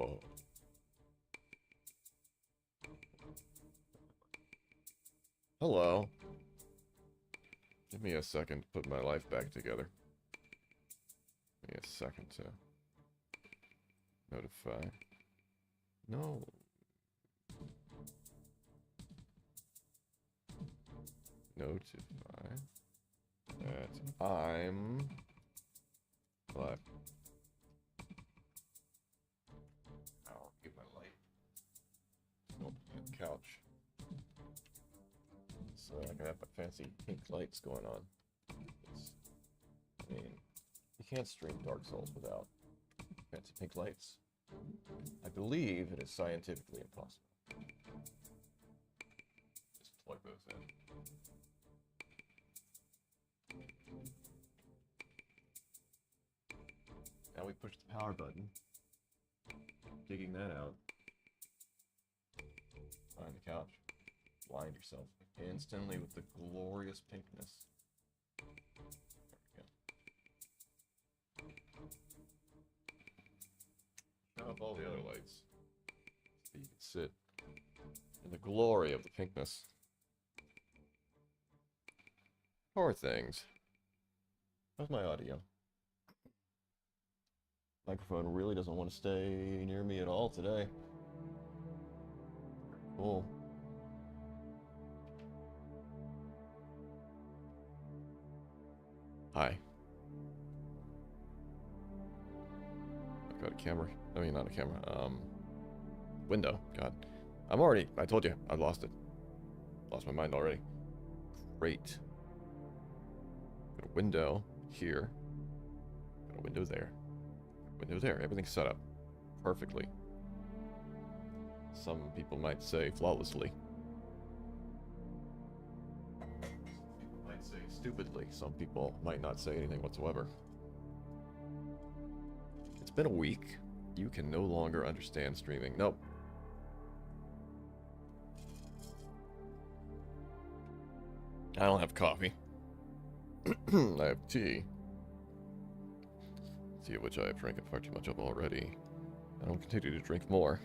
Oh. Hello. Give me a second to put my life back together. Give me a second to notify. No. Notify that I'm live. I'll get my light. Go up to the couch. So I can have my fancy pink lights going on. I mean, you can't stream Dark Souls without fancy pink lights. I believe it is scientifically impossible. Just plug those in. Now we push the power button. Digging that out. Find the couch. Blind yourself instantly with the glorious pinkness. There we go. Turn off all the other lights so you can sit in the glory of the pinkness. Poor things. How's my audio? Microphone really doesn't want to stay near me at all today. Cool. Hi. I've got a camera. I mean, not a camera. Window. God. I told you, I lost it. Lost my mind already. Great. Got a window here. Got a window there. Window there. Everything's set up perfectly. Some people might say flawlessly. Say stupidly. Some people might not say anything whatsoever. It's been a week. You can no longer understand streaming. Nope. I don't have coffee. I have tea. Tea of which I have drank far too much of already. I don't continue to drink more.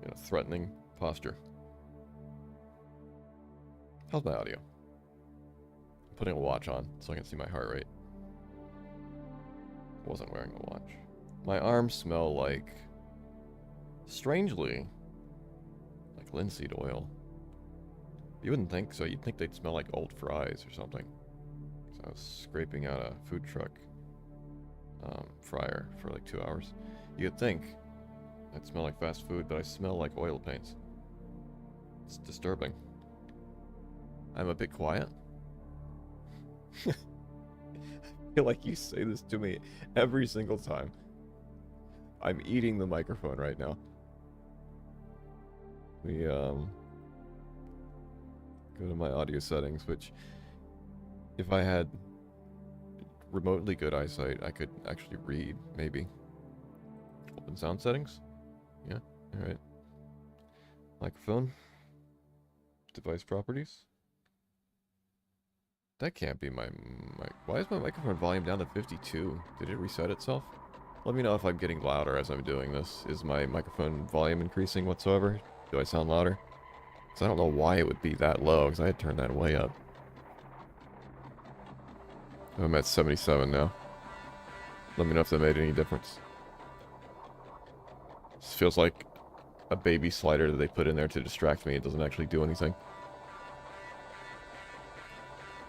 In a threatening posture. How's my audio? Putting a watch on so I can see my heart rate. Wasn't wearing a watch. My arms smell like, strangely, like linseed oil. You wouldn't think so. You'd think they'd smell like old fries or something. So I was scraping out a food truck fryer for like 2 hours. You'd think I'd smell like fast food, but I smell like oil paints. It's disturbing. I'm a bit quiet. I feel like you say this to me every single time. I'm eating the microphone right now. We go to my audio settings, which if I had remotely good eyesight, I could actually read, maybe. Open sound settings? Yeah, alright. Microphone. Device properties. That can't be my mic. Why is my microphone volume down to 52? Did it reset itself? Let me know if I'm getting louder as I'm doing this. Is my microphone volume increasing whatsoever? Do I sound louder? Because I don't know why it would be that low, because I had turned that way up. I'm at 77 now. Let me know if that made any difference. This feels like a baby slider that they put in there to distract me. It doesn't actually do anything.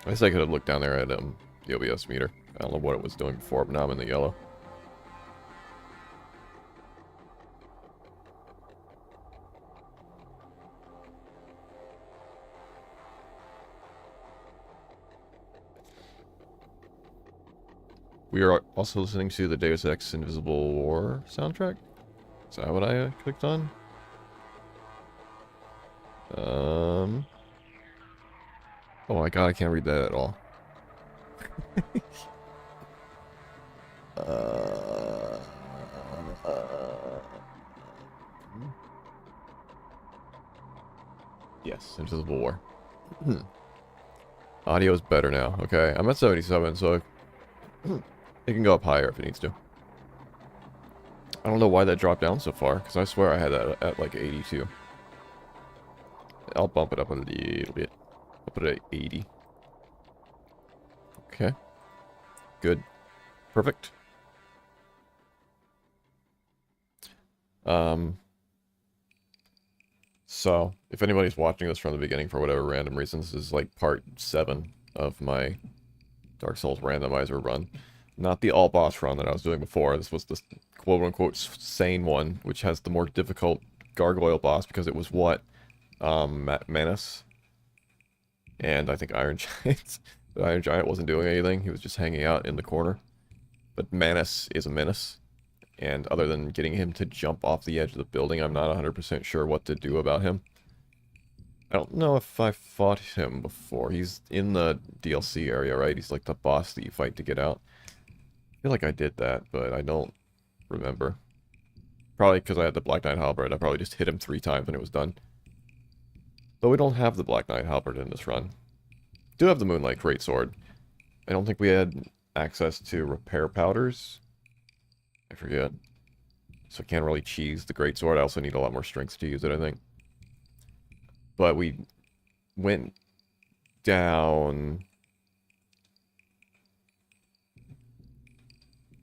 I guess I could have looked down there at the OBS meter. I don't know what it was doing before, but now I'm in the yellow. We are also listening to the Deus Ex Invisible War soundtrack. Is that what I clicked on? Oh my god, I can't read that at all. Yes, Invisible War. Audio is better now. Okay, I'm at 77, so it can go up higher if it needs to. I don't know why that dropped down so far, because I swear I had that at like 82. I'll bump it up a little bit. I'll put it at 80. Okay. Good. Perfect. So, if anybody's watching this from the beginning for whatever random reasons, this is like part 7 of my Dark Souls randomizer run. Not the all-boss run that I was doing before. This was the quote-unquote sane one, which has the more difficult gargoyle boss because it was what? Manus. And I think Iron Giant. The Iron Giant wasn't doing anything. He was just hanging out in the corner. But Manus is a menace. And other than getting him to jump off the edge of the building, I'm not 100% sure what to do about him. I don't know if I fought him before. He's in the DLC area, right? He's like the boss that you fight to get out. I feel like I did that, but I don't remember. Probably because I had the Black Knight Halberd. I probably just hit him 3 times and it was done. Though we don't have the Black Knight Halberd in this run. Do have the Moonlight Greatsword. I don't think we had access to repair powders. I forget. So I can't really cheese the Greatsword. I also need a lot more strength to use it, I think. But we went down...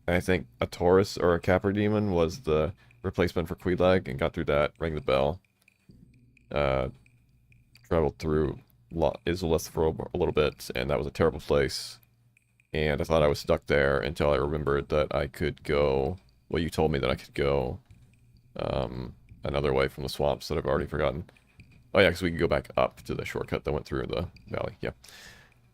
I think a Taurus or a Capra Demon was the replacement for Quelaag, and got through that, rang the bell. Traveled through Izalith for a little bit, and that was a terrible place. And I thought I was stuck there until I remembered that I could go... Well, you told me that I could go another way from the swamps that I've already forgotten. Oh yeah, because we can go back up to the shortcut that went through the valley. Yeah.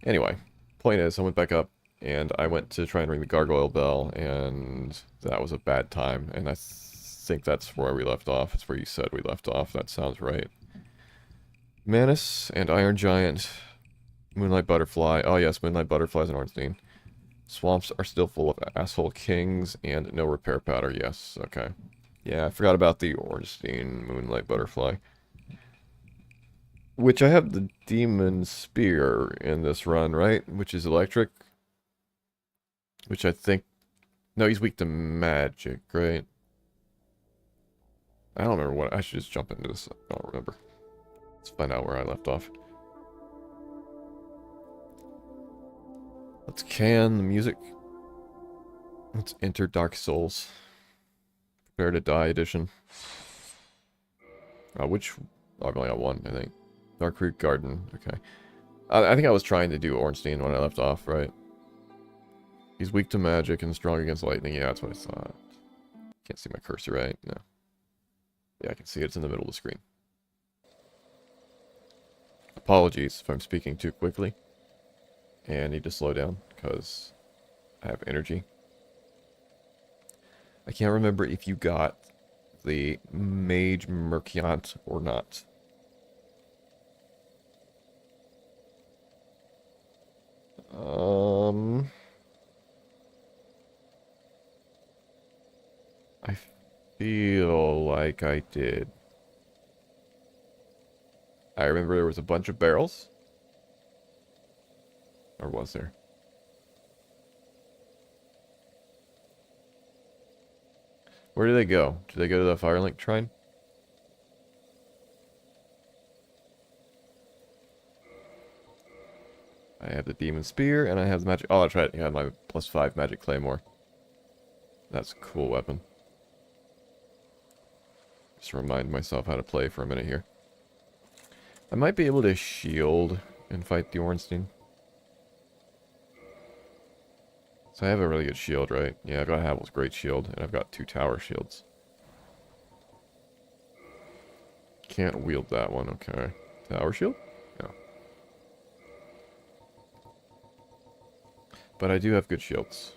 Anyway, point is, I went back up, and I went to try and ring the gargoyle bell, and that was a bad time. And I think that's where we left off. It's where you said we left off. That sounds right. Manus and Iron Giant. Moonlight Butterfly. Oh yes, Moonlight Butterflies and Ornstein. Swamps are still full of asshole kings and no repair powder. Yes, okay. Yeah, I forgot about the Ornstein Moonlight Butterfly. Which I have the Demon Spear in this run, right? Which is electric. Which I think... No, he's weak to magic, right? I don't remember what... I should just jump into this. I don't remember. Let's find out where I left off. Let's can the music. Let's enter Dark Souls. Prepare to Die edition. Which... Oh, I've only got one, I think. Dark Root Garden, okay. I think I was trying to do Ornstein when I left off, right? He's weak to magic and strong against lightning. Yeah, that's what I thought. Can't see my cursor, right? No. Yeah, I can see it. It's in the middle of the screen. Apologies if I'm speaking too quickly. And I need to slow down, because I have energy. I can't remember if you got the Mage Merciant or not. I feel like I did. I remember there was a bunch of barrels. Or was there? Where do they go? Do they go to the Firelink Shrine? I have the Demon Spear, and I have the magic... Oh, that's right. I have my +5 magic claymore. That's a cool weapon. Just remind myself how to play for a minute here. I might be able to shield and fight the Ornstein. So I have a really good shield, right? Yeah, I've got Havel's Great Shield, and I've got 2 tower shields. Can't wield that one, okay. Tower shield? No. But I do have good shields.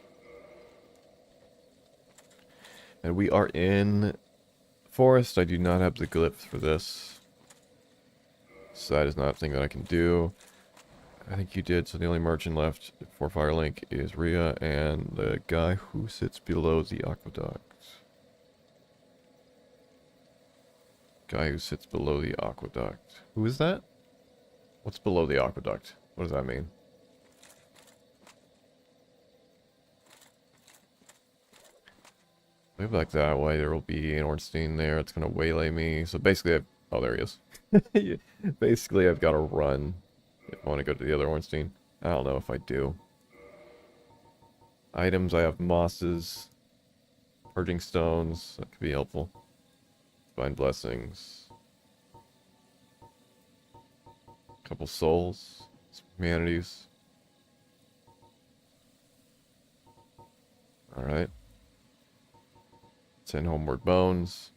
And we are in forest. I do not have the glyph for this. So that is not a thing that I can do. I think you did, so the only merchant left for Firelink is Rhea and the guy who sits below the aqueduct. Guy who sits below the aqueduct. Who is that? What's below the aqueduct? What does that mean? Way back that way, there will be an Ornstein there. It's going to waylay me. So basically, oh, there he is. Basically, I've got to run if I want to go to the other Ornstein. I don't know if I do. Items, I have mosses, purging stones. That could be helpful. Divine blessings. Couple souls. Some humanities. Alright. 10 homeward bones.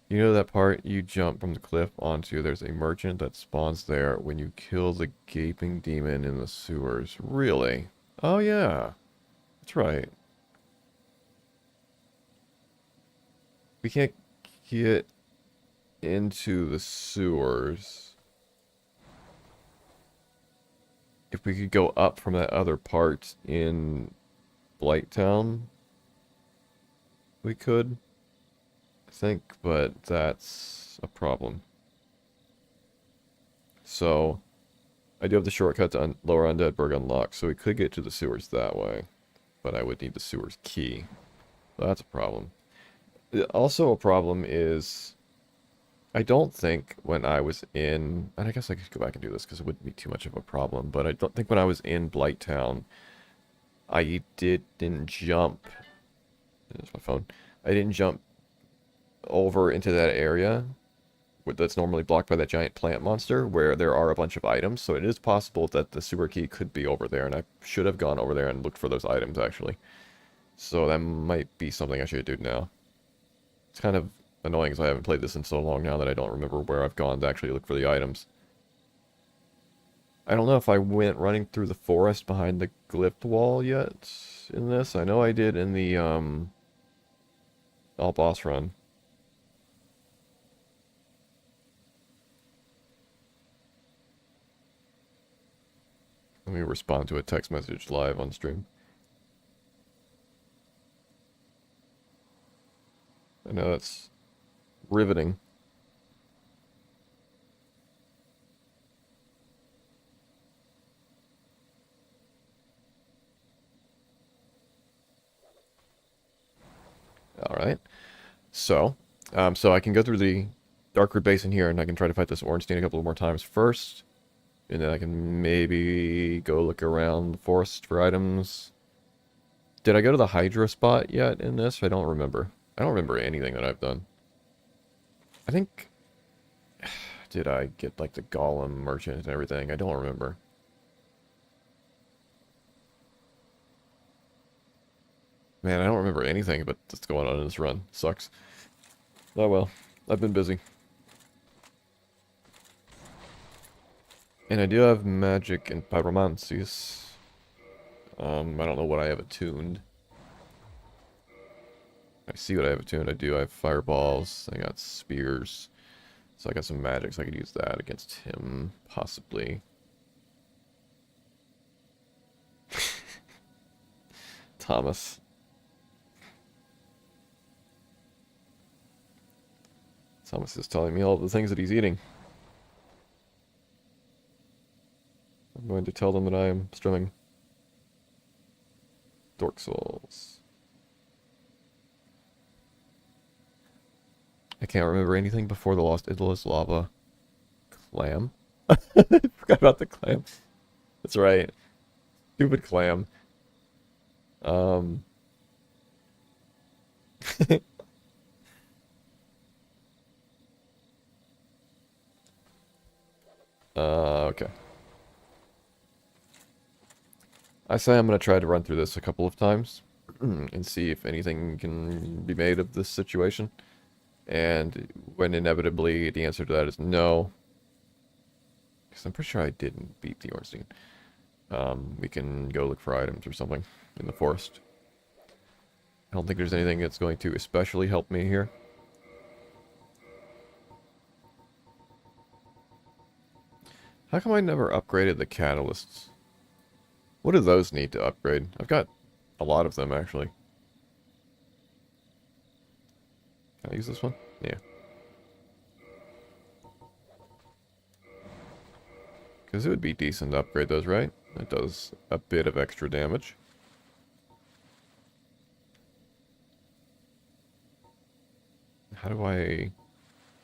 You know that part you jump from the cliff onto? There's a merchant that spawns there when you kill the gaping demon in the sewers. Really? Oh yeah. That's right. We can't get into the sewers. If we could go up from that other part in Blighttown, we could, I think, but that's a problem. So, I do have the shortcut to Lower Undeadburg unlocked, so we could get to the sewers that way. But I would need the sewers key. So that's a problem. Also a problem is, I don't think when I was in, and I guess I could go back and do this because it wouldn't be too much of a problem, but I don't think when I was in Blighttown, I didn't jump, there's my phone, I didn't jump over into that area that's normally blocked by that giant plant monster where there are a bunch of items, so it is possible that the sewer key could be over there, and I should have gone over there and looked for those items, actually. So that might be something I should do now. It's kind of annoying because I haven't played this in so long now that I don't remember where I've gone to actually look for the items. I don't know if I went running through the forest behind the glyph wall yet in this. I know I did in the, all boss run. Let me respond to a text message live on stream. I know that's riveting. Alright. So I can go through the Darkroot Basin here, and I can try to fight this Ornstein a couple more times first. And then I can maybe go look around the forest for items. Did I go to the Hydra spot yet in this? I don't remember. I don't remember anything that I've done. I think... Did I get, like, the Golem merchant and everything? I don't remember. Man, I don't remember anything but what's going on in this run. Sucks. Oh well. I've been busy. And I do have magic and pyromancies. I don't know what I have attuned. I see what I have attuned. I do. I have fireballs. I got spears. So I got some magic, so I could use that against him, possibly. Thomas. Thomas is telling me all the things that he's eating. I'm going to tell them that I am strumming Dork Souls. I can't remember anything before the Lost Idolus Lava Clam. I forgot about the clam. That's right. Stupid clam. Okay. I say I'm going to try to run through this a couple of times and see if anything can be made of this situation. And when inevitably the answer to that is no, because I'm pretty sure I didn't beat the Ornstein, we can go look for items or something in the forest. I don't think there's anything that's going to especially help me here. How come I never upgraded the catalysts? What do those need to upgrade? I've got a lot of them, actually. Can I use this one? Yeah. Because it would be decent to upgrade those, right? It does a bit of extra damage. How do I...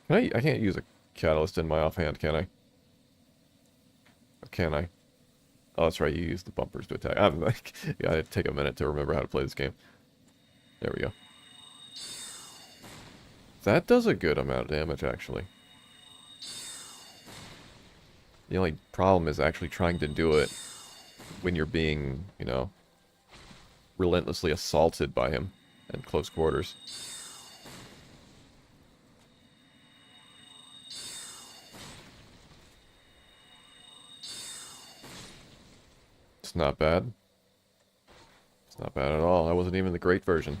I can't use a catalyst in my offhand, can I? Or can I? Oh, that's right, you use the bumpers to attack. I'm like, gotta take a minute to remember how to play this game. There we go. That does a good amount of damage, actually. The only problem is actually trying to do it when you're being, you know, relentlessly assaulted by him in close quarters. It's not bad. It's not bad at all. That wasn't even the great version.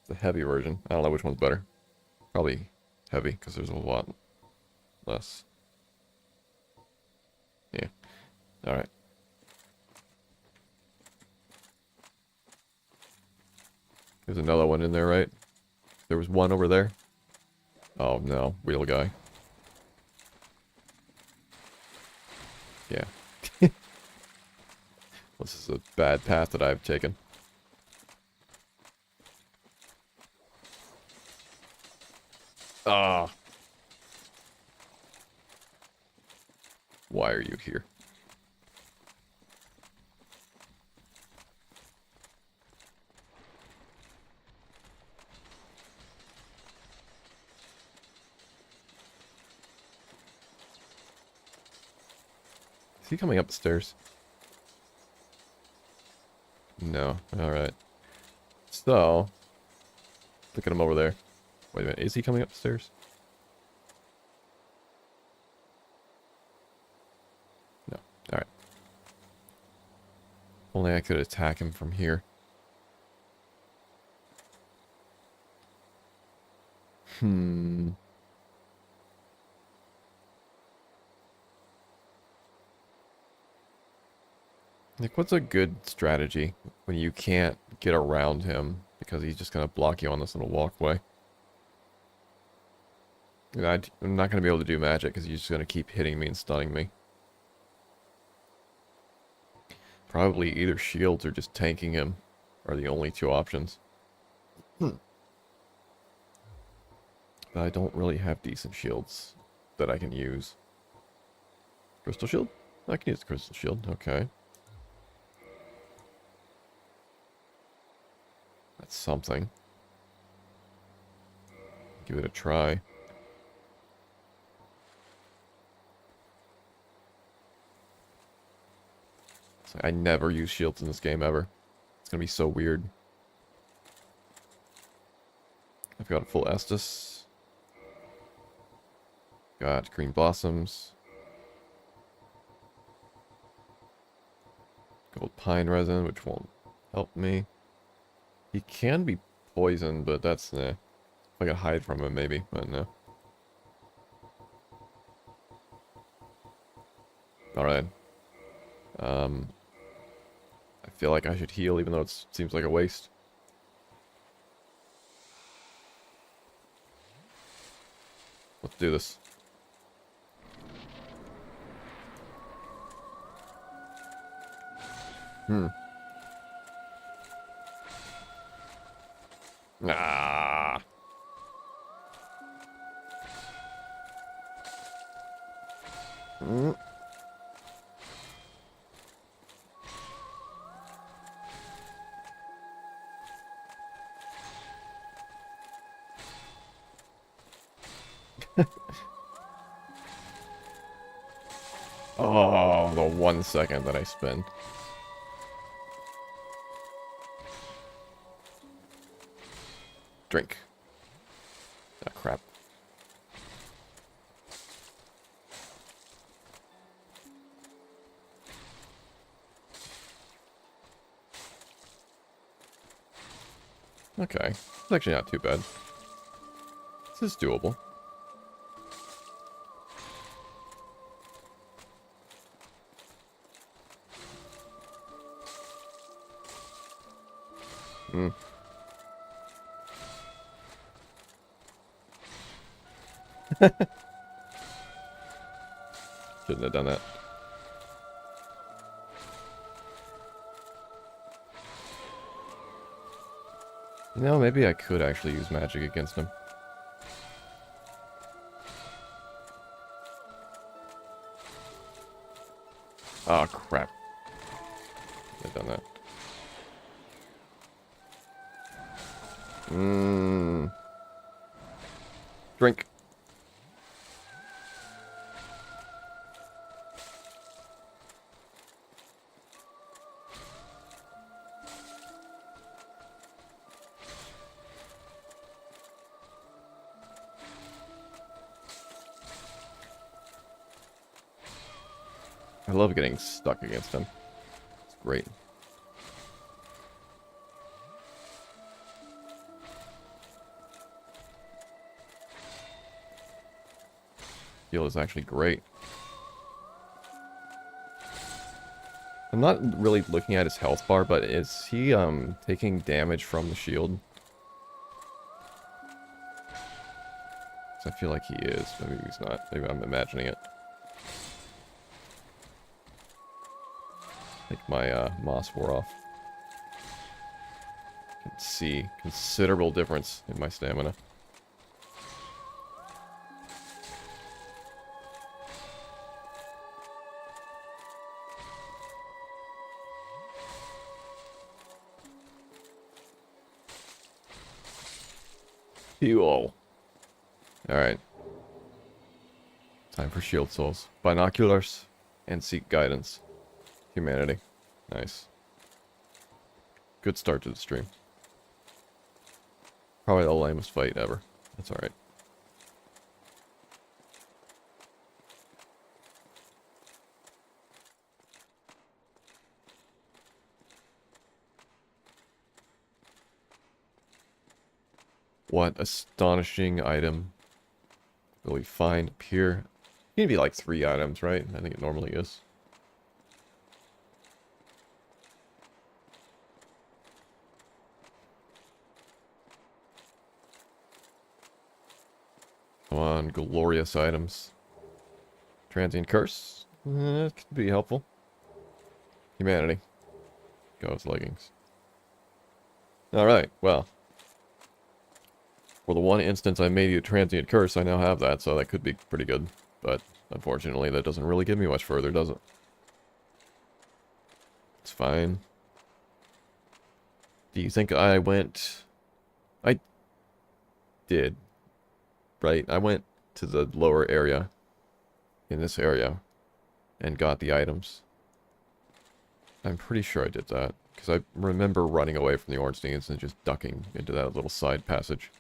It's the heavy version. I don't know which one's better. Probably heavy, because there's a lot less. Yeah. Alright. There's another one in there, right? There was one over there. Oh no, wheel guy. Yeah. This is a bad path that I've taken. Ah. Why are you here? Is he coming up the stairs? No. Alright. So, look at him over there. Wait a minute, is he coming up the stairs? No. Alright. Only I could attack him from here. Like, what's a good strategy when you can't get around him because he's just gonna block you on this little walkway? And I'm not gonna be able to do magic because he's just gonna keep hitting me and stunning me. Probably either shields or just tanking him are the only two options. But I don't really have decent shields that I can use. Crystal shield? I can use the crystal shield, okay. That's something. Give it a try. So I never use shields in this game ever. It's gonna be so weird. I've got a full Estus. Got green blossoms. Gold pine resin, which won't help me. He can be poisoned, but that's if I can hide from him maybe, but no. Alright. I feel like I should heal even though it seems like a waste. Let's do this. Ah. Oh, the 1 second that I spend. Drink. Ah, crap. Okay. It's actually not too bad. This is doable. Shouldn't have done that. You know, maybe I could actually use magic against him. Oh, crap. I've done that. Drink. I love getting stuck against him. It's great. Heal is actually great. I'm not really looking at his health bar, but is he taking damage from the shield? I feel like he is. Maybe he's not. Maybe I'm imagining it. I think my moss wore off. I can see considerable difference in my stamina. Fuel. Alright. Time for shield souls. Binoculars and seek guidance. Humanity. Nice. Good start to the stream. Probably the lamest fight ever. That's alright. What astonishing item will we find up here? It can be like 3 items, right? I think it normally is. Come on, glorious items. Transient curse. That could be helpful. Humanity. Ghost leggings. Alright, well. For the one instance I made you a transient curse, I now have that, so that could be pretty good. But, unfortunately, that doesn't really get me much further, does it? It's fine. Do you think I went... I did. Right? I went to the lower area. In this area. And got the items. I'm pretty sure I did that. Because I remember running away from the Ornsteins and just ducking into that little side passage.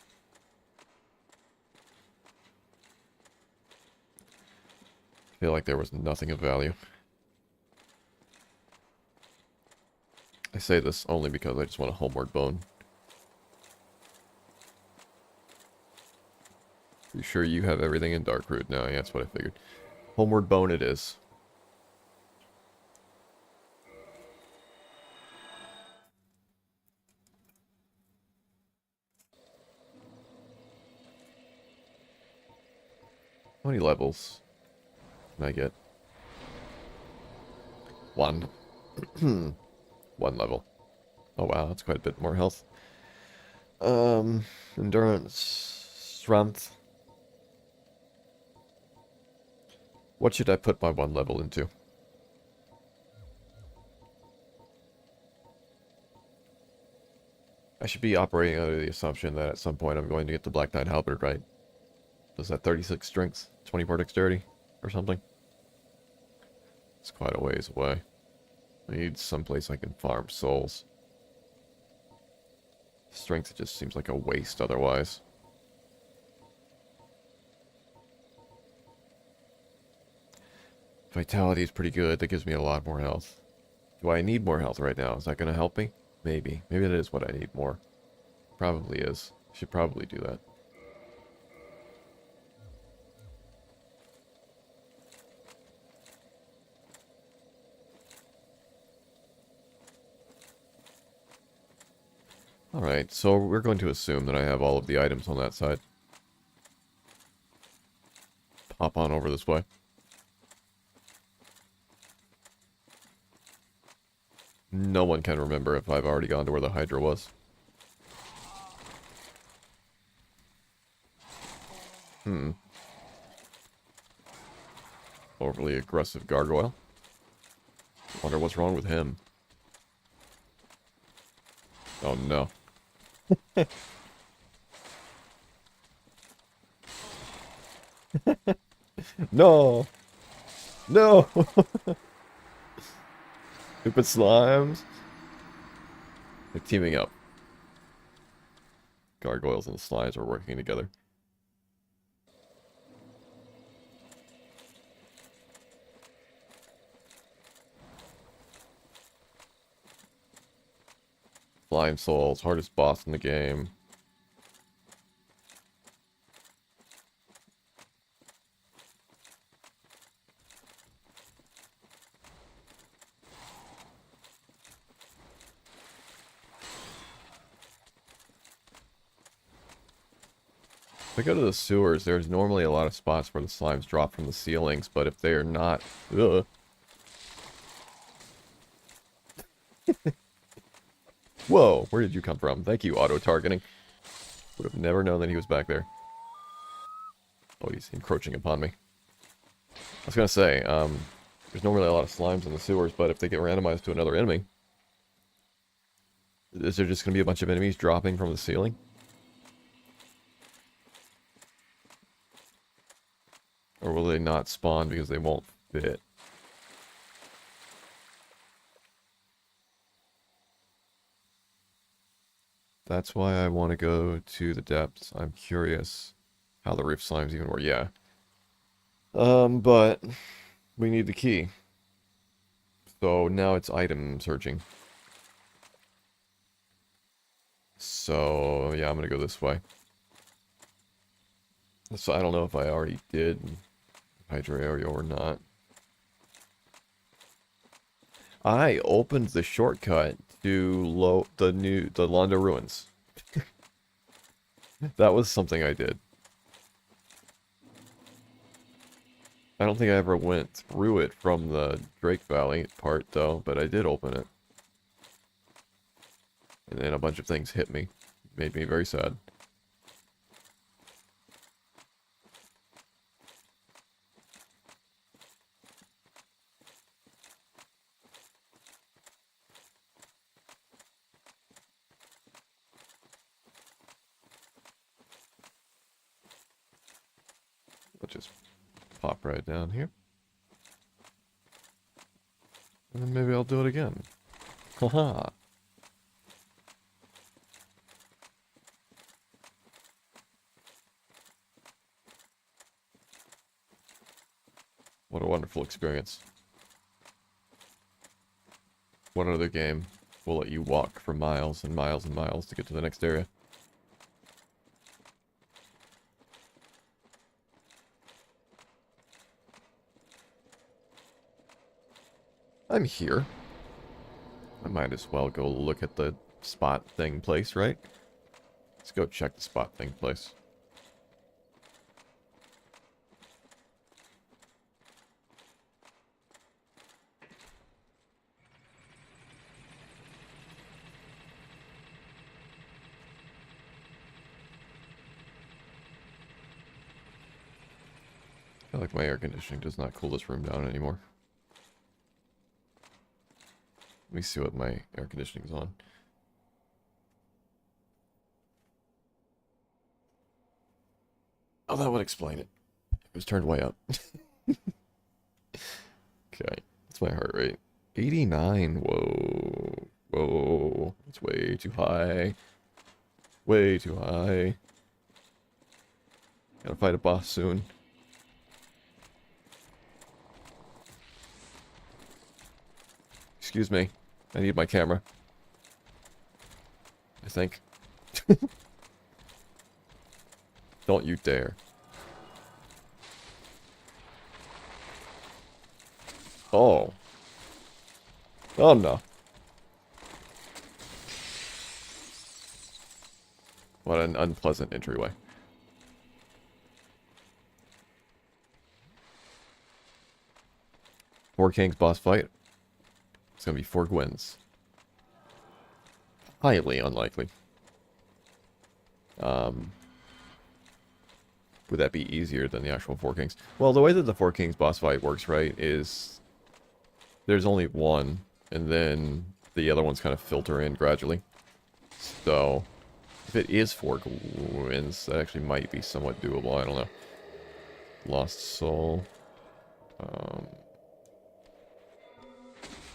I feel like there was nothing of value. I say this only because I just want a homeward bone. You sure you have everything in Darkroot now? Yeah, that's what I figured. Homeward bone it is. How many levels can I get? 1. 1 level. Oh wow, that's quite a bit more health. Endurance, strength. What should I put my 1 level into? I should be operating under the assumption that at some point I'm going to get the Black Knight Halberd, right? Was that 36 strength, 24 dexterity, or something? It's quite a ways away. I need someplace I can farm souls. Strength just seems like a waste otherwise. Vitality is pretty good. That gives me a lot more health. Do I need more health right now? Is that going to help me? Maybe. Maybe that is what I need more. Probably is. Should probably do that. Alright, so we're going to assume that I have all of the items on that side. Hop on over this way. No one can remember if I've already gone to where the Hydra was. Overly aggressive gargoyle. Wonder what's wrong with him. Oh no. No! No! Stupid slimes. They're teaming up. Gargoyles and slimes are working together. Slime Souls, hardest boss in the game. If I go to the sewers, there's normally a lot of spots where the slimes drop from the ceilings, but if they're not... Ugh. Whoa, where did you come from? Thank you, auto-targeting. Would have never known that he was back there. Oh, he's encroaching upon me. I was gonna say, there's normally a lot of slimes in the sewers, but if they get randomized to another enemy, is there just gonna be a bunch of enemies dropping from the ceiling? Or will they not spawn because they won't fit? That's why I want to go to the depths. I'm curious how the roof slimes even work. Yeah. But we need the key. So now it's item searching. So, yeah, I'm gonna go this way. So I don't know if I already did Hydra area or not. I opened the shortcut to the Londo Ruins. That was something I did. I don't think I ever went through it from the Drake Valley part, though, but I did open it. And then a bunch of things hit me. Made me very sad. I'll just pop right down here. And then maybe I'll do it again. Haha. What a wonderful experience. What other game will let you walk for miles and miles and miles to get to the next area? I'm here. I might as well go look at the spot thing place, right? Let's go check the spot thing place. I feel like my air conditioning does not cool this room down anymore. Let me see what my air conditioning's on. Oh, that would explain it. It was turned way up. Okay, that's my heart rate. 89, whoa. Whoa, that's way too high. Way too high. Gotta fight a boss soon. Excuse me. I need my camera. I think. Don't you dare. Oh. Oh no. What an unpleasant entryway. Four Kings boss fight. It's gonna be 4 Gwens. Highly unlikely. Would that be easier than the actual 4 Kings? Well, the way that the 4 Kings boss fight works, right, is there's only one, and then the other ones kind of filter in gradually. So, if it is 4 wins, that actually might be somewhat doable. I don't know. Lost Soul. Um,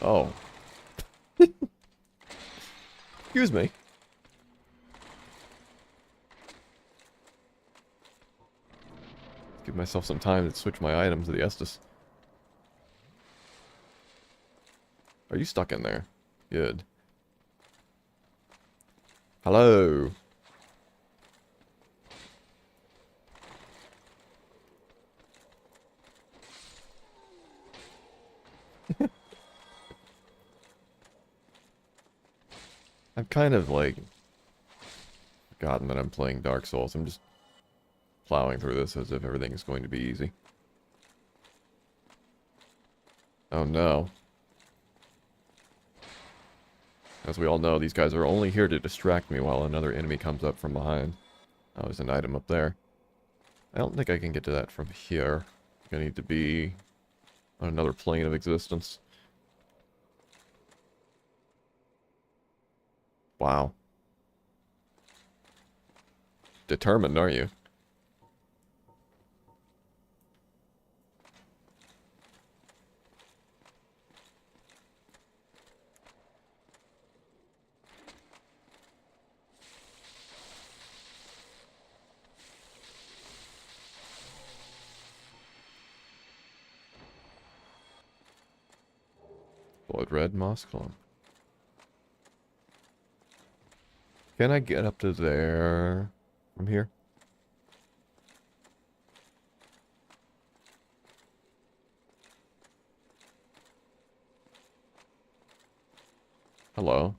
oh. Excuse me. Give myself some time to switch my items to the Estus. Are you stuck in there? Good. Hello. I've kind of, like, forgotten that I'm playing Dark Souls. I'm just plowing through this as if everything is going to be easy. Oh no. As we all know, these guys are only here to distract me while another enemy comes up from behind. Oh, there's an item up there. I don't think I can get to that from here. I need to be on another plane of existence. Wow. Determined, aren't you? Blood red moss clump. Can I get up to there from here? Hello.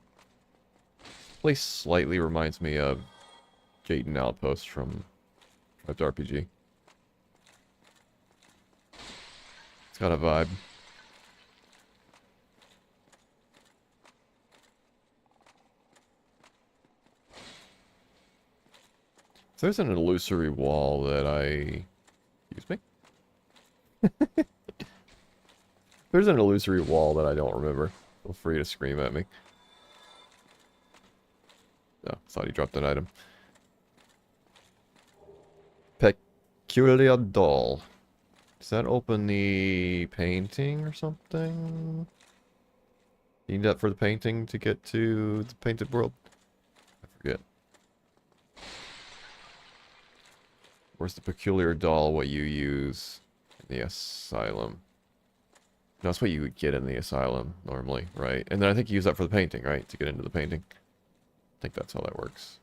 This place slightly reminds me of Jaden Outpost from Tribes RPG. It's got a vibe. If there's an illusory wall that I... Excuse me? There's an illusory wall that I don't remember. Feel free to scream at me. Oh, thought he dropped an item. Peculiar doll. Does that open the painting or something? You need that for the painting to get to the painted world? I forget. Where's the peculiar doll, what you use in the asylum? No, that's what you would get in the asylum, normally, right? And then I think you use that for the painting, right? To get into the painting. I think that's how that works.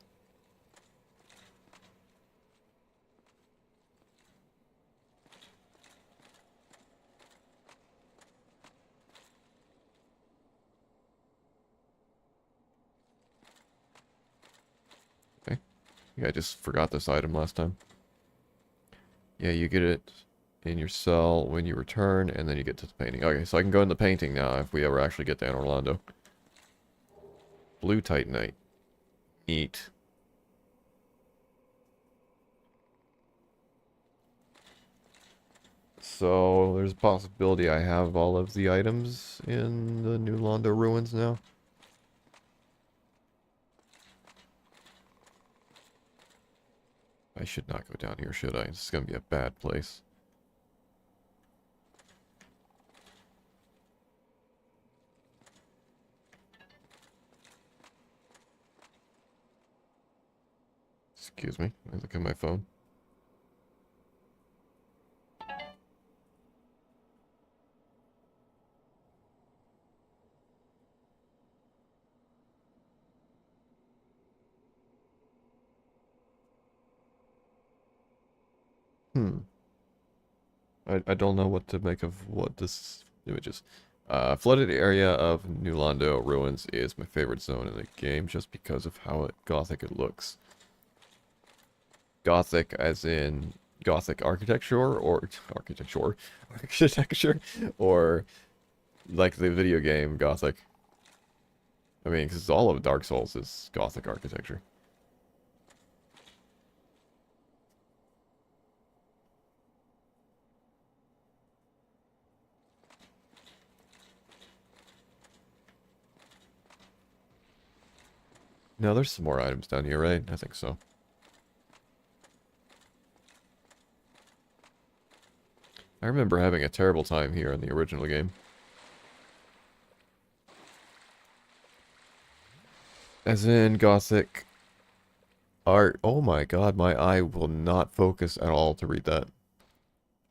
Okay. Yeah, I just forgot this item last time. Yeah, you get it in your cell when you return, and then you get to the painting. Okay, so I can go in the painting now if we ever actually get to Anne Orlando. Blue Titanite. Neat. So, there's a possibility I have all of the items in the New Londo ruins now. I should not go down here, should I? This is going to be a bad place. Excuse me. I look at my phone. Hmm. I don't know what to make of what this image is. Flooded area of New Londo ruins is my favorite zone in the game just because of how gothic it looks. Gothic as in Gothic architecture or architecture or like the video game Gothic. I mean, because all of Dark Souls is Gothic architecture. No, there's some more items down here, right? I think so. I remember having a terrible time here in the original game. As in Gothic art. Oh my god, my eye will not focus at all to read that.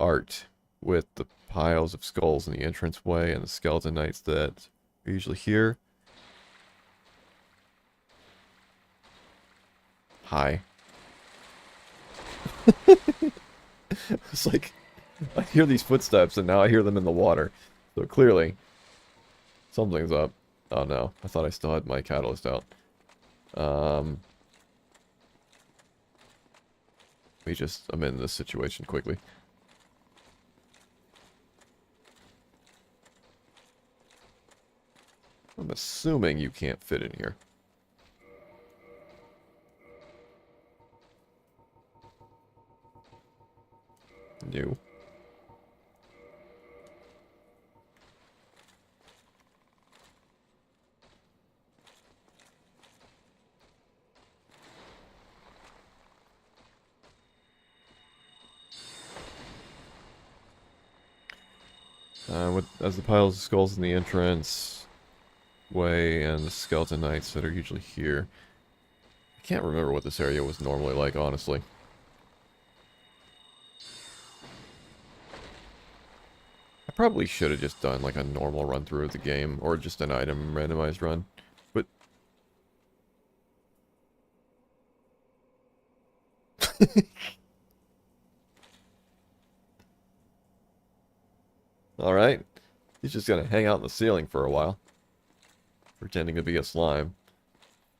Art with the piles of skulls in the entranceway and the skeleton knights that are usually here. Hi. It's like, I hear these footsteps and now I hear them in the water. So clearly, something's up. Oh no, I thought I still had my catalyst out. Let me just amend this situation quickly. I'm assuming you can't fit in here. New. As the piles of skulls in the entrance way and the skeleton knights that are usually here. I can't remember what this area was normally like, honestly. I probably should have just done like a normal run through of the game, or just an item randomized run. But alright. He's just gonna hang out in the ceiling for a while. Pretending to be a slime.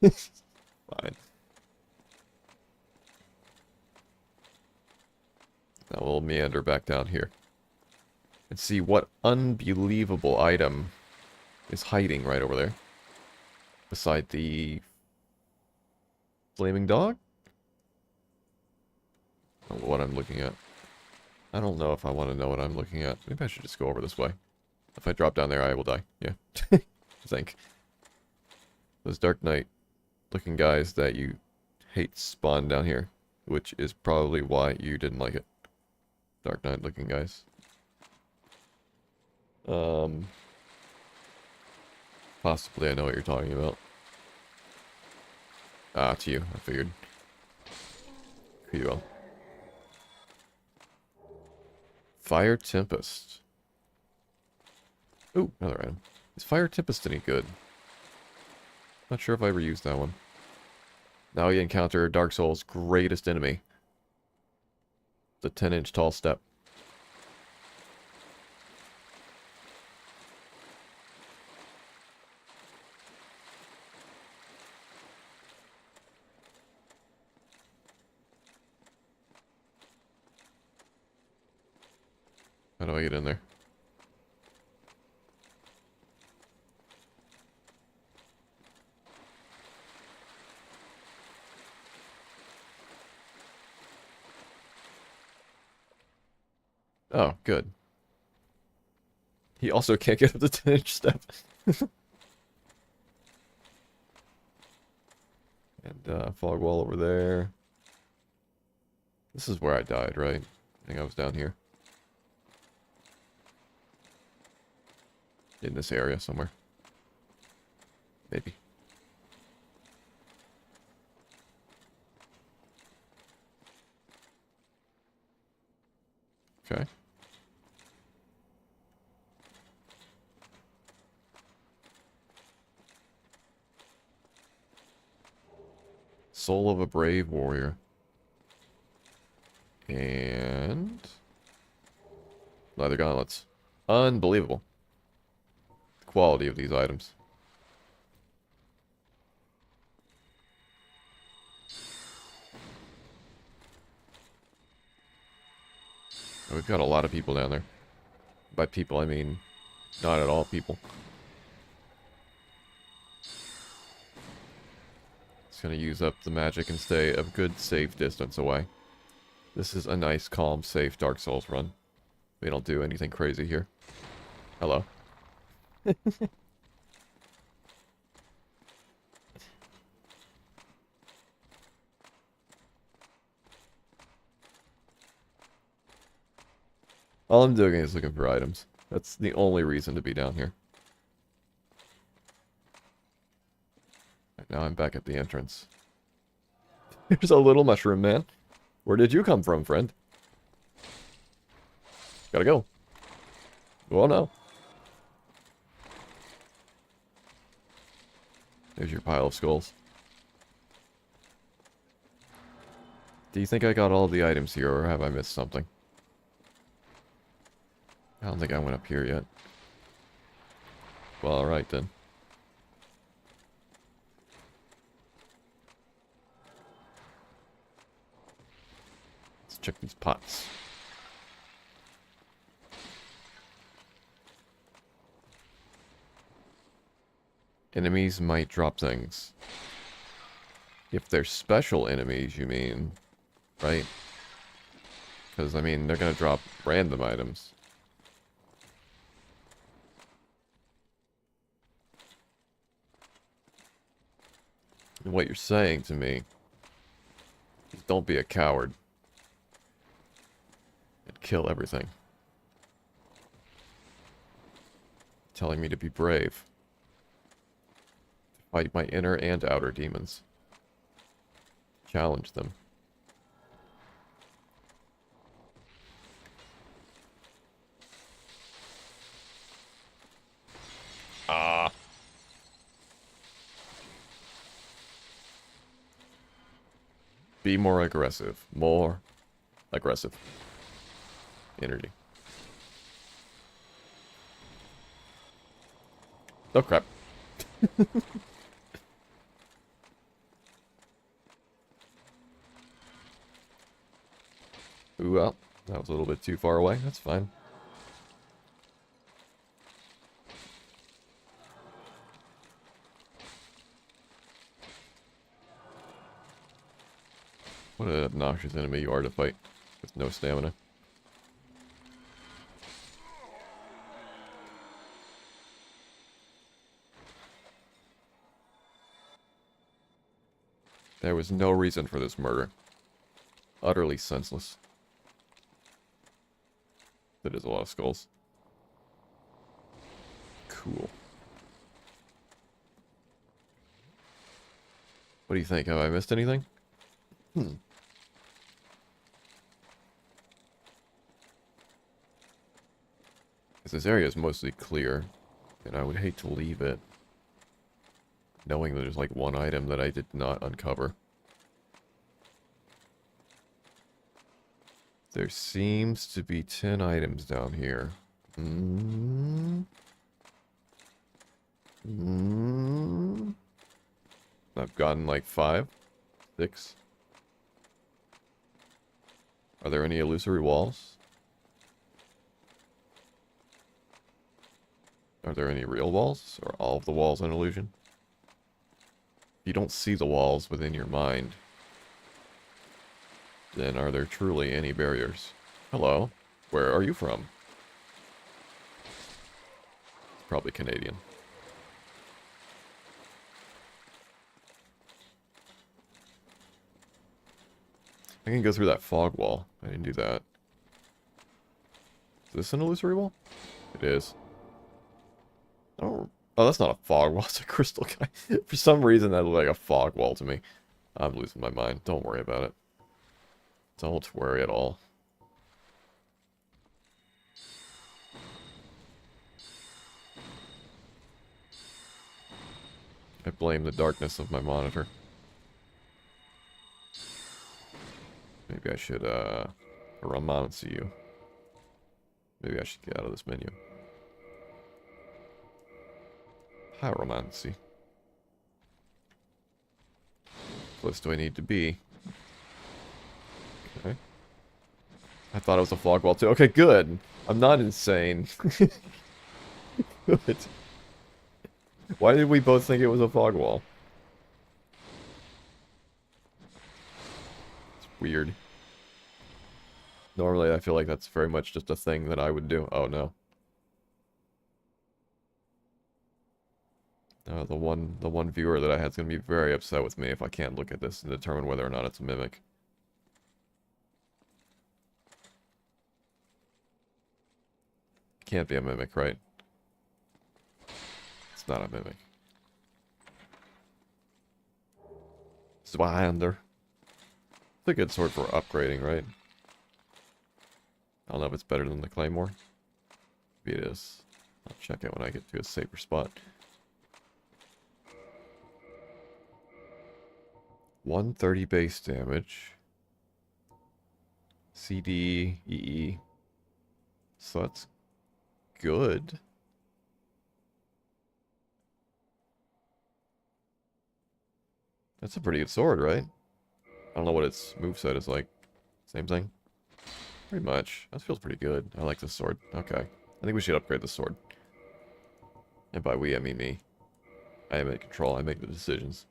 Fine. Now we'll meander back down here. And see what unbelievable item is hiding right over there. Beside the flaming dog? I don't know what I'm looking at. I don't know if I want to know what I'm looking at. Maybe I should just go over this way. If I drop down there, I will die. Yeah. I think. Those Dark Knight looking guys that you hate spawn down here. Which is probably why you didn't like it. Dark Knight looking guys. Possibly I know what you're talking about. Ah, it's you. I figured. Pretty well. Fire Tempest. Ooh, another item. Is Fire Tempest any good? Not sure if I ever used that one. Now you encounter Dark Souls' greatest enemy. The 10-inch tall step. How do I get in there? Oh, good. He also can't get up the 10-inch step. And fog wall over there. This is where I died, right? I think I was down here. In this area somewhere. Maybe. Okay. Soul of a Brave Warrior. And leather gauntlets. Unbelievable. The quality of these items. We've got a lot of people down there. By people, I mean not at all people. It's gonna use up the magic and stay a good safe distance away. This is a nice, calm, safe Dark Souls run. We don't do anything crazy here. Hello. All I'm doing is looking for items. That's the only reason to be down here. Right, now I'm back at the entrance. There's a little mushroom man. Where did you come from, friend? Gotta go. Well, no. There's your pile of skulls. Do you think I got all the items here, or have I missed something? I don't think I went up here yet. Well, alright then. Let's check these pots. Enemies might drop things. If they're special enemies, you mean, right? Because, I mean, they're gonna drop random items. And what you're saying to me is don't be a coward. And kill everything. Telling me to be brave. To fight my inner and outer demons. Challenge them. Ah. Be more aggressive. More aggressive. Energy. Oh, crap. Ooh, well, that was a little bit too far away. That's fine. What an obnoxious enemy you are to fight with no stamina. There was no reason for this murder. Utterly senseless. That is a lot of skulls. Cool. What do you think? Have I missed anything? This area is mostly clear, and I would hate to leave it knowing that there's like one item that I did not uncover. There seems to be 10 items down here. I've gotten like 5, 6. Are there any illusory walls? Are there any real walls? Or all of the walls an illusion? If you don't see the walls within your mind, then are there truly any barriers? Hello? Where are you from? Probably Canadian. I can go through that fog wall. I didn't do that. Is this an illusory wall? It is. Oh, that's not a fog wall. It's a crystal guy. For some reason, that looked like a fog wall to me. I'm losing my mind. Don't worry about it. Don't worry at all. I blame the darkness of my monitor. Maybe I should, romance you. Maybe I should get out of this menu. Hi, romancy. How close do I need to be? Okay. I thought it was a fog wall too. Okay, good. I'm not insane. Good. Why did we both think it was a fog wall? It's weird. Normally, I feel like that's very much just a thing that I would do. Oh, no. The one viewer that I had is going to be very upset with me if I can't look at this and determine whether or not it's a mimic. Can't be a mimic, right? It's not a mimic. Zwander. It's a good sword for upgrading, right? I don't know if it's better than the Claymore. Maybe it is. I'll check it when I get to a safer spot. 130 base damage. CD, EE. So that's good. That's a pretty good sword, right? I don't know what its moveset is like. Same thing? Pretty much. That feels pretty good. I like this sword. Okay. I think we should upgrade the sword. And by we, I mean me. I am in control. I make the decisions.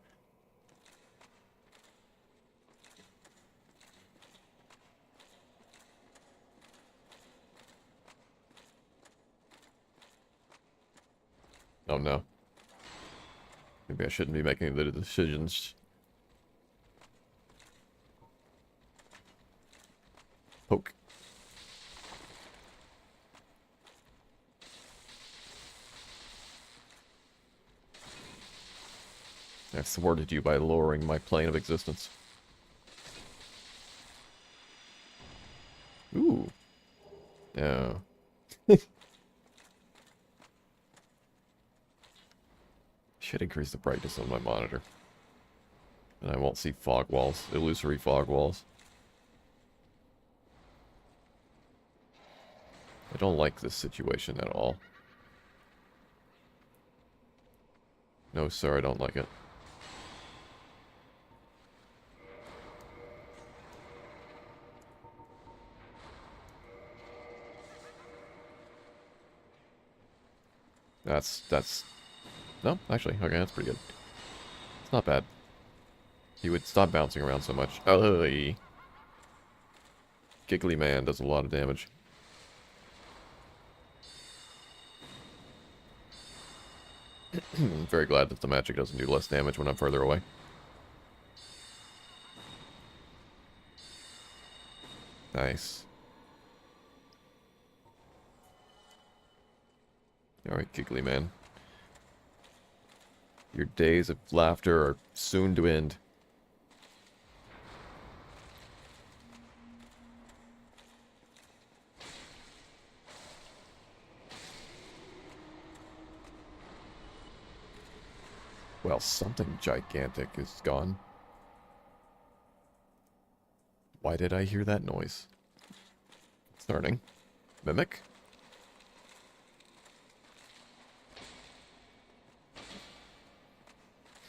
Oh no. Maybe I shouldn't be making the decisions. Poke. I thwarted you by lowering my plane of existence. Ooh. No. Should increase the brightness on my monitor. And I won't see fog walls, illusory fog walls. I don't like this situation at all. No, sir, I don't like it. That's... No, actually, okay, that's pretty good. It's not bad. He would stop bouncing around so much. Oh, Giggly Man does a lot of damage. I'm very glad that the magic doesn't do less damage when I'm further away. Nice. Alright, Giggly Man. Your days of laughter are soon to end. Well, something gigantic is gone. Why did I hear that noise? Starting. Mimic?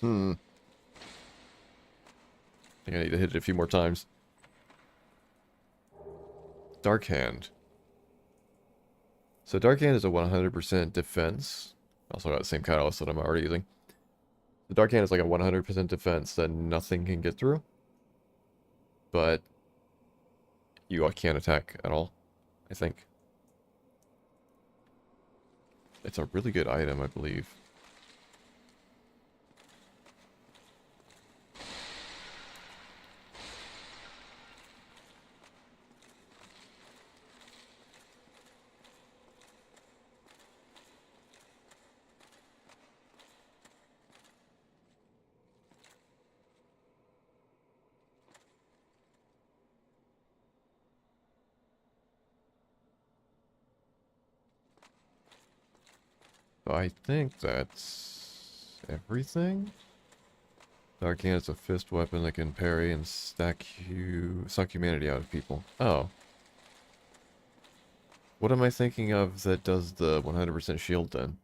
I think I need to hit it a few more times. Dark Hand. So Dark Hand is a 100% defense. Also got the same catalyst that I'm already using. The Dark Hand is like a 100% defense that nothing can get through. But you can't attack at all, I think. It's a really good item, I believe. So I think that's everything. Dark Hand is a fist weapon that can parry and suck humanity out of people. Oh. What am I thinking of that does the 100% shield then?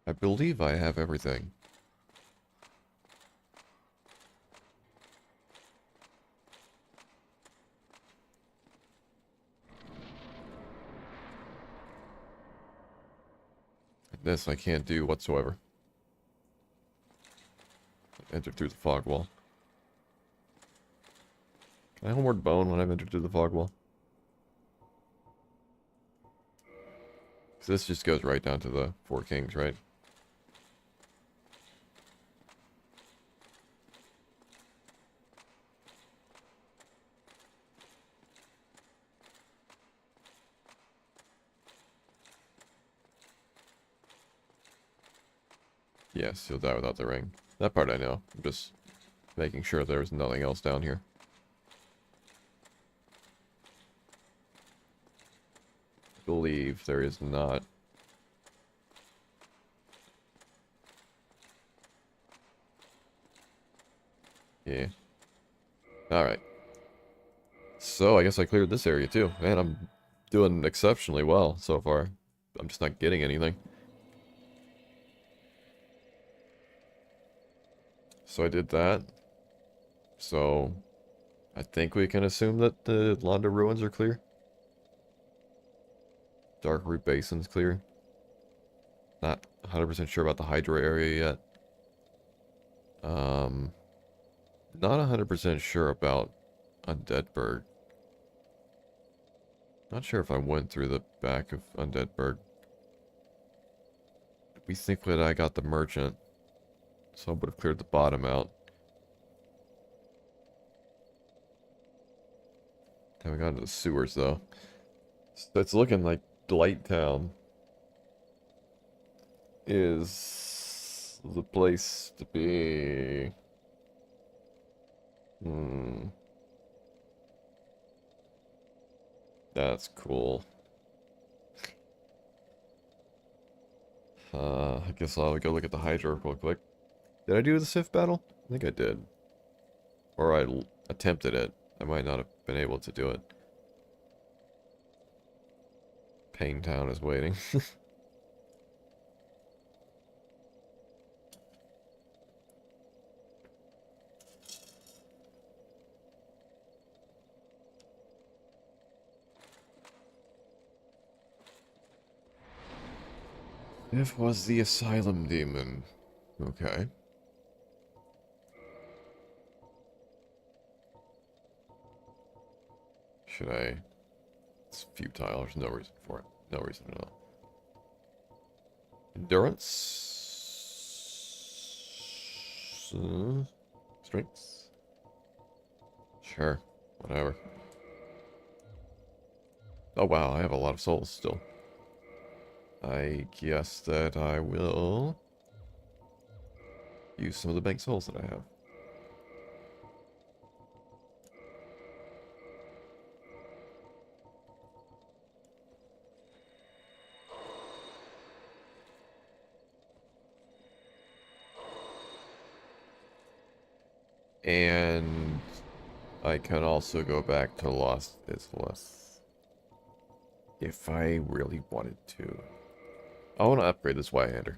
I believe I have everything. This I can't do whatsoever. Enter through the fog wall. Can I homeward bone when I've entered through the fog wall? Because this just goes right down to the Four Kings, right? Yes, he'll die without the ring. That part I know. I'm just making sure there's nothing else down here. I believe there is not. Yeah. Alright. So, I guess I cleared this area too. Man, I'm doing exceptionally well so far. I'm just not getting anything. So I did that. So, I think we can assume that the Londa ruins are clear. Dark Root Basin's clear. Not 100% sure about the Hydra area yet. Not 100% sure about Undeadburg. Not sure if I went through the back of Undeadburg. We think that I got the merchant, so I would have cleared the bottom out. Haven't gone to the sewers though. So it's looking like Blighttown is the place to be. That's cool. I guess I'll go look at the Hydra real quick. Did I do the Sith battle? I think I did. Or I attempted it. I might not have been able to do it. Pain Town is waiting. If was the Asylum Demon. Okay. Should I? It's futile. There's no reason for it. No reason at all. Endurance. Strength. Sure. Whatever. Oh wow, I have a lot of souls still. I guess that I will use some of the bank souls that I have. And I can also go back to Lost Islas if I really wanted to. I want to upgrade this Y-hander.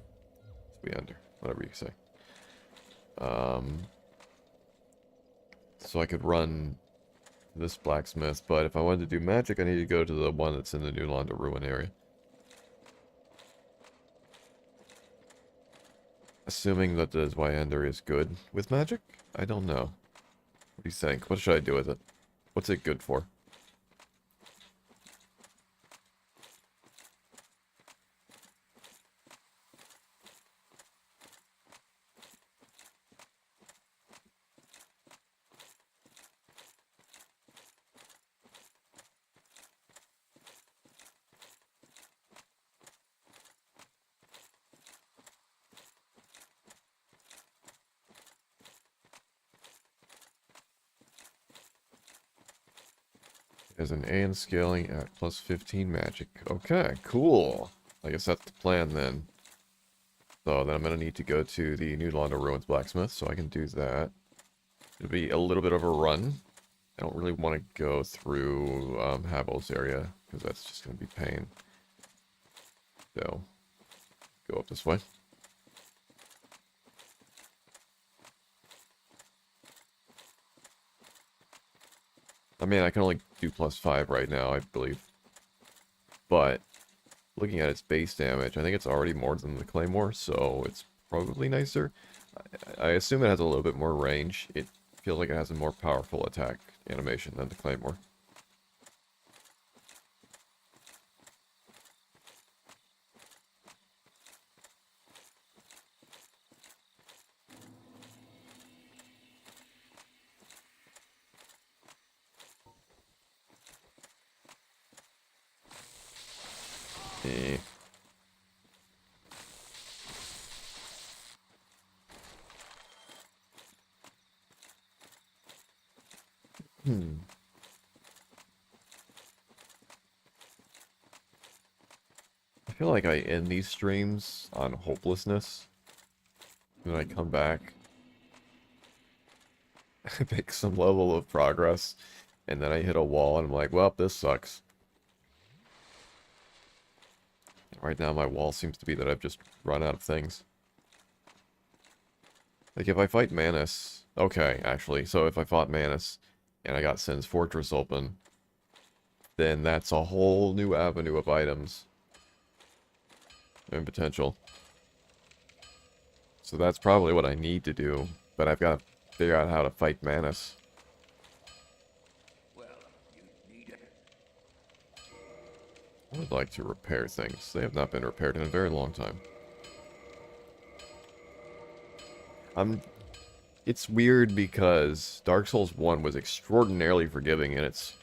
Weander, whatever you say. So I could run this blacksmith, but if I wanted to do magic, I need to go to the one that's in the New Londa Ruin area. Assuming that the Zweihander is good with magic? I don't know. What do you think? What should I do with it? What's it good for? As an AN scaling at plus 15 magic. Okay, cool. I guess that's the plan then. So then I'm going to need to go to the New Londa Ruins Blacksmith, so I can do that. It'll be a little bit of a run. I don't really want to go through Havel's area, because that's just going to be pain. So, go up this way. I mean, I can only do plus 5 right now, I believe. But looking at its base damage, I think it's already more than the Claymore, so it's probably nicer. I assume it has a little bit more range. It feels like it has a more powerful attack animation than the Claymore. Eh. Hmm. I feel like I end these streams on hopelessness. And I come back, make some level of progress, and then I hit a wall and I'm like, well, this sucks. Right now my wall seems to be that I've just run out of things. Like if I fight Manus, okay, actually, so if I fought Manus and I got Sin's Fortress open, then that's a whole new avenue of items and potential. So that's probably what I need to do, but I've got to figure out how to fight Manus. I would like to repair things. They have not been repaired in a very long time. It's weird because Dark Souls 1 was extraordinarily forgiving in its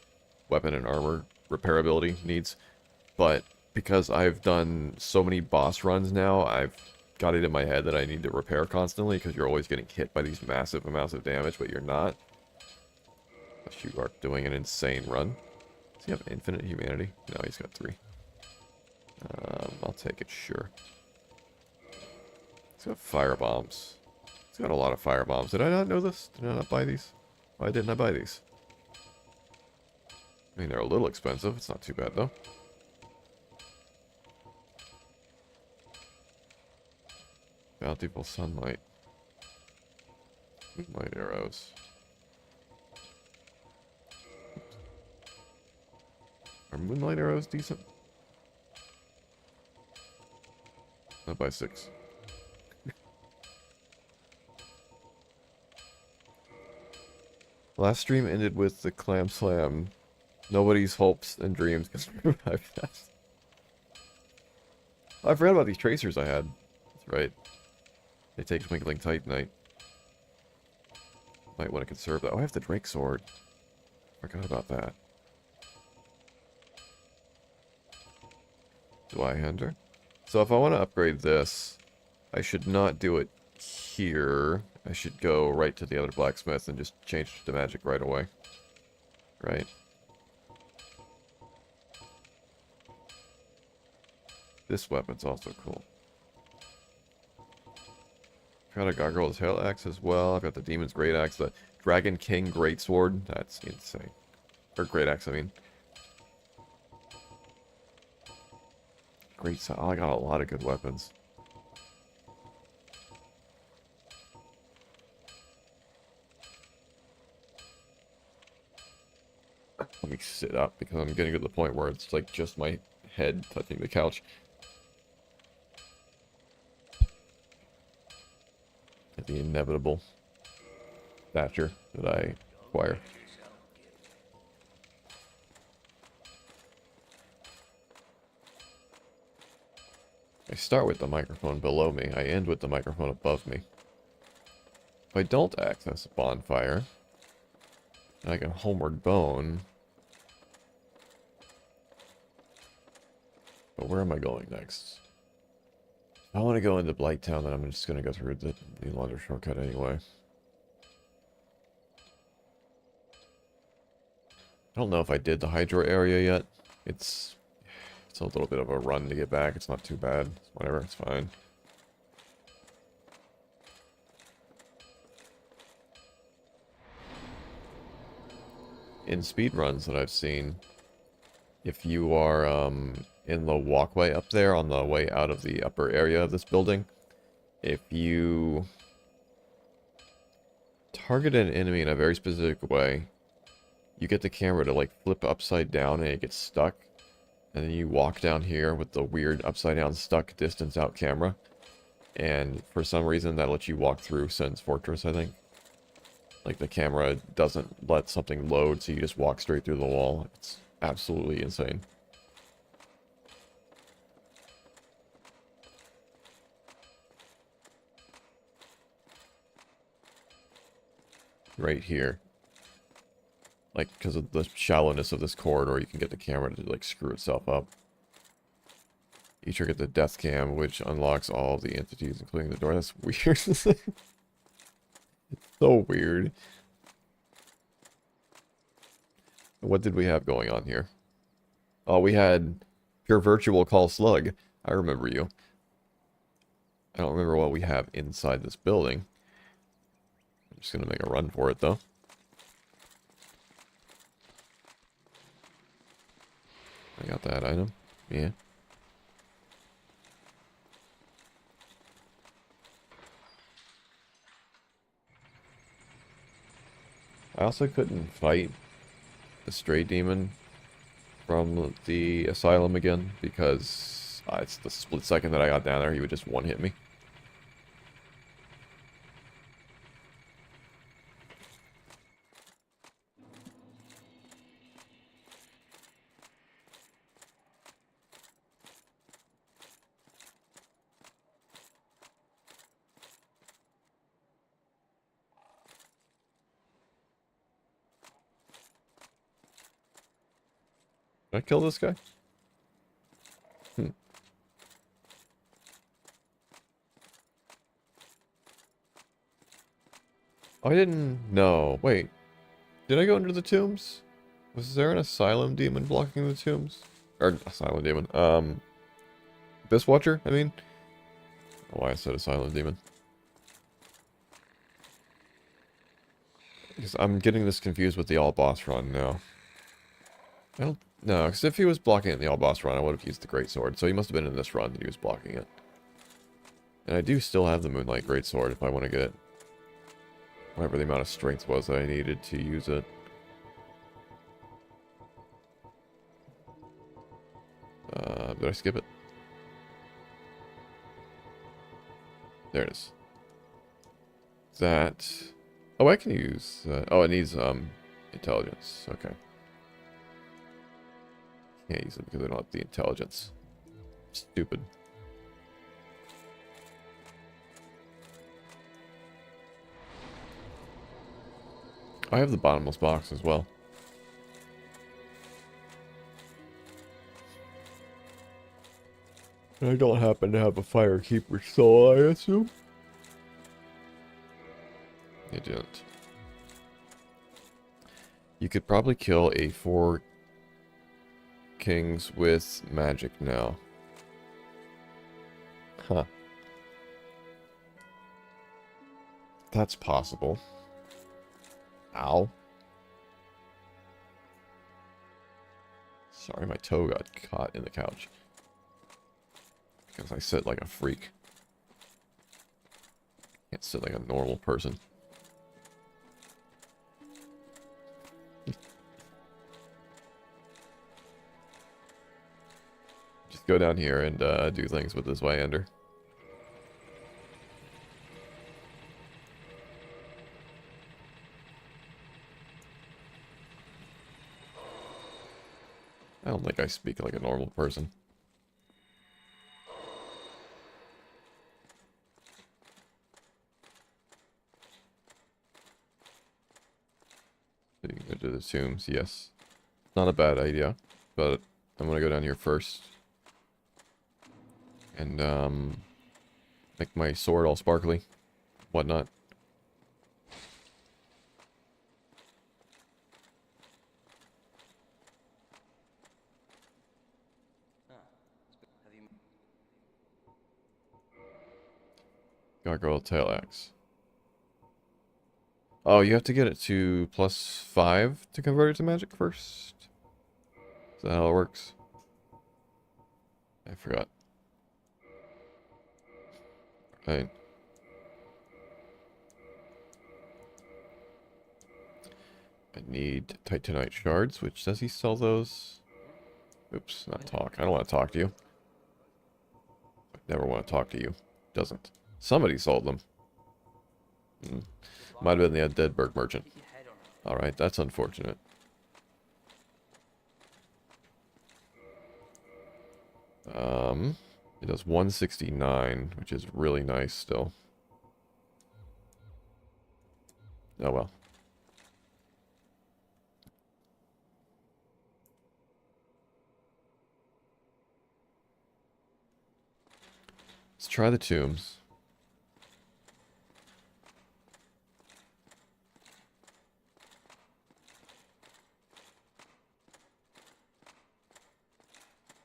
weapon and armor repairability needs, but because I've done so many boss runs now, I've got it in my head that I need to repair constantly because you're always getting hit by these massive amounts of damage, but you're not. Unless you are doing an insane run. Does he have infinite humanity? No, he's got 3. I'll take it, sure. He's got fire bombs. He's got a lot of fire bombs. Did I not know this? Did I not buy these? Why didn't I buy these? I mean, they're a little expensive. It's not too bad, though. Bountiful sunlight. Moonlight arrows. Are moonlight arrows decent? Not by 6. Last stream ended with the clam slam. Nobody's hopes and dreams can survive that. Oh, I forgot about these tracers I had. That's right. They take Twinkling Titanite. Might want to conserve that. Oh, I have the Drake Sword. Forgot about that. Do I enter? So if I want to upgrade this, I should not do it here. I should go right to the other blacksmith and just change to magic right away. Right? This weapon's also cool. Got a Gargoyle's Hail Axe as well. I've got the Demon's Great Axe, the Dragon King Great Sword. That's insane. Or Great Axe, I mean. Great Sword. Oh, I got a lot of good weapons. Let me sit up because I'm getting to the point where it's like just my head touching the couch. The inevitable stature that I acquire. I start with the microphone below me. I end with the microphone above me. If I don't access a bonfire, I can homeward bone. But where am I going next? I want to go into Blighttown, then I'm just going to go through the longer shortcut anyway. I don't know if I did the Hydro area yet. It's a little bit of a run to get back. It's not too bad. Whatever, it's fine. In speedruns that I've seen, if you are in the walkway up there on the way out of the upper area of this building, if you target an enemy in a very specific way, you get the camera to like flip upside down and it gets stuck. And then you walk down here with the weird upside down stuck distance out camera. And for some reason that lets you walk through Sen's Fortress, I think. Like the camera doesn't let something load, so you just walk straight through the wall. It's absolutely insane. Right here. Like, because of the shallowness of this corridor, you can get the camera to, like, screw itself up. You trigger the death cam, which unlocks all of the entities, including the door. That's weird. So weird. What did we have going on here? Oh, we had Pure Virtual Call Slug. I remember you. I don't remember what we have inside this building. I'm just going to make a run for it, though. I got that item. Yeah. I also couldn't fight the stray demon from the asylum again because it's the split second that I got down there, he would just one-hit me. Did I kill this guy? Oh, I didn't know. Wait. Did I go into the tombs? Was there an asylum demon blocking the tombs? Or, asylum demon. Abyss Watcher, I mean? I don't know why I said asylum demon. Because I'm getting this confused with the all boss run now. I don't know, because if he was blocking it in the all boss run, I would have used the greatsword. So he must have been in this run that he was blocking it. And I do still have the Moonlight Greatsword if I want to get whatever the amount of strength was that I needed to use it. Did I skip it? There it is. That... Oh, I can use... oh, it needs intelligence. Okay. Can't use it because I don't have the intelligence. Stupid. I have the bottomless box as well. I don't happen to have a Firekeeper soul, I assume. You didn't. You could probably kill a 4 kings with magic now. Huh. That's possible. Ow. Sorry, my toe got caught in the couch. Because I sit like a freak. Can't sit like a normal person. Just go down here and do things with this Wyender. I don't think I speak like a normal person. So you can go to the tombs, yes. Not a bad idea, but I'm gonna go down here first. And, make my sword all sparkly. Whatnot. Gargoyle tail axe. Oh, you have to get it to +5 to convert it to magic first? Is that how it works? I forgot. Right. I need Titanite shards, which does he sell those? Oops, not talk. I don't want to talk to you. I never want to talk to you. Doesn't. Somebody sold them. Might have been the Deadberg merchant. Alright, that's unfortunate. It does 169, which is really nice still. Oh well. Let's try the tombs.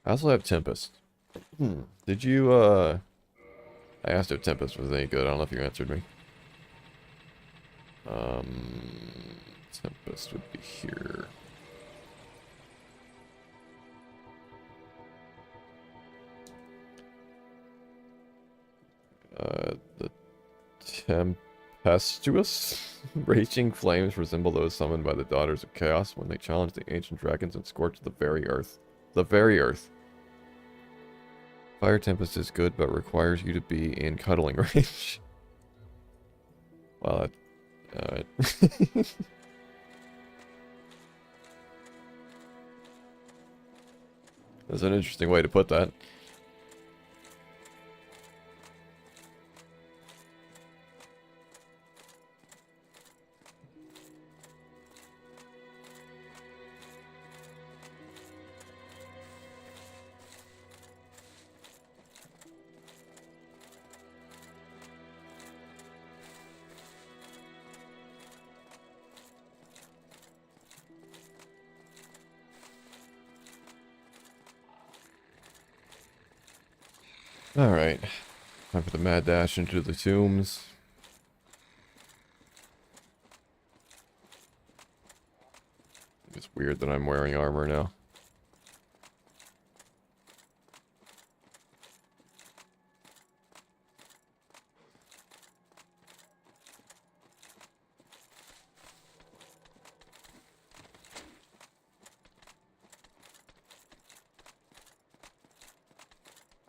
I also have Tempest. Did you, I asked if Tempest was any good. I don't know if you answered me. Tempest would be here. The tempestuous raging flames resemble those summoned by the Daughters of Chaos when they challenge the ancient dragons and scorch the very earth. The very earth. Fire Tempest is good, but requires you to be in cuddling range. Well, that's an interesting way to put that. Alright. Time for the mad dash into the tombs. It's weird that I'm wearing armor now.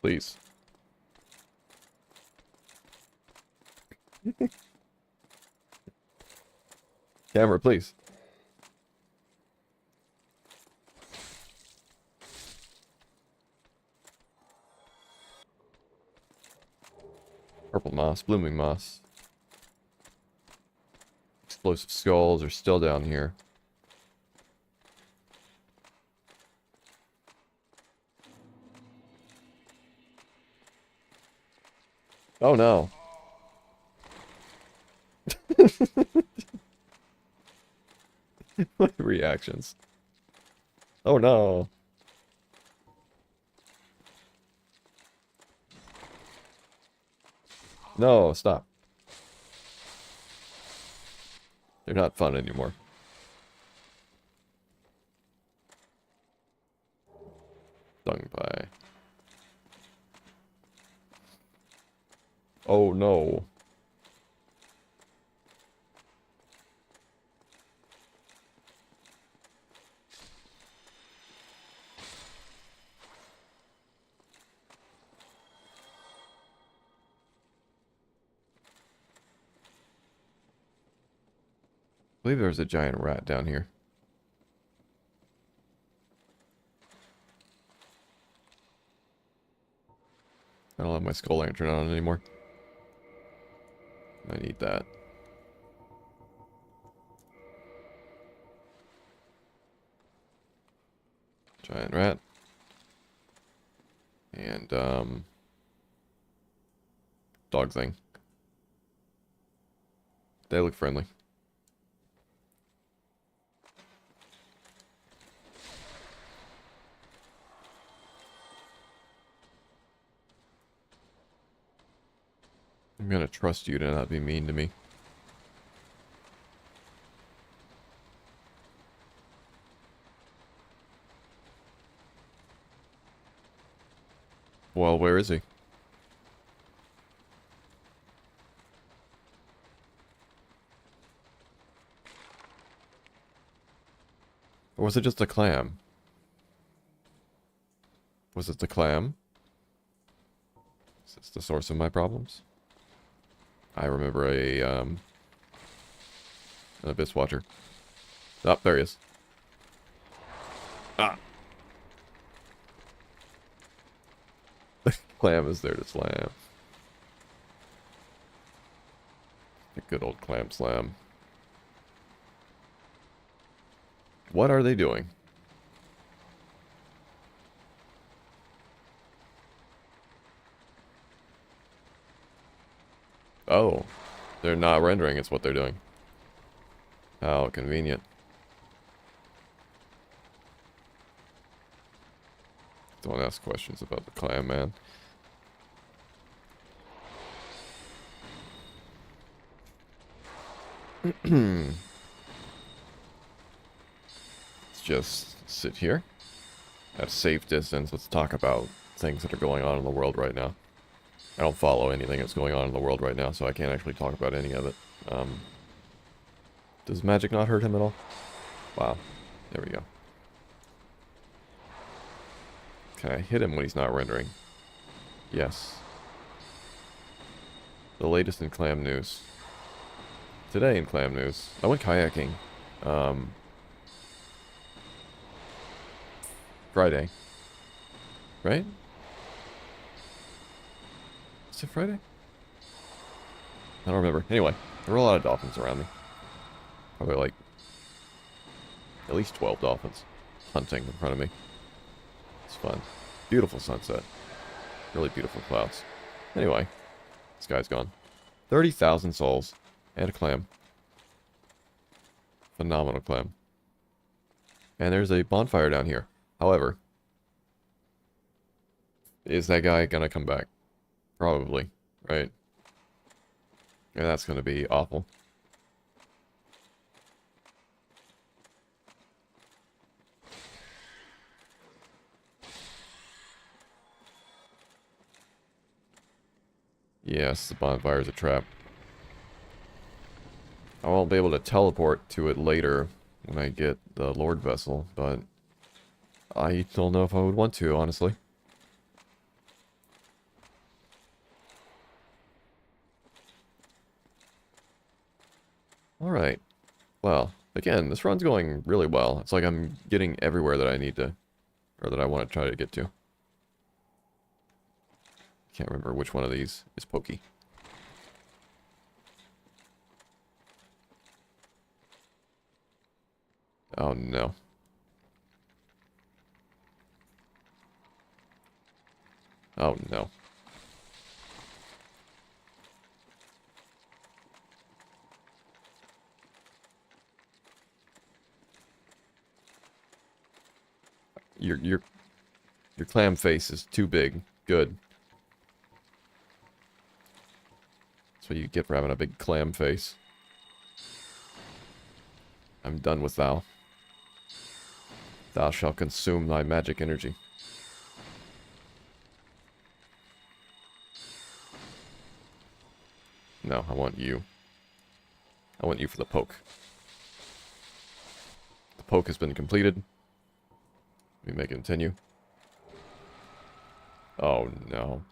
Please. Camera, please. Purple moss, blooming moss. Explosive skulls are still down here. Oh no. What reactions? Oh no. No, stop. They're not fun anymore. Dung pie. Oh no. I believe there's a giant rat down here. I don't have my skull lantern on anymore. I need that. Giant rat. And, dog thing. They look friendly. I'm gonna trust you to not be mean to me. Well, where is he? Or was it just a clam? Was it the clam? Is this the source of my problems? I remember an abyss watcher. Oh, there he is. Ah! The clam is there to slam. A good old clam slam. What are they doing? Oh, they're not rendering, it's what they're doing. How convenient. Don't ask questions about the clam, man. Let's just sit here at a safe distance. Let's talk about things that are going on in the world right now. I don't follow anything that's going on in the world right now, so I can't actually talk about any of it. Does magic not hurt him at all? Wow. There we go. Can I hit him when he's not rendering? Yes. The latest in clam news. Today in clam news, I went kayaking. Friday. Right? Is it Friday? I don't remember. Anyway, there were a lot of dolphins around me. Probably like at least 12 dolphins hunting in front of me. It's fun. Beautiful sunset. Really beautiful clouds. Anyway, this guy's gone. 30,000 souls. And a clam. Phenomenal clam. And there's a bonfire down here. However, is that guy gonna come back? Probably, right? And that's gonna be awful. Yes, the bonfire's a trap. I won't be able to teleport to it later when I get the Lord Vessel, but I don't know if I would want to, honestly. Alright. Well, again, this run's going really well. It's like I'm getting everywhere that I need to, or that I want to try to get to. Can't remember which one of these is pokey. Oh no. Oh no. Your clam face is too big. Good. That's what you get for having a big clam face. I'm done with thou. Thou shalt consume thy magic energy. No, I want you. I want you for the poke. The poke has been completed. We may continue. Oh no.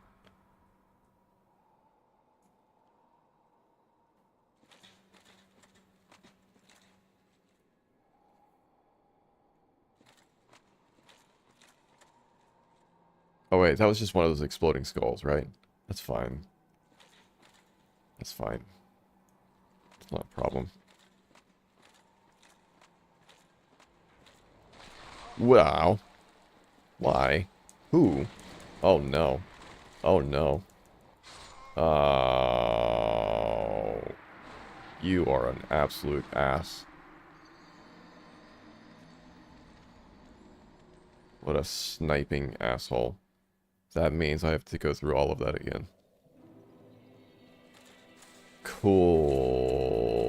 Oh wait, that was just one of those exploding skulls, right? That's fine. That's fine. It's not a problem. Wow. Why? Who? Oh no. Oh no. Oh. You are an absolute ass. What a sniping asshole. That means I have to go through all of that again. Cool.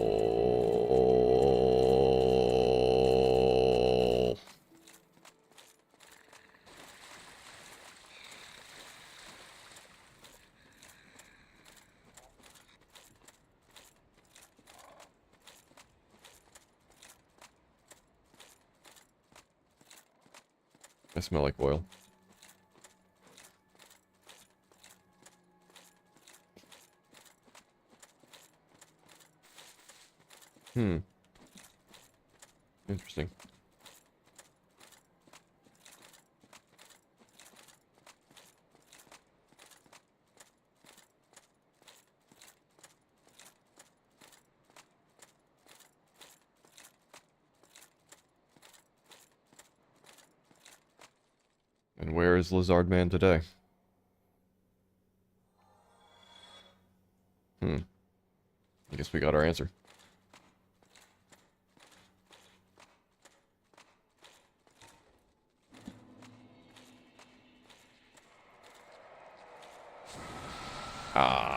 I smell like oil. Hmm. Interesting. And where is Lizard Man today? Hmm. I guess we got our answer. Ah.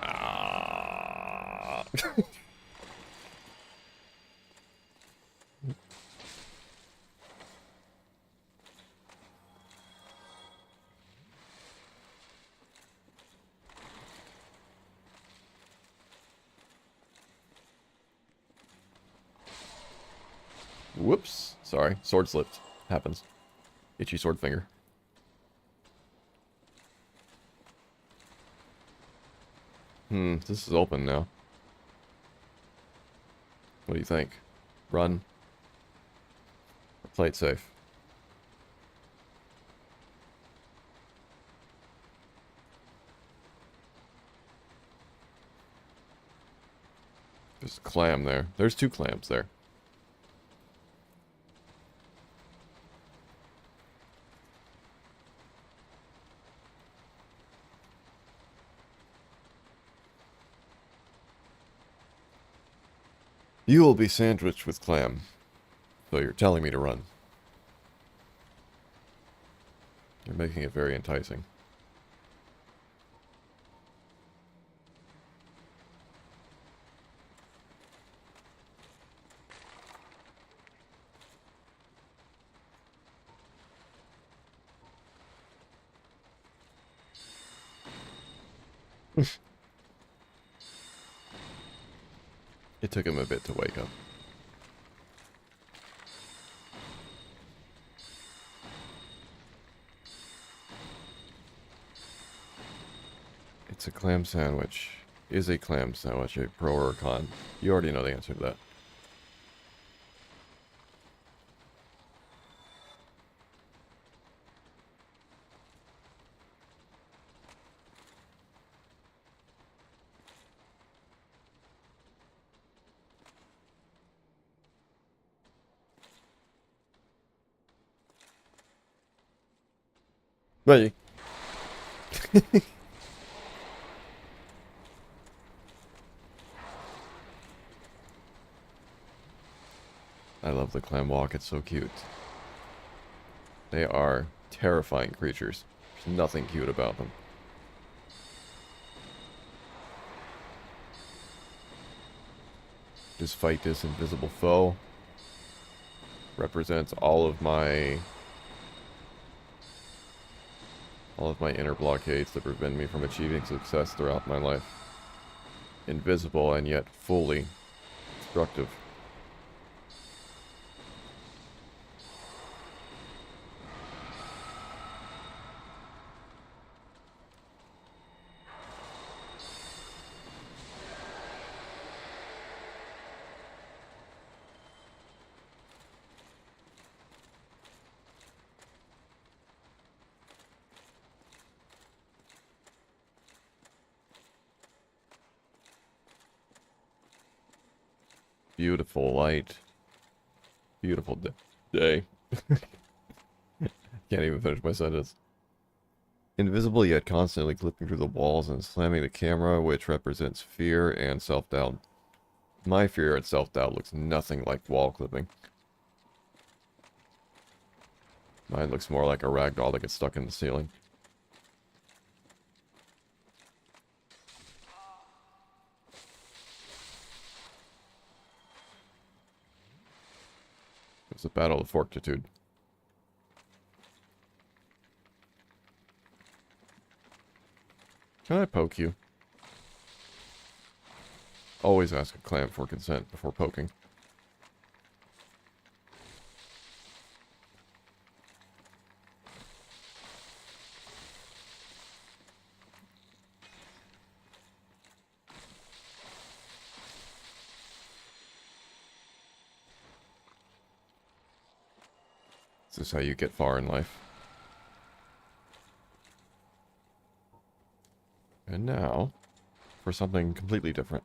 Ah. Whoops. Sorry. Sword slipped. Happens. Itchy sword finger. This is open now. What do you think? Run. Or play it safe? There's a clam there. There's 2 clams there. You will be sandwiched with clam. So you're telling me to run. You're making it very enticing. It took him a bit to wake up. It's a clam sandwich. Is a clam sandwich a pro or a con? You already know the answer to that. Bye. I love the clam walk. It's so cute. They are terrifying creatures. There's nothing cute about them. Just fight this invisible foe. Represents all of my inner blockades that prevent me from achieving success throughout my life. Invisible and yet fully destructive. Beautiful light. Beautiful day. Can't even finish my sentence. Invisible yet constantly clipping through the walls and slamming the camera, which represents fear and self-doubt. My fear and self-doubt looks nothing like wall clipping. Mine looks more like a ragdoll that gets stuck in the ceiling. It's a battle of fortitude. Can I poke you? Always ask a clam for consent before poking. This is how you get far in life. And now, for something completely different.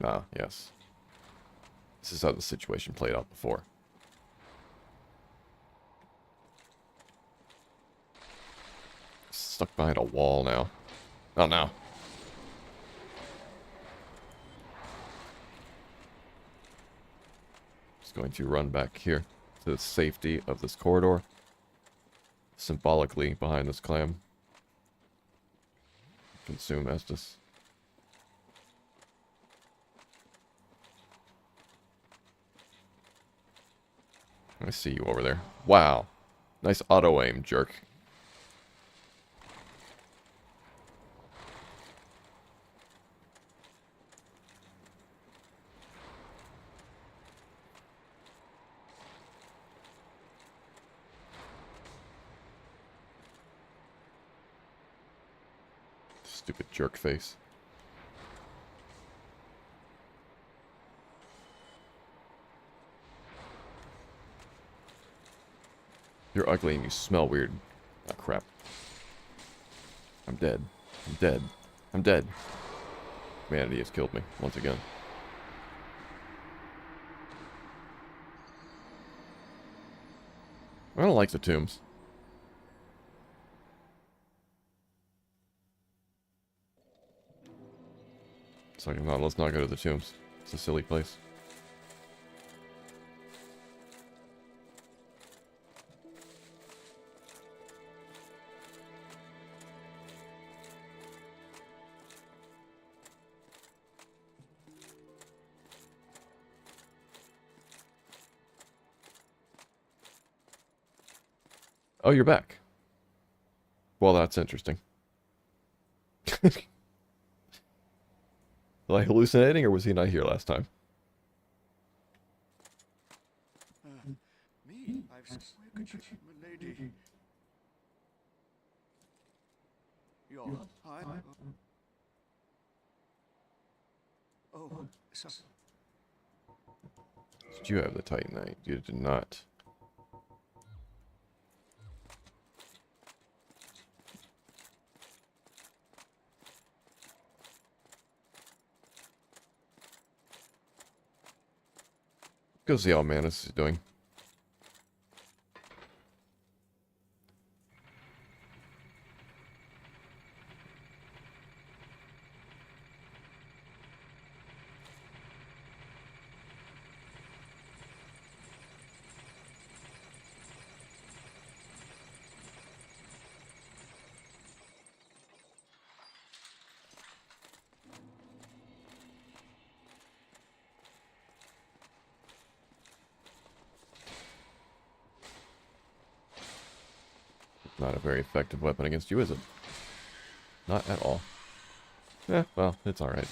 Ah, yes. This is how the situation played out before. Stuck behind a wall now. Oh no. Just going to run back here to the safety of this corridor. Symbolically behind this clam. Consume Estus. I see you over there. Wow. Nice auto-aim, jerk. Stupid jerk face. You're ugly and you smell weird. Oh, crap. I'm dead. I'm dead. I'm dead. Humanity has killed me once again. I don't like the tombs. So let's not go to the tombs. It's a silly place. Oh, you're back. Well, that's interesting. Was I hallucinating, or was he not here last time? Me, I've spoken to my lady. Hi. Oh, so. Did you have the Titanite? You did not. Go see how Manus is doing. Not a very effective weapon against you, is it? Not at all. Yeah, well, it's alright.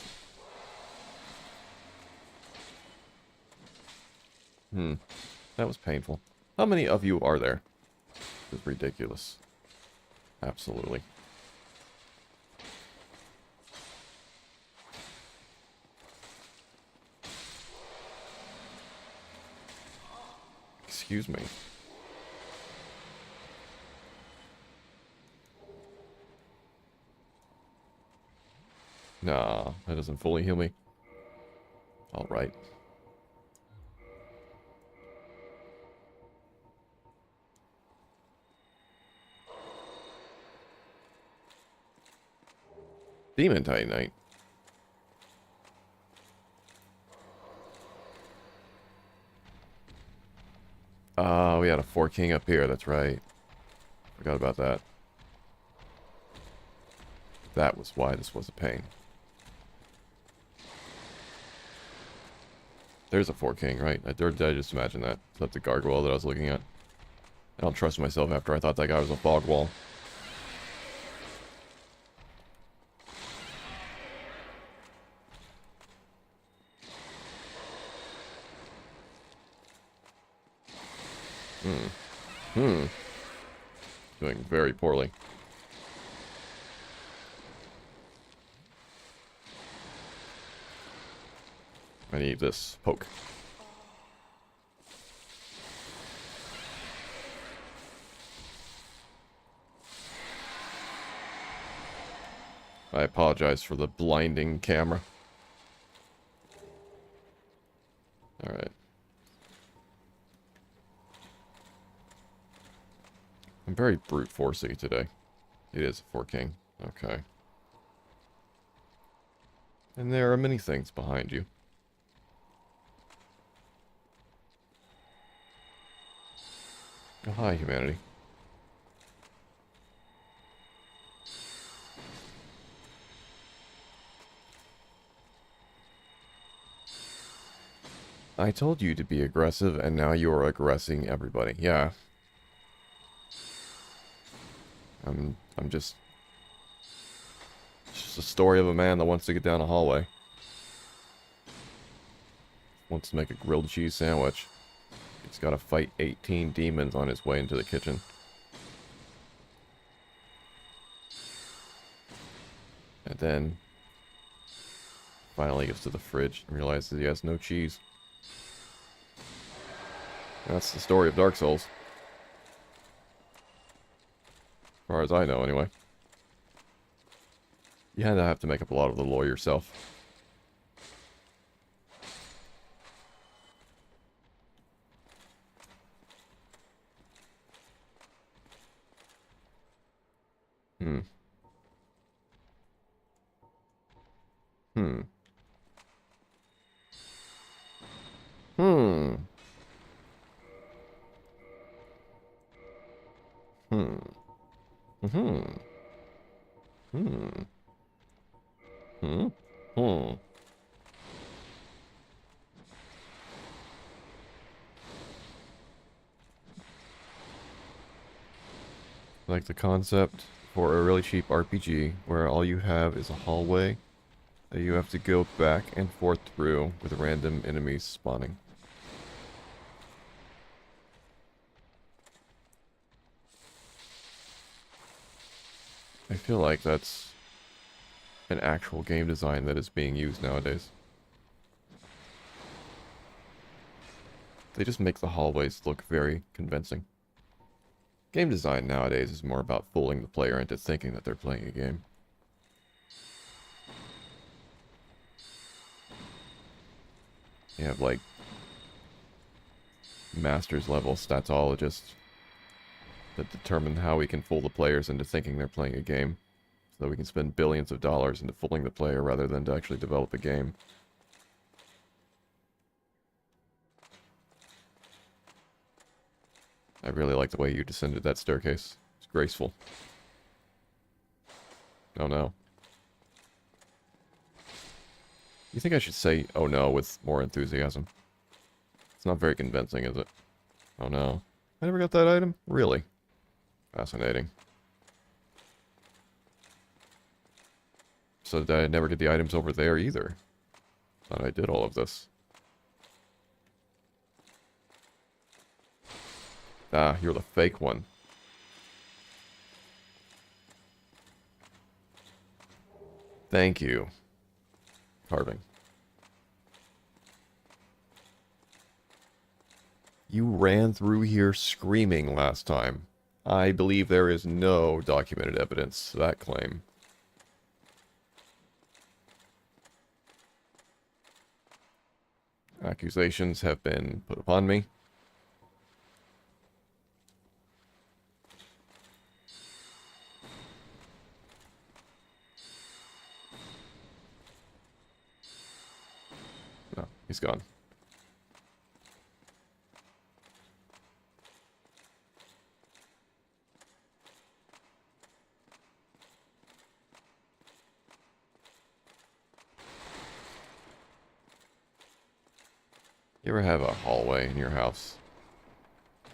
That was painful. How many of you are there? It's ridiculous. Absolutely. Excuse me. Nah, that doesn't fully heal me. Alright. Demon Titanite. Oh, we had a 4 king up here, that's right. Forgot about that. That was why this was a pain. There's a 4 king, right? Did I just imagine that? Is that the gargoyle that I was looking at? I don't trust myself after I thought that guy was a fog wall. Doing very poorly. I need this poke. I apologize for the blinding camera. Alright. I'm very brute forcey today. It is a 4 king. Okay. And there are many things behind you. Oh, hi, humanity. I told you to be aggressive, and now you are aggressing everybody. Yeah. I'm just... It's just a story of a man that wants to get down a hallway. Wants to make a grilled cheese sandwich. He's got to fight 18 demons on his way into the kitchen. And then... finally gets to the fridge and realizes he has no cheese. That's the story of Dark Souls. As far as I know, anyway. You had to have to make up a lot of the lore yourself. Hmm. Hmm. Hmm. Hmm. Hmm. Hmm. Hmm. Hmm. Like the concept for a really cheap RPG where all you have is a hallway that you have to go back and forth through with random enemies spawning. I feel like that's an actual game design that is being used nowadays. They just make the hallways look very convincing. Game design nowadays is more about fooling the player into thinking that they're playing a game. You have, like, master's level statologists that determine how we can fool the players into thinking they're playing a game, so that we can spend billions of dollars into fooling the player rather than to actually develop a game. I really like the way you descended that staircase. It's graceful. Oh no. You think I should say, oh no, with more enthusiasm? It's not very convincing, is it? Oh no. I never got that item? Really? Fascinating. So did I never get the items over there either? Thought I did all of this. Ah, you're the fake one. Thank you. Carving. You ran through here screaming last time. I believe there is no documented evidence to that claim. Accusations have been put upon me. No, he's gone. You ever have a hallway in your house?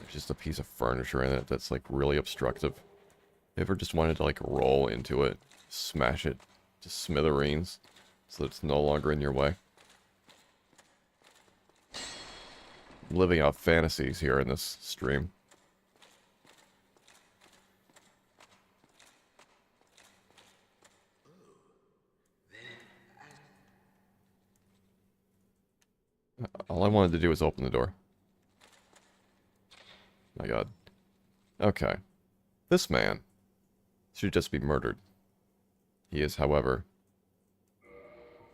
There's just a piece of furniture in it that's like really obstructive. You ever just wanted to like roll into it, smash it to smithereens so that it's no longer in your way? I'm living out fantasies here in this stream. All I wanted to do was open the door. My god. Okay. This man should just be murdered. He is, however,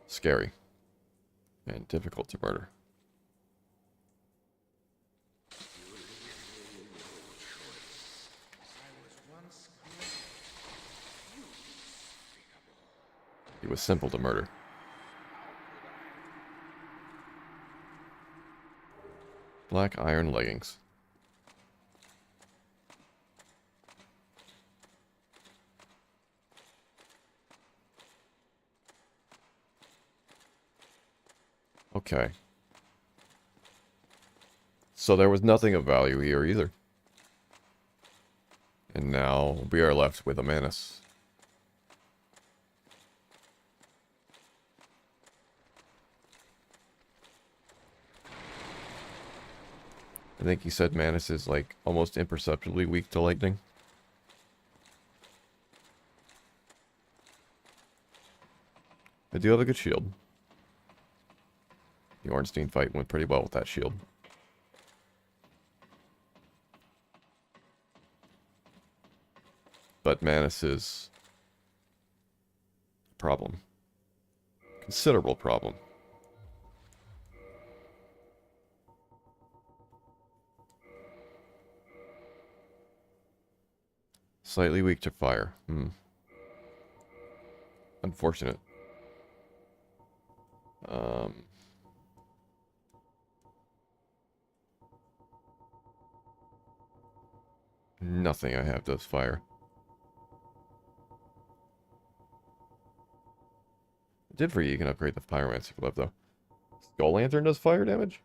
scary and difficult to murder. He was simple to murder. Black iron leggings. Okay. So there was nothing of value here either. And now we are left with a Manus. I think he said Manus is like almost imperceptibly weak to lightning. I do have a good shield. The Ornstein fight went pretty well with that shield. But Manus is a problem. Considerable problem. Slightly weak to fire. Unfortunate. Nothing I have does fire. It did for you can upgrade the Pyromancer glove though. Skull Lantern does fire damage?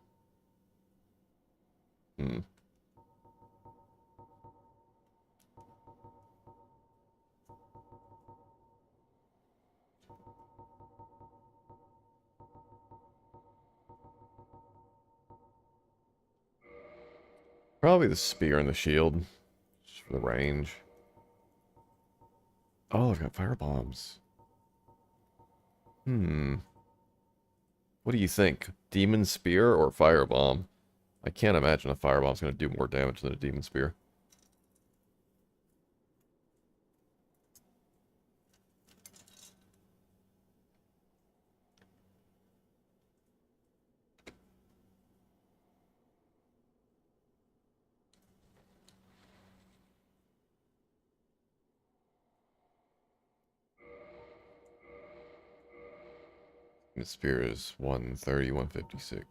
Probably the spear and the shield. Just for the range. Oh, I've got fire bombs. What do you think? Demon Spear or Fire Bomb? I can't imagine a Fire Bomb's going to do more damage than a Demon Spear. The spear is 130, 156.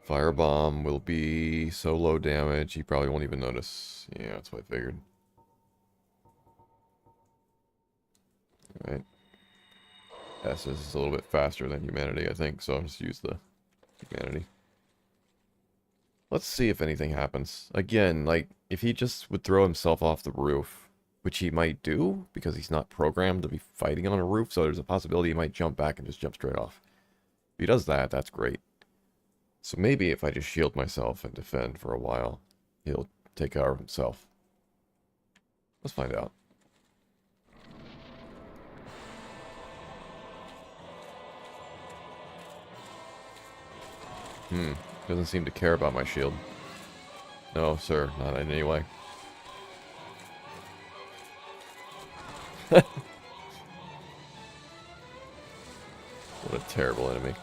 Firebomb will be so low damage, he probably won't even notice. Yeah, that's what I figured. Alright. S is a little bit faster than humanity, I think, so I'll just use the humanity. Let's see if anything happens. Again, like, if he just would throw himself off the roof, which he might do, because he's not programmed to be fighting on a roof, so there's a possibility he might jump back and just jump straight off. If he does that, that's great. So maybe if I just shield myself and defend for a while, he'll take care of himself. Let's find out. Doesn't seem to care about my shield. No, sir, not in any way. What a terrible enemy.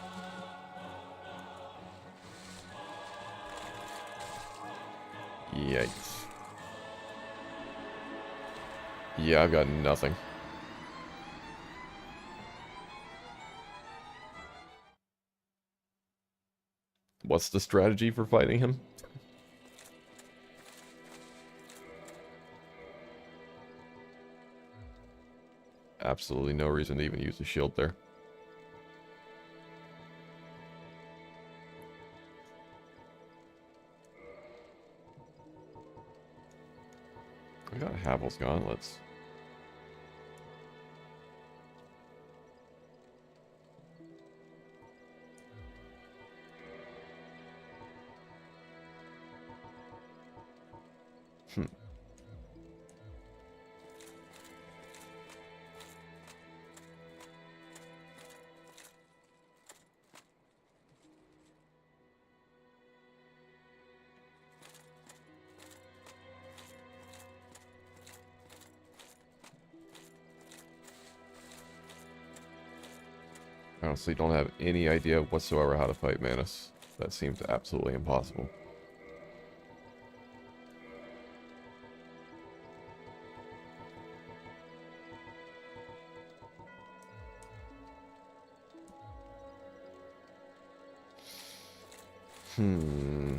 Yikes. Yeah, I've got nothing. What's the strategy for fighting him? Absolutely no reason to even use the shield there. I got Havel's gauntlets. honestly don't have any idea whatsoever how to fight Manus. That seems absolutely impossible. Hmm.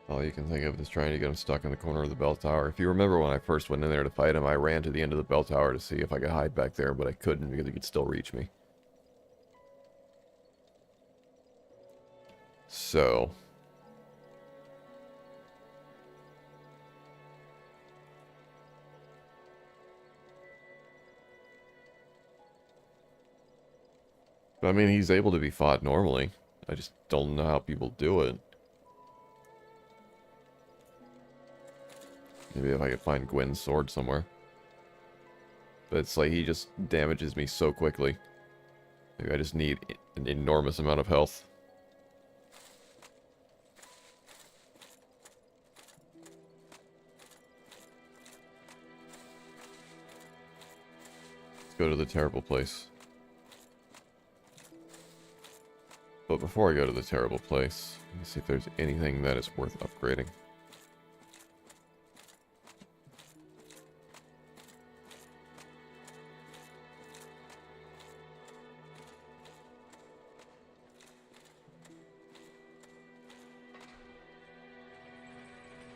All you can think of is trying to get him stuck in the corner of the bell tower. If you remember when I first went in there to fight him, I ran to the end of the bell tower to see if I could hide back there, but I couldn't because he could still reach me. So... I mean, he's able to be fought normally. I just don't know how people do it. Maybe if I could find Gwen's sword somewhere. But it's like he just damages me so quickly. Maybe I just need an enormous amount of health. Let's go to the terrible place. But before I go to the terrible place, let me see if there's anything that is worth upgrading.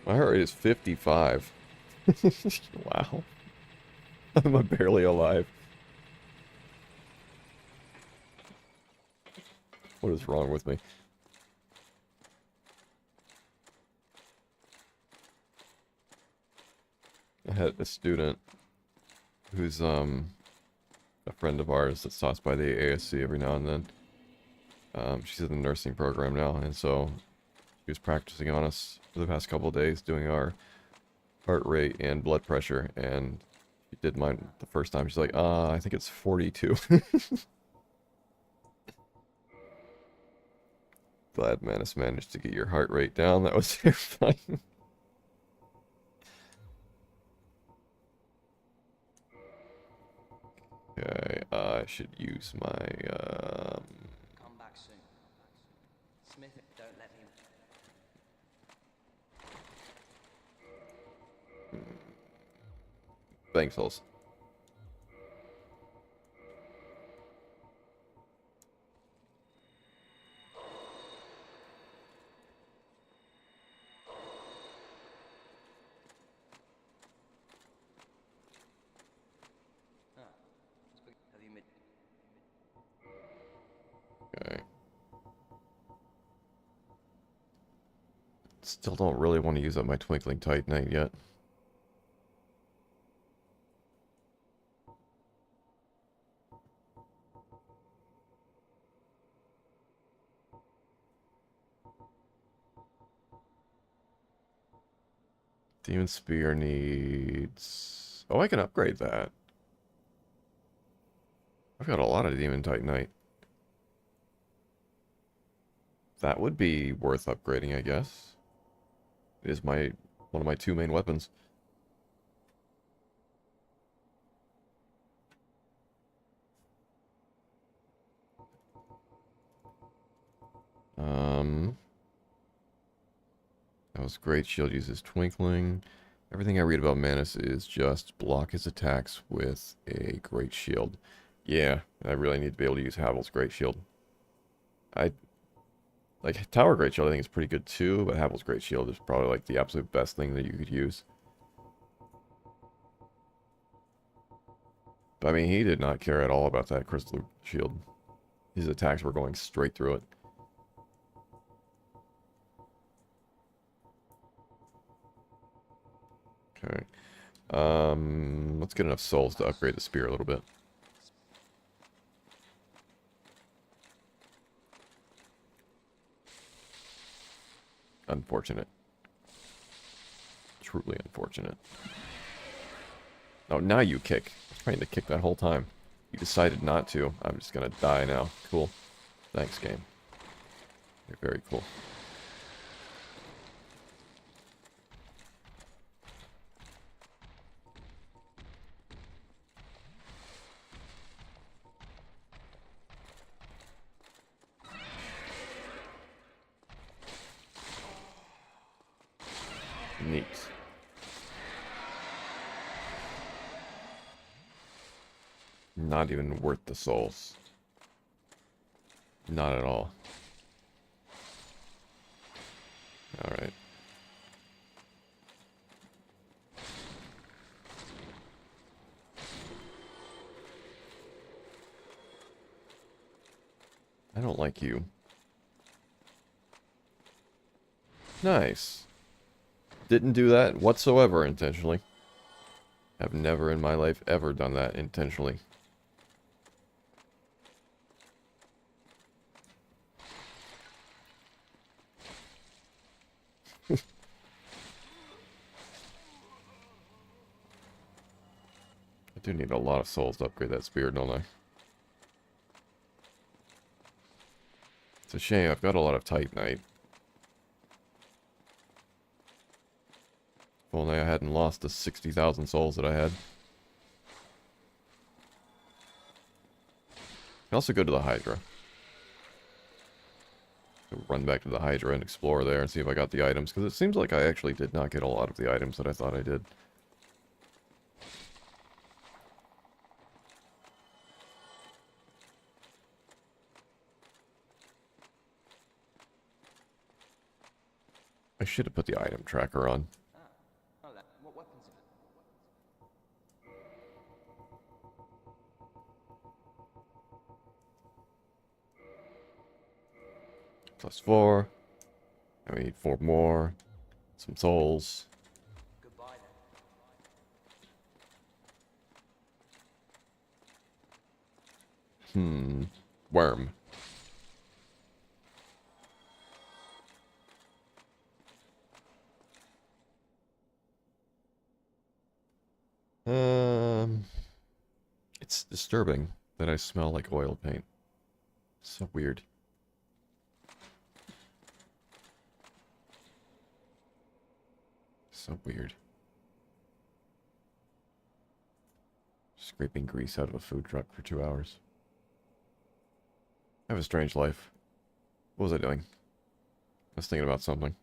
My heart rate is 55. Wow. I'm barely alive. What is wrong with me? I had a student who's a friend of ours that stops by the ASC every now and then. She's in the nursing program now, and so she was practicing on us for the past couple of days, doing our heart rate and blood pressure, and she did mine the first time. She's like, I think it's 42. Glad Manus managed to get your heart rate down. That was terrifying. Okay, I should use my, Come back soon. Smith, don't let me... Thanks, Hulse. Have you made... Okay. Still don't really want to use up my Twinkling Titanite yet. Demon Spear needs... Oh, I can upgrade that. I've got a lot of Demon Titanite. That would be worth upgrading, I guess. It is one of my two main weapons. Hell's Great Shield uses Twinkling. Everything I read about Manus is just block his attacks with a Great Shield. Yeah, I really need to be able to use Havel's Great Shield. Like, Tower Great Shield I think is pretty good too, but Havel's Great Shield is probably like the absolute best thing that you could use. But, I mean, he did not care at all about that Crystal Shield. His attacks were going straight through it. Okay. Let's get enough souls to upgrade the spear a little bit. Unfortunate. Truly unfortunate. Oh, now you kick. I was trying to kick that whole time. You decided not to. I'm just gonna die now. Cool. Thanks, game. You're very cool. Neat. Not even worth the souls. Not at all. Alright. I don't like you. Nice. Didn't do that whatsoever intentionally. Have never in my life ever done that intentionally. I do need a lot of souls to upgrade that spear, don't I? It's a shame, I've got a lot of Titanite. If only I hadn't lost the 60,000 souls that I had. I can also go to the Hydra. Run back to the Hydra and explore there and see if I got the items, because it seems like I actually did not get a lot of the items that I thought I did. I should have put the item tracker on. Oh, what weapons have +4. And we need 4 more. Some souls. goodbye then. Worm. It's disturbing that I smell like oil paint. So weird. So weird. Scraping grease out of a food truck for 2 hours. I have a strange life. What was I doing? I was thinking about something.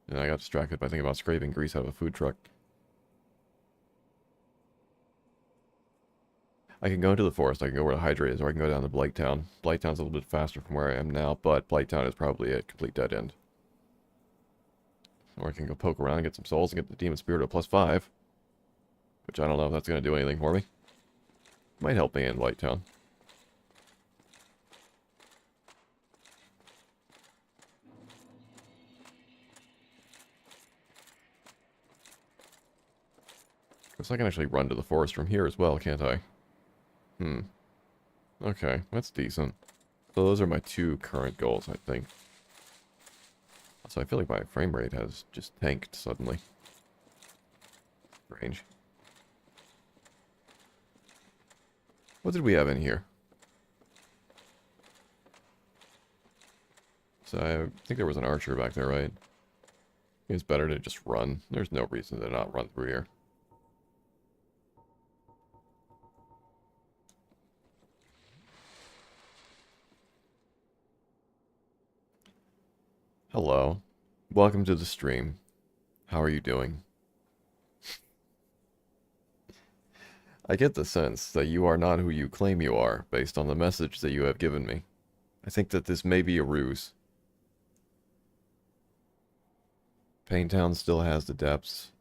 And I got distracted by thinking about scraping grease out of a food truck. I can go into the forest, I can go where the Hydra is, or I can go down to Blighttown. Blighttown's a little bit faster from where I am now, but Blighttown is probably a complete dead end. Or I can go poke around and get some souls and get the Demon Spirit to +5. Which I don't know if that's going to do anything for me. Might help me in Blighttown. Guess I can actually run to the forest from here as well, can't I? Okay, that's decent. So those are my 2 current goals, I think. So I feel like my frame rate has just tanked suddenly. Strange. What did we have in here? So I think there was an archer back there, right? It's better to just run. There's no reason to not run through here. Hello. Welcome to the stream. How are you doing? I get the sense that you are not who you claim you are, based on the message that you have given me. I think that this may be a ruse. Paintown still has the depths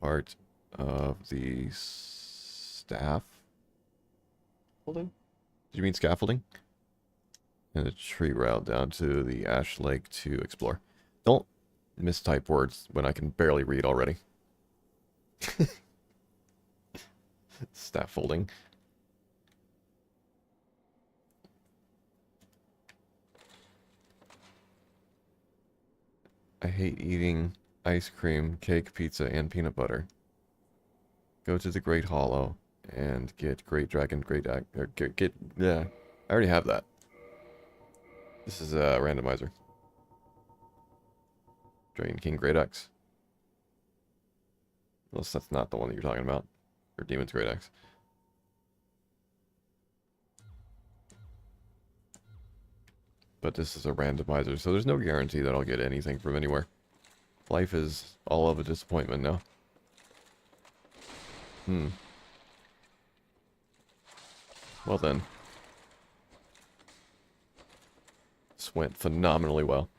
part of the staff. Did you mean scaffolding? And a tree route down to the Ash Lake to explore. Don't mistype words when I can barely read already. Staff folding. I hate eating ice cream, cake, pizza, and peanut butter. Go to the Great Hollow. And get Great Dragon, Great Axe. Yeah. I already have that. This is a randomizer. Dragon King, Great Axe. Unless that's not the one that you're talking about. Or Demon's Great Axe. But this is a randomizer, so there's no guarantee that I'll get anything from anywhere. Life is all of a disappointment now. Well then. This went phenomenally well.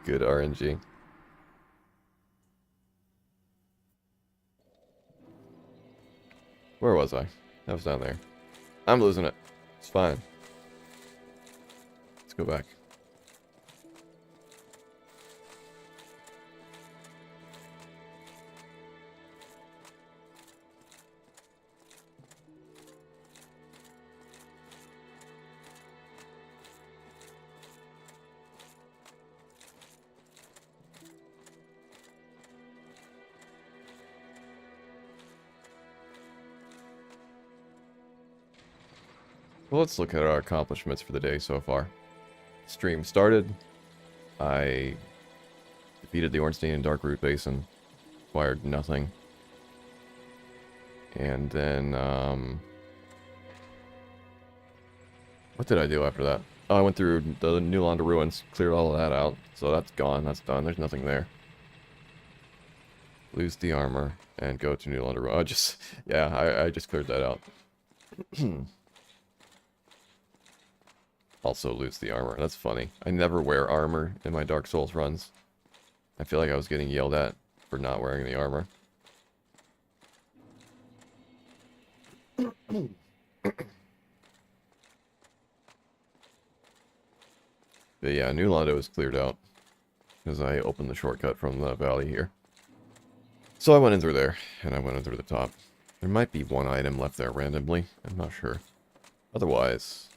Good RNG. Where was I? I was down there. I'm losing it. It's fine. Let's go back. Well, let's look at our accomplishments for the day so far. Stream started. I defeated the Ornstein and Dark Root Basin. Acquired nothing. And then, what did I do after that? Oh, I went through the New Londa Ruins, cleared all of that out. So that's gone, that's done, there's nothing there. Lose the armor, and go to New Londa Ruins. I just cleared that out. Also lose the armor. That's funny. I never wear armor in my Dark Souls runs. I feel like I was getting yelled at for not wearing the armor. But yeah, New Londo is cleared out. Because I opened the shortcut from the valley here. So I went in through there, and I went in through the top. There might be one item left there randomly. I'm not sure. Otherwise,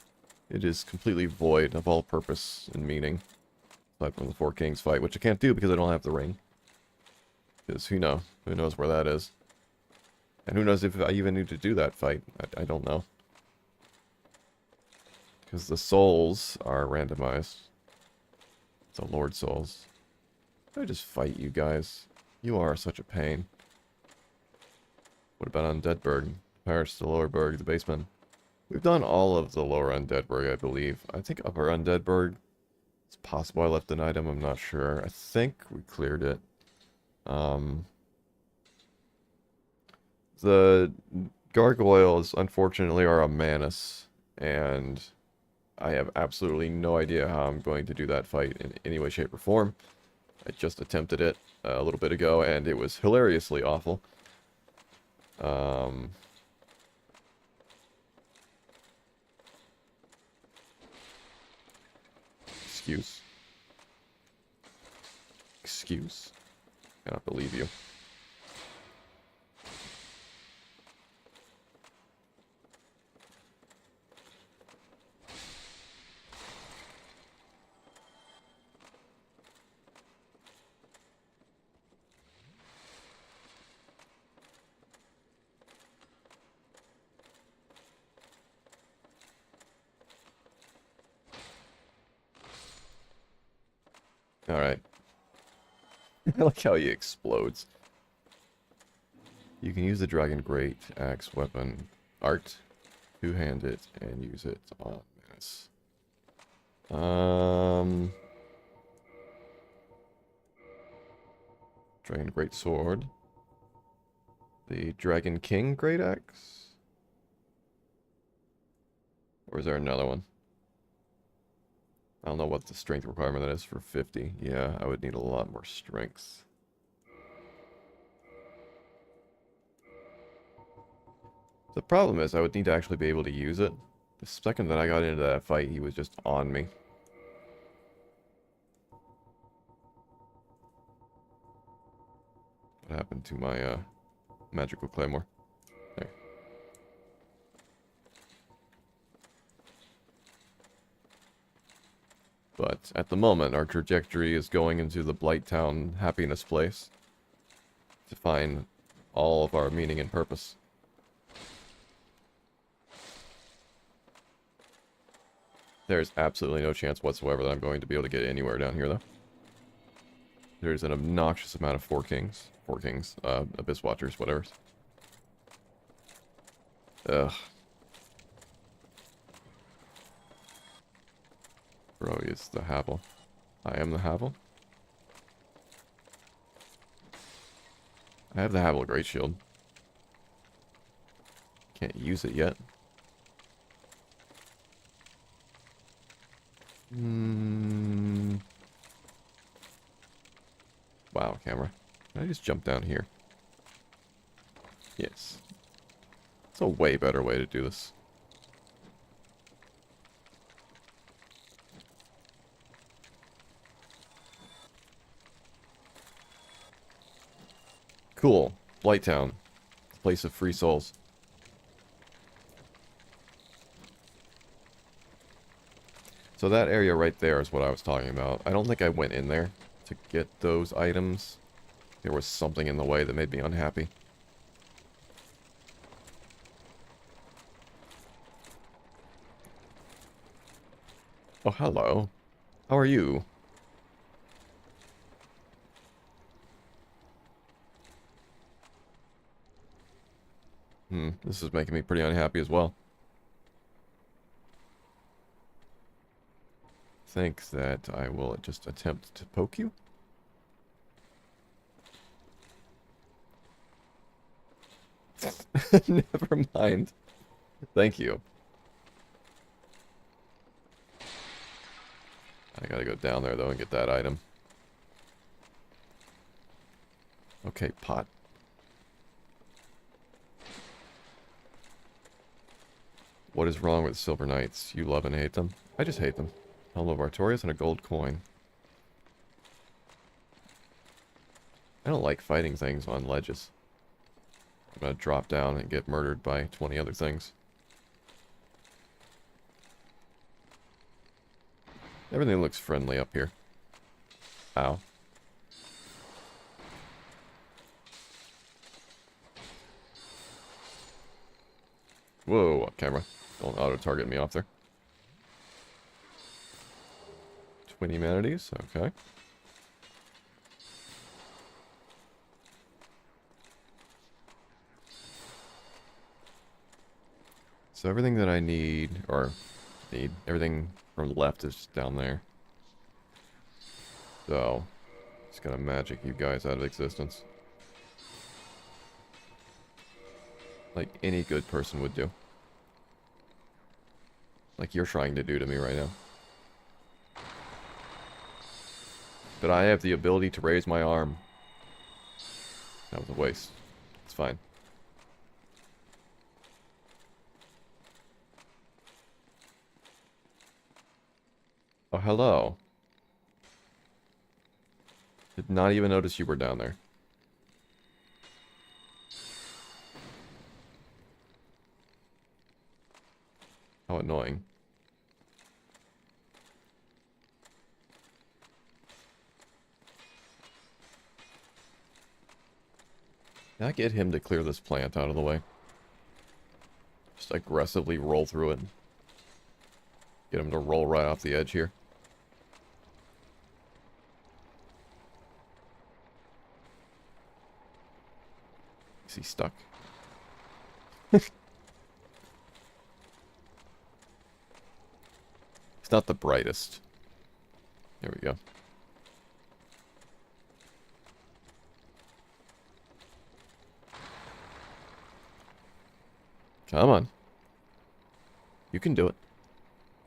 it is completely void of all purpose and meaning. Aside from the Four Kings fight, which I can't do because I don't have the ring. Because who knows? Who knows where that is? And who knows if I even need to do that fight? I don't know. Because the souls are randomized. The Lord Souls. I just fight you guys. You are such a pain. What about Undeadburg? Parish, the Lower Burg, the basement. We've done all of the Lower Undeadburg, I believe. I think Upper Undeadburg, it's possible I left an item, I'm not sure. I think we cleared it. The gargoyles, unfortunately, are a Manus, and I have absolutely no idea how I'm going to do that fight in any way, shape, or form. I just attempted it a little bit ago, and it was hilariously awful. Excuse. Cannot believe you. Alright. I like how he explodes. You can use the Dragon Great Axe weapon art, two-hand it, and use it on Menace. Dragon Great Sword. The Dragon King Great Axe? Or is there another one? I don't know what the strength requirement that is for 50. Yeah, I would need a lot more strength. The problem is I would need to actually be able to use it. The second that I got into that fight, he was just on me. What happened to my magical claymore? There. But at the moment, our trajectory is going into the Blighttown happiness place to find all of our meaning and purpose. There's absolutely no chance whatsoever that I'm going to be able to get anywhere down here, though. There's an obnoxious amount of Four Kings, Abyss Watchers, whatever. Ugh. Bro, is the Havel. I am the Havel. I have the Havel Great Shield. Can't use it yet. Wow, camera. Can I just jump down here? Yes. It's a way better way to do this. Cool. Blighttown. Place of free souls. So that area right there is what I was talking about. I don't think I went in there to get those items. There was something in the way that made me unhappy. Oh, hello. How are you? This is making me pretty unhappy as well. Think that I will just attempt to poke you. Never mind. Thank you. I gotta go down there, though, and get that item. Okay, pot. What is wrong with Silver Knights? You love and hate them? I just hate them. Helm of Artorias and a gold coin. I don't like fighting things on ledges. I'm gonna drop down and get murdered by 20 other things. Everything looks friendly up here. Ow. Whoa, camera. Don't auto-target me off there. Twin Humanities, okay. So everything that I need, everything from the left is down there. So, just gonna magic you guys out of existence. Like any good person would do. Like you're trying to do to me right now. But I have the ability to raise my arm. That was a waste. It's fine. Oh, hello. Did not even notice you were down there. How annoying. Can I get him to clear this plant out of the way? Just aggressively roll through it. Get him to roll right off the edge here. Is he stuck? He's not the brightest. There we go. Come on. You can do it.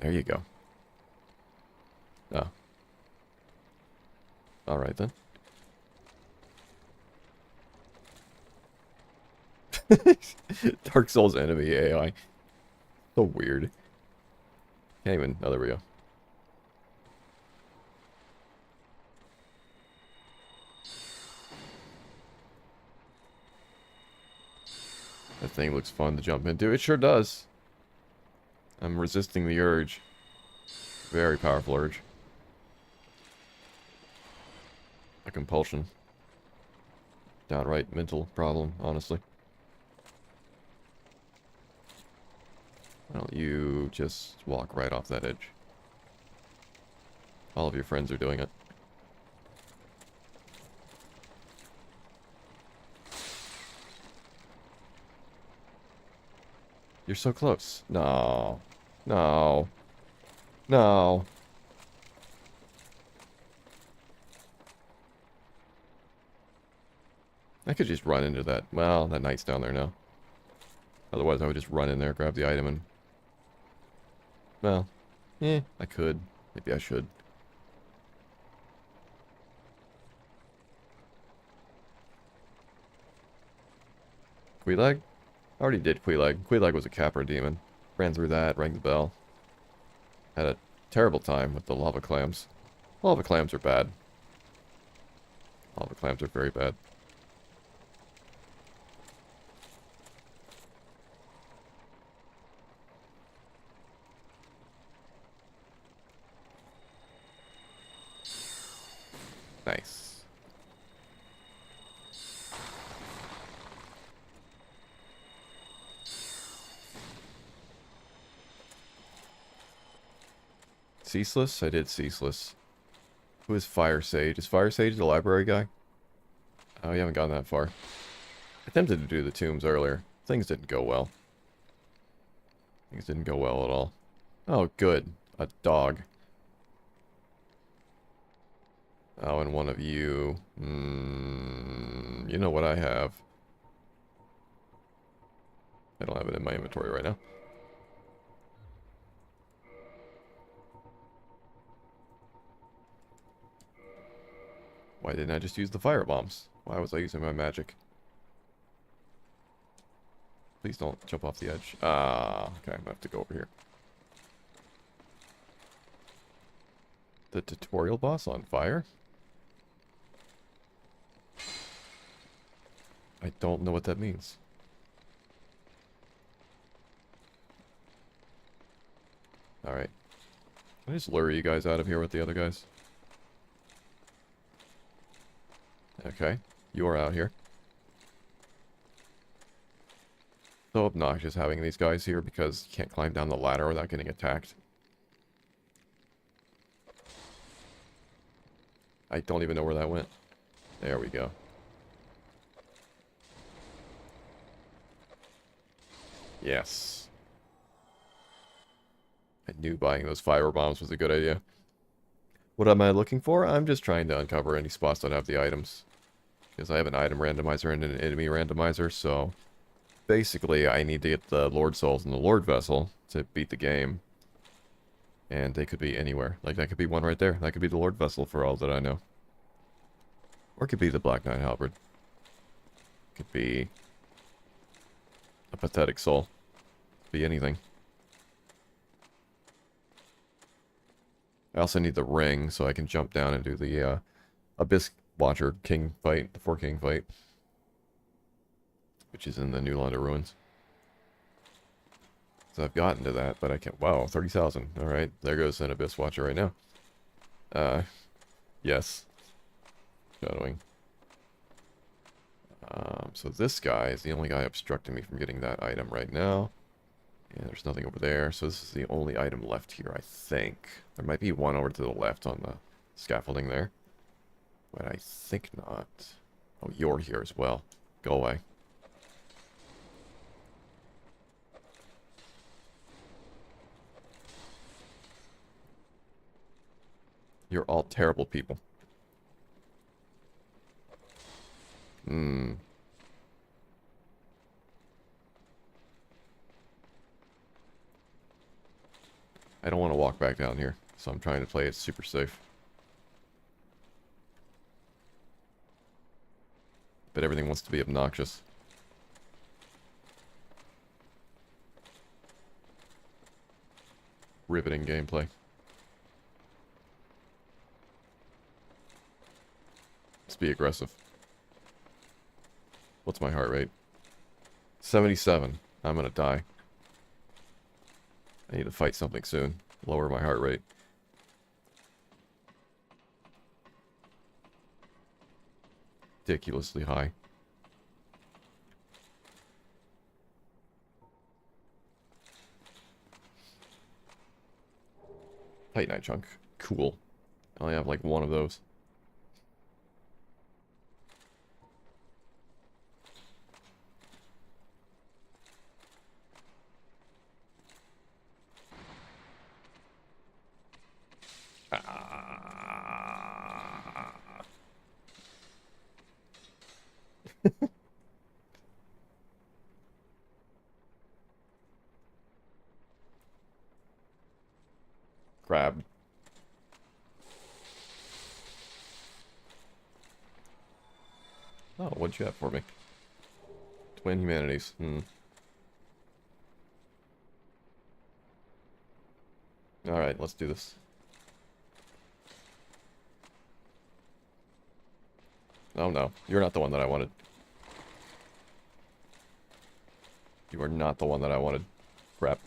There you go. Oh. Alright then. Dark Souls enemy AI. So weird. Can't even... Oh, there we go. That thing looks fun to jump into. It sure does. I'm resisting the urge. Very powerful urge. a compulsion. Downright mental problem, honestly. Why don't you just walk right off that edge? All of your friends are doing it. You're so close. No. No. No. I could just run into that. Well, that knight's down there now. Otherwise, I would just run in there, grab the item, and... Well, I could. Maybe I should. Quelaag? I already did Quelaag. Quelaag was a Capra demon. Ran through that, rang the bell. Had a terrible time with the lava clams. Lava clams are bad. Lava clams are very bad. Nice. Ceaseless? I did Ceaseless. Who is Fire Sage? Is Fire Sage the library guy? Oh, you haven't gone that far. I attempted to do the tombs earlier. Things didn't go well. Things didn't go well at all. Oh, good. A dog. Oh, and one of you... you know what I have. I don't have it in my inventory right now. Why didn't I just use the fire bombs? Why was I using my magic? Please don't jump off the edge. Ah, okay, I'm gonna have to go over here. The tutorial boss on fire? I don't know what that means. Alright. Can I just lure you guys out of here with the other guys? Okay, you are out here. So obnoxious having these guys here because you can't climb down the ladder without getting attacked. I don't even know where that went. There we go. Yes. I knew buying those fire bombs was a good idea. What am I looking for? I'm just trying to uncover any spots that have the items. Because I have an item randomizer and an enemy randomizer, so... Basically, I need to get the Lord Souls and the Lord Vessel to beat the game. And they could be anywhere. Like, that could be one right there. That could be the Lord Vessel for all that I know. Or it could be the Black Knight Halberd. Could be... a Pathetic Soul. Could be anything. I also need the ring, so I can jump down and do the, Abyss Watcher King fight. The 4 King fight. Which is in the New Land of Ruins. So I've gotten to that, but I can't... Wow, 30,000. Alright, there goes an Abyss Watcher right now. Yes. Shadowing. So this guy is the only guy obstructing me from getting that item right now. And there's nothing over there, so this is the only item left here, I think. There might be one over to the left on the scaffolding there. But I think not. Oh, you're here as well. Go away. You're all terrible people. I don't want to walk back down here, so I'm trying to play it super safe. But everything wants to be obnoxious. Riveting gameplay. Let's be aggressive. What's my heart rate? 77. I'm gonna die. I need to fight something soon. Lower my heart rate. ridiculously high. Titanite chunk. Cool. I only have like one of those. Crab. Oh, what'd you have for me? Twin humanities. Alright, let's do this. Oh no, you're not the one that I wanted. You are not the one that I wanted. Crap.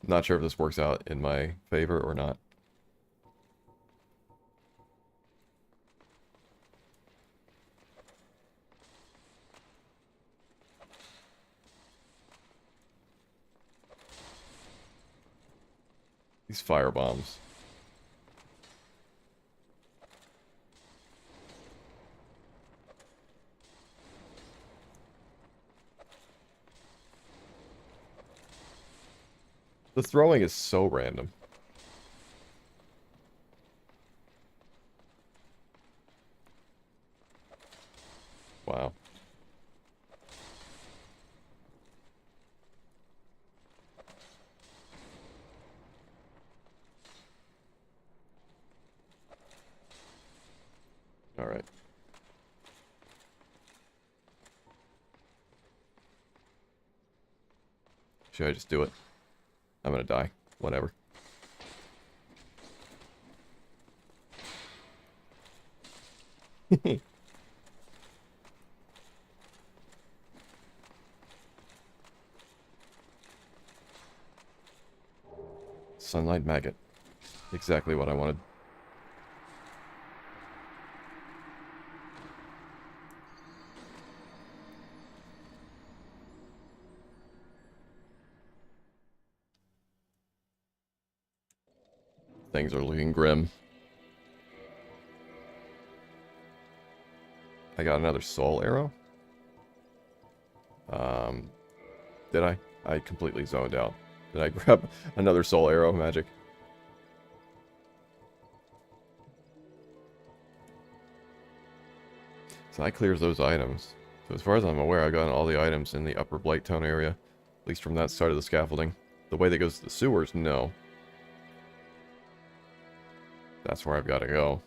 Not sure if this works out in my favor or not. These fire bombs. The throwing is so random. Wow. Alright. Should I just do it? I'm gonna die. Whatever. Sunlight maggot. Exactly what I wanted. Things are looking grim. I got another soul arrow. Did I? I completely zoned out. Did I grab another soul arrow magic? So that clears those items. So as far as I'm aware, I've gotten all the items in the upper Blighttown area. At least from that side of the scaffolding. The way that goes to the sewers, no. That's where I've got to go.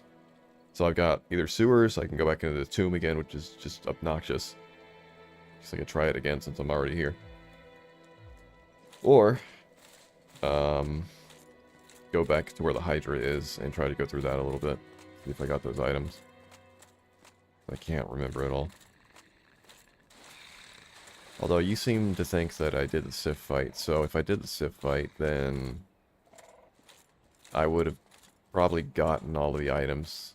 So I've got either sewers, I can go back into the tomb again, which is just obnoxious. Guess I could try it again since I'm already here. Or, go back to where the Hydra is and try to go through that a little bit. See if I got those items. I can't remember at all. Although you seem to think that I did the Sif fight, so if I did the Sif fight, then I would have probably gotten all of the items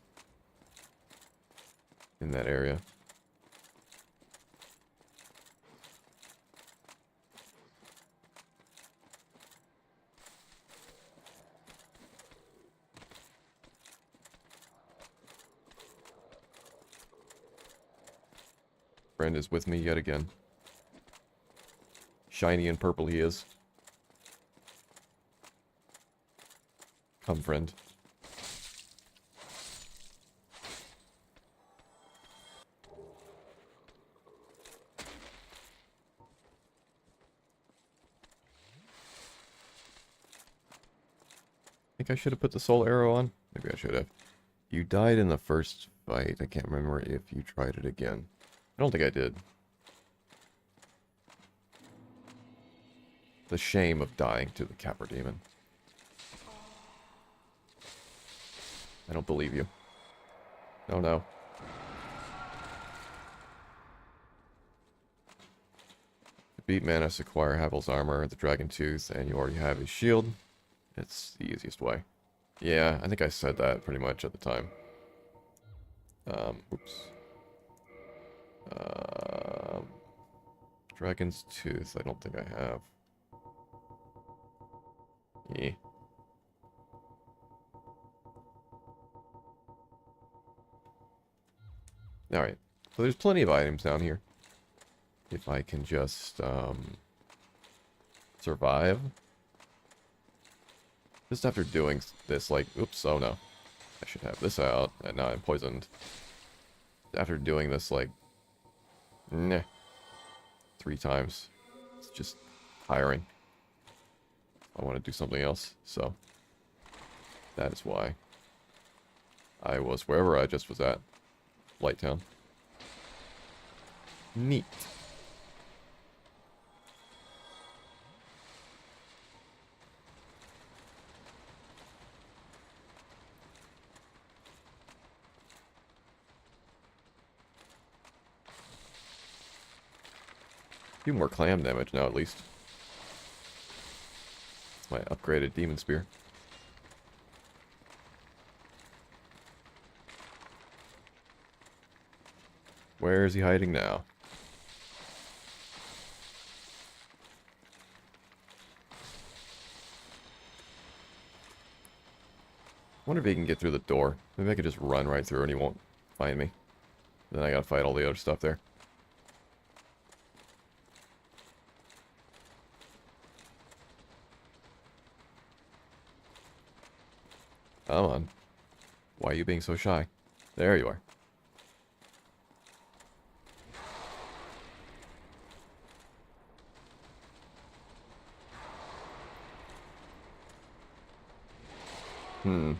in that area. Friend is with me yet again. Shiny and purple he is. Come, friend. I think I should have put the soul arrow on. Maybe I should have. You died in the first fight. I can't remember if you tried it again. I don't think I did. The shame of dying to the Capra Demon. I don't believe you. No, no. beat Manus, acquire Havel's armor, the Dragon Tooth, and you already have his shield. It's the easiest way. Yeah, I think I said that pretty much at the time. Oops. Dragon's Tooth, I don't think I have. Yeah. Alright, so there's plenty of items down here. If I can just, survive. Just after doing this, like, oops, oh no. I should have this out, and now I'm poisoned. After doing this, like, 3 times, it's just tiring. I want to do something else, so that is why I was wherever I just was at. Lighttown. Neat. Do more clam damage now, at least. It's my upgraded demon spear. Where is he hiding now? I wonder if he can get through the door. Maybe I could just run right through and he won't find me. Then I gotta fight all the other stuff there. Come on. Why are you being so shy? There you are.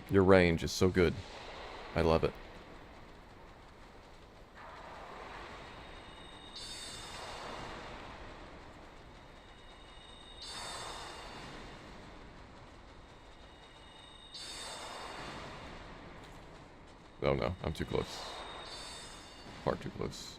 Your range is so good. I love it. Oh no, I'm too close. Far too close.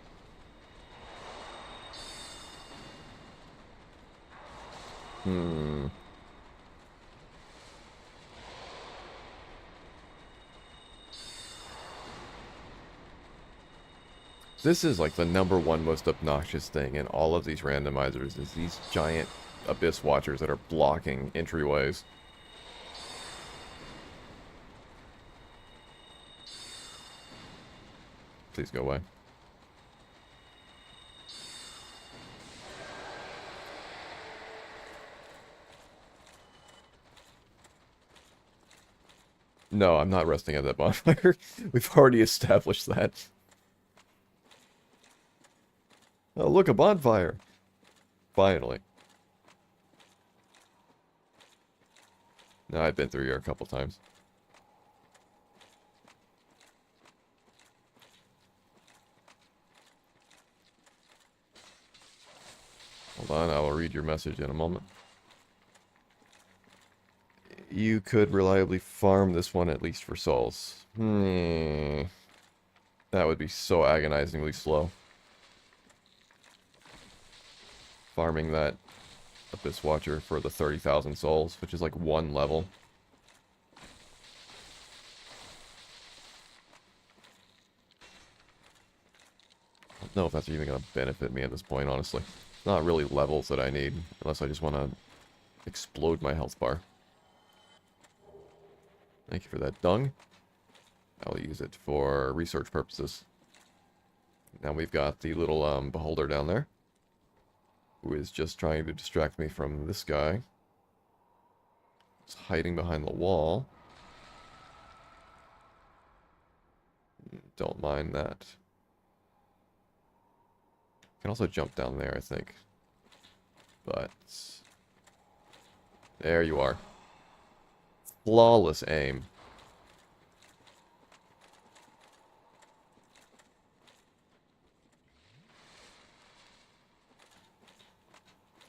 This is like the #1 most obnoxious thing in all of these randomizers, is these giant abyss watchers that are blocking entryways. Please go away. No, I'm not resting at that bonfire. We've already established that. Oh, look, a bonfire! Finally. No, I've been through here a couple times. Hold on, I will read your message in a moment. You could reliably farm this one at least for souls. That would be so agonizingly slow. Farming that Abyss Watcher for the 30,000 souls, which is like 1 level. I don't know if that's even going to benefit me at this point, honestly. Not really levels that I need, unless I just want to explode my health bar. Thank you for that dung. I'll use it for research purposes. Now we've got the little beholder down there, who is just trying to distract me from this guy. He's hiding behind the wall. Don't mind that. Can also jump down there, I think. But there you are. Flawless aim.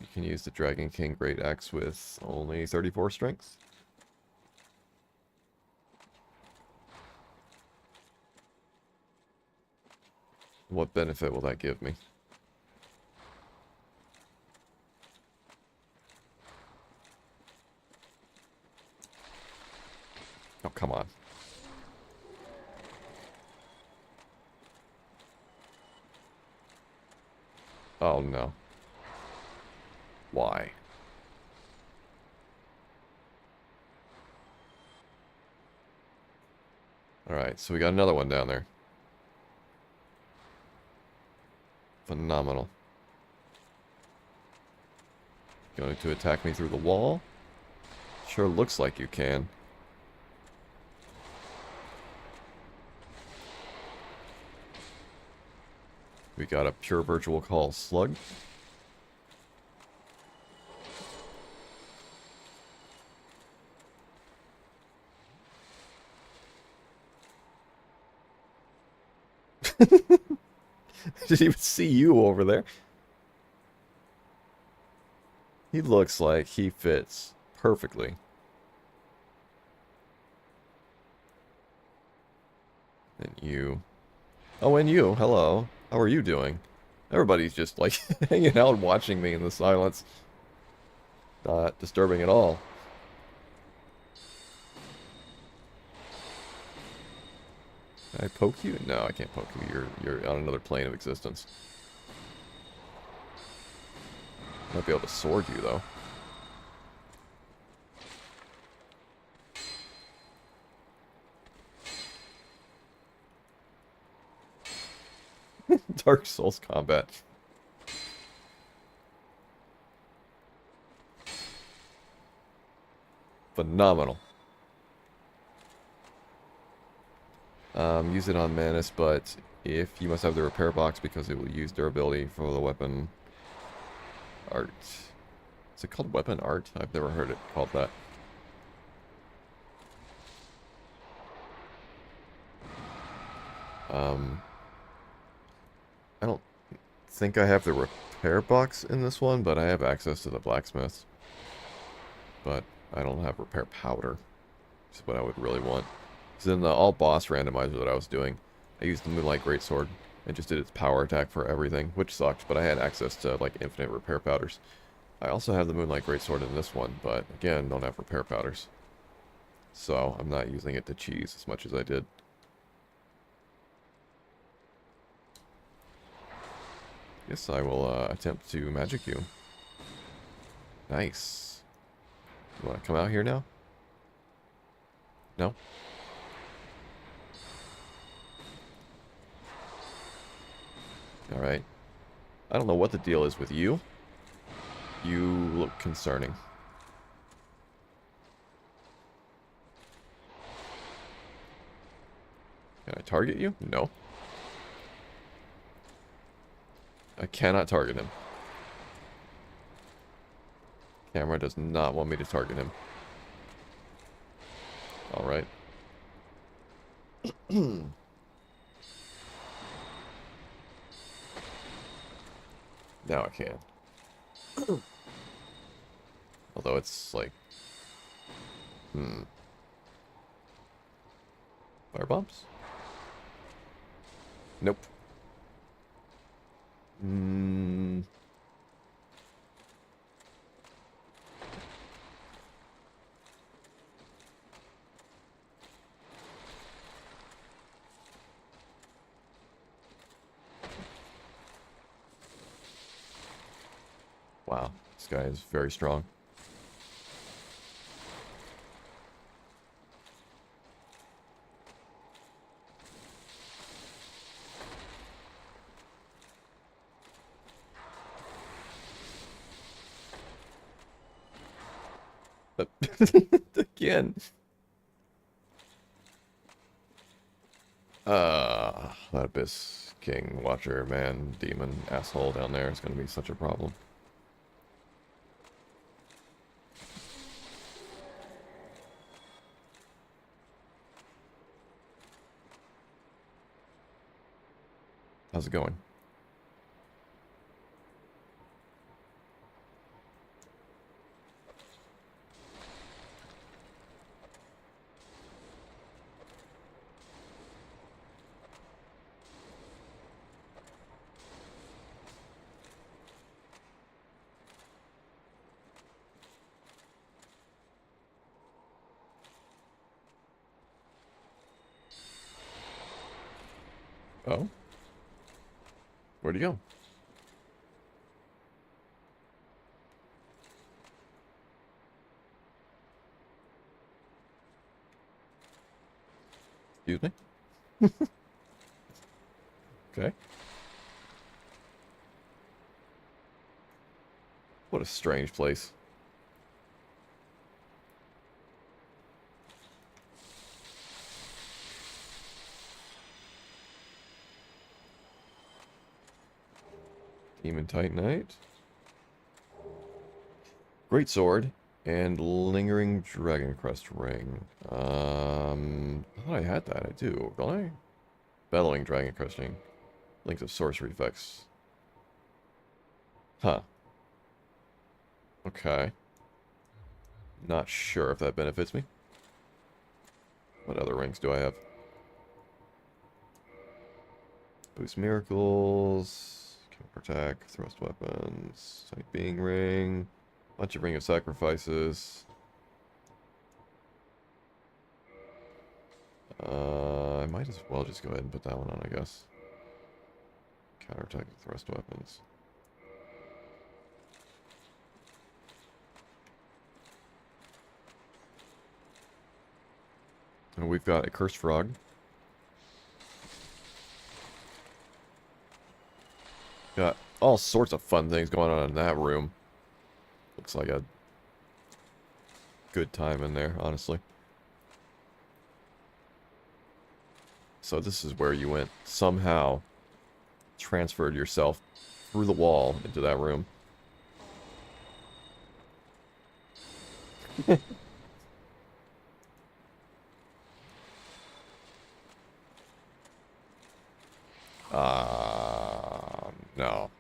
You can use the Dragon King Great Axe with only 34 strength. What benefit will that give me? Oh no. Why? Alright, so we got another one down there. Phenomenal. Going to attack me through the wall? Sure looks like you can. We got a pure virtual call slug. Didn't even see you over there. He looks like he fits perfectly. And you. Oh, and you. Hello. How are you doing? Everybody's just like hanging out watching me in the silence. Not disturbing at all. Can I poke you? No, I can't poke you. You're on another plane of existence. Might be able to sword you though. Dark Souls combat. Phenomenal. Use it on Manus, but if you must have the repair box because it will use durability for the weapon art. Is it called weapon art? I've never heard it called that. I don't think I have the repair box in this one, but I have access to the blacksmith. But I don't have repair powder. Which is what I would really want. Because in the all boss randomizer that I was doing, I used the Moonlight Greatsword and just did its power attack for everything, which sucked, but I had access to like infinite repair powders. I also have the Moonlight Greatsword in this one, but again, don't have repair powders. So I'm not using it to cheese as much as I did. Yes, I will attempt to magic you. Nice. You want to come out here now? No? Alright. I don't know what the deal is with you. You look concerning. Can I target you? No. I cannot target him. Camera does not want me to target him. Alright. Now I can. Although it's like... Fire bombs? Nope. Wow, this guy is very strong. Again. That Abyss King, Watcher, man, demon, asshole down there is going to be such a problem. How's it going? Oh? Where'd he go? Excuse me? Okay. What a strange place. Demon Titanite. Great Sword. And Lingering Dragon Crest Ring. I thought I had that. I do, don't I? Bellowing Dragon Crest Ring. Links of Sorcery Effects. Huh. Okay. Not sure if that benefits me. What other rings do I have? Boost Miracles. Counter Attack. Thrust Weapons. Type Being Ring. Bunch of Ring of Sacrifices. I might as well just go ahead and put that one on, I guess. Counterattack and thrust weapons. And we've got a Cursed Frog. Got all sorts of fun things going on in that room. Looks like a good time in there, honestly. So this is where you went, somehow transferred yourself through the wall into that room. No.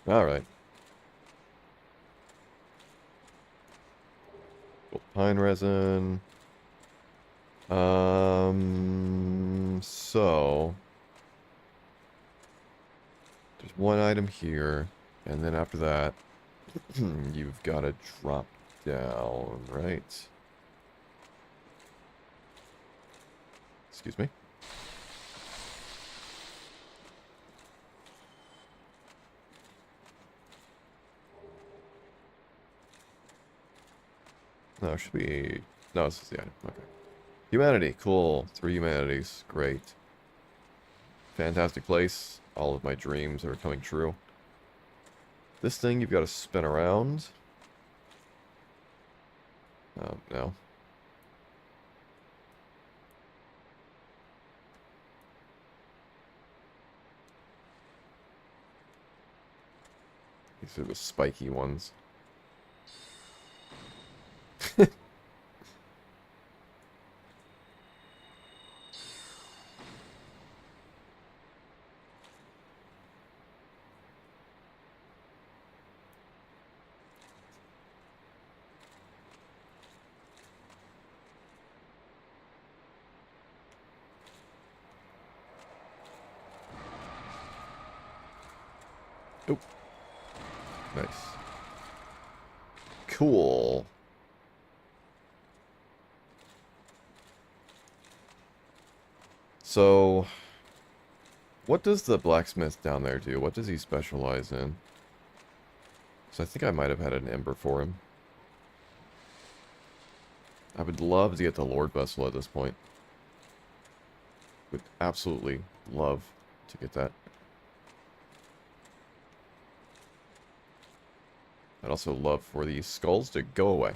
Alright. Pine resin. So there's one item here, and then after that, you've got to drop down, right? Excuse me. No, it should be... No, this is the item. Okay. Humanity. Cool. 3 humanities. Great. Fantastic place. All of my dreams are coming true. This thing you've got to spin around. Oh, no. These are the spiky ones. Oh. Nice. Cool. So, what does the blacksmith down there do? What does he specialize in? So I think I might have had an ember for him. I would love to get the Lord Vessel at this point. Would absolutely love to get that. I'd also love for these skulls to go away.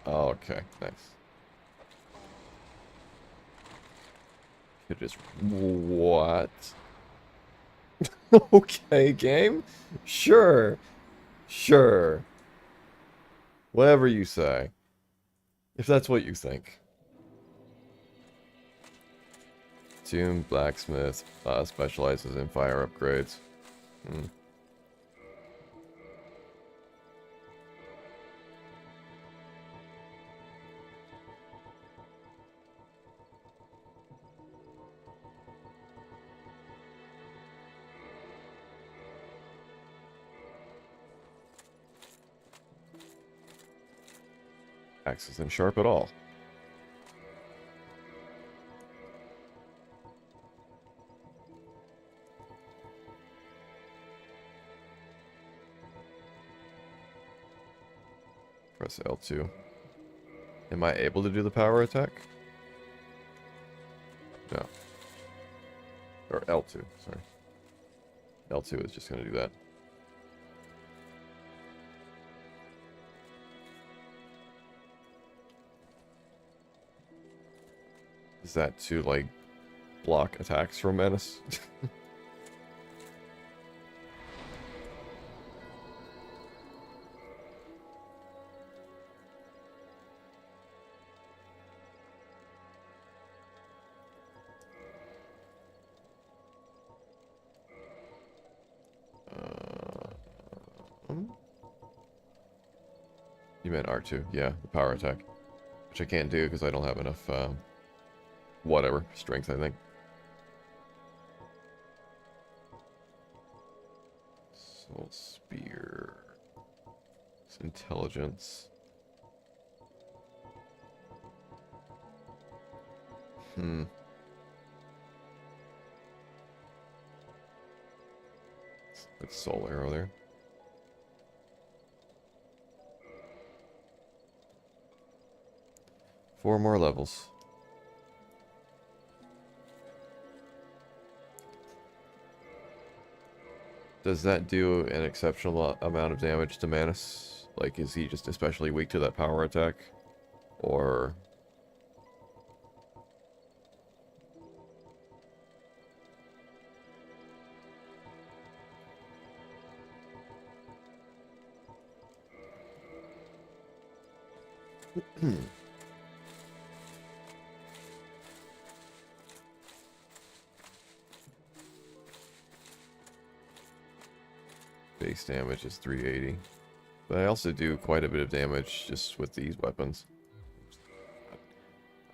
Okay, nice. It is... What? Okay, game? Sure. Sure. Whatever you say. If that's what you think. Tomb Blacksmith specializes in fire upgrades. Axe isn't sharp at all. Press L2. Am I able to do the power attack? No. Or L2, sorry. L2 is just going to do that. Is that to, like, block attacks from Menace? You meant R2, yeah, the power attack. Which I can't do because I don't have enough, whatever, strength, I think. Soul Spear. It's intelligence. It's Soul Arrow there. Four more levels. Does that do an exceptional amount of damage to Manus? Like, is he just especially weak to that power attack? Or... Base damage is 380. But I also do quite a bit of damage just with these weapons.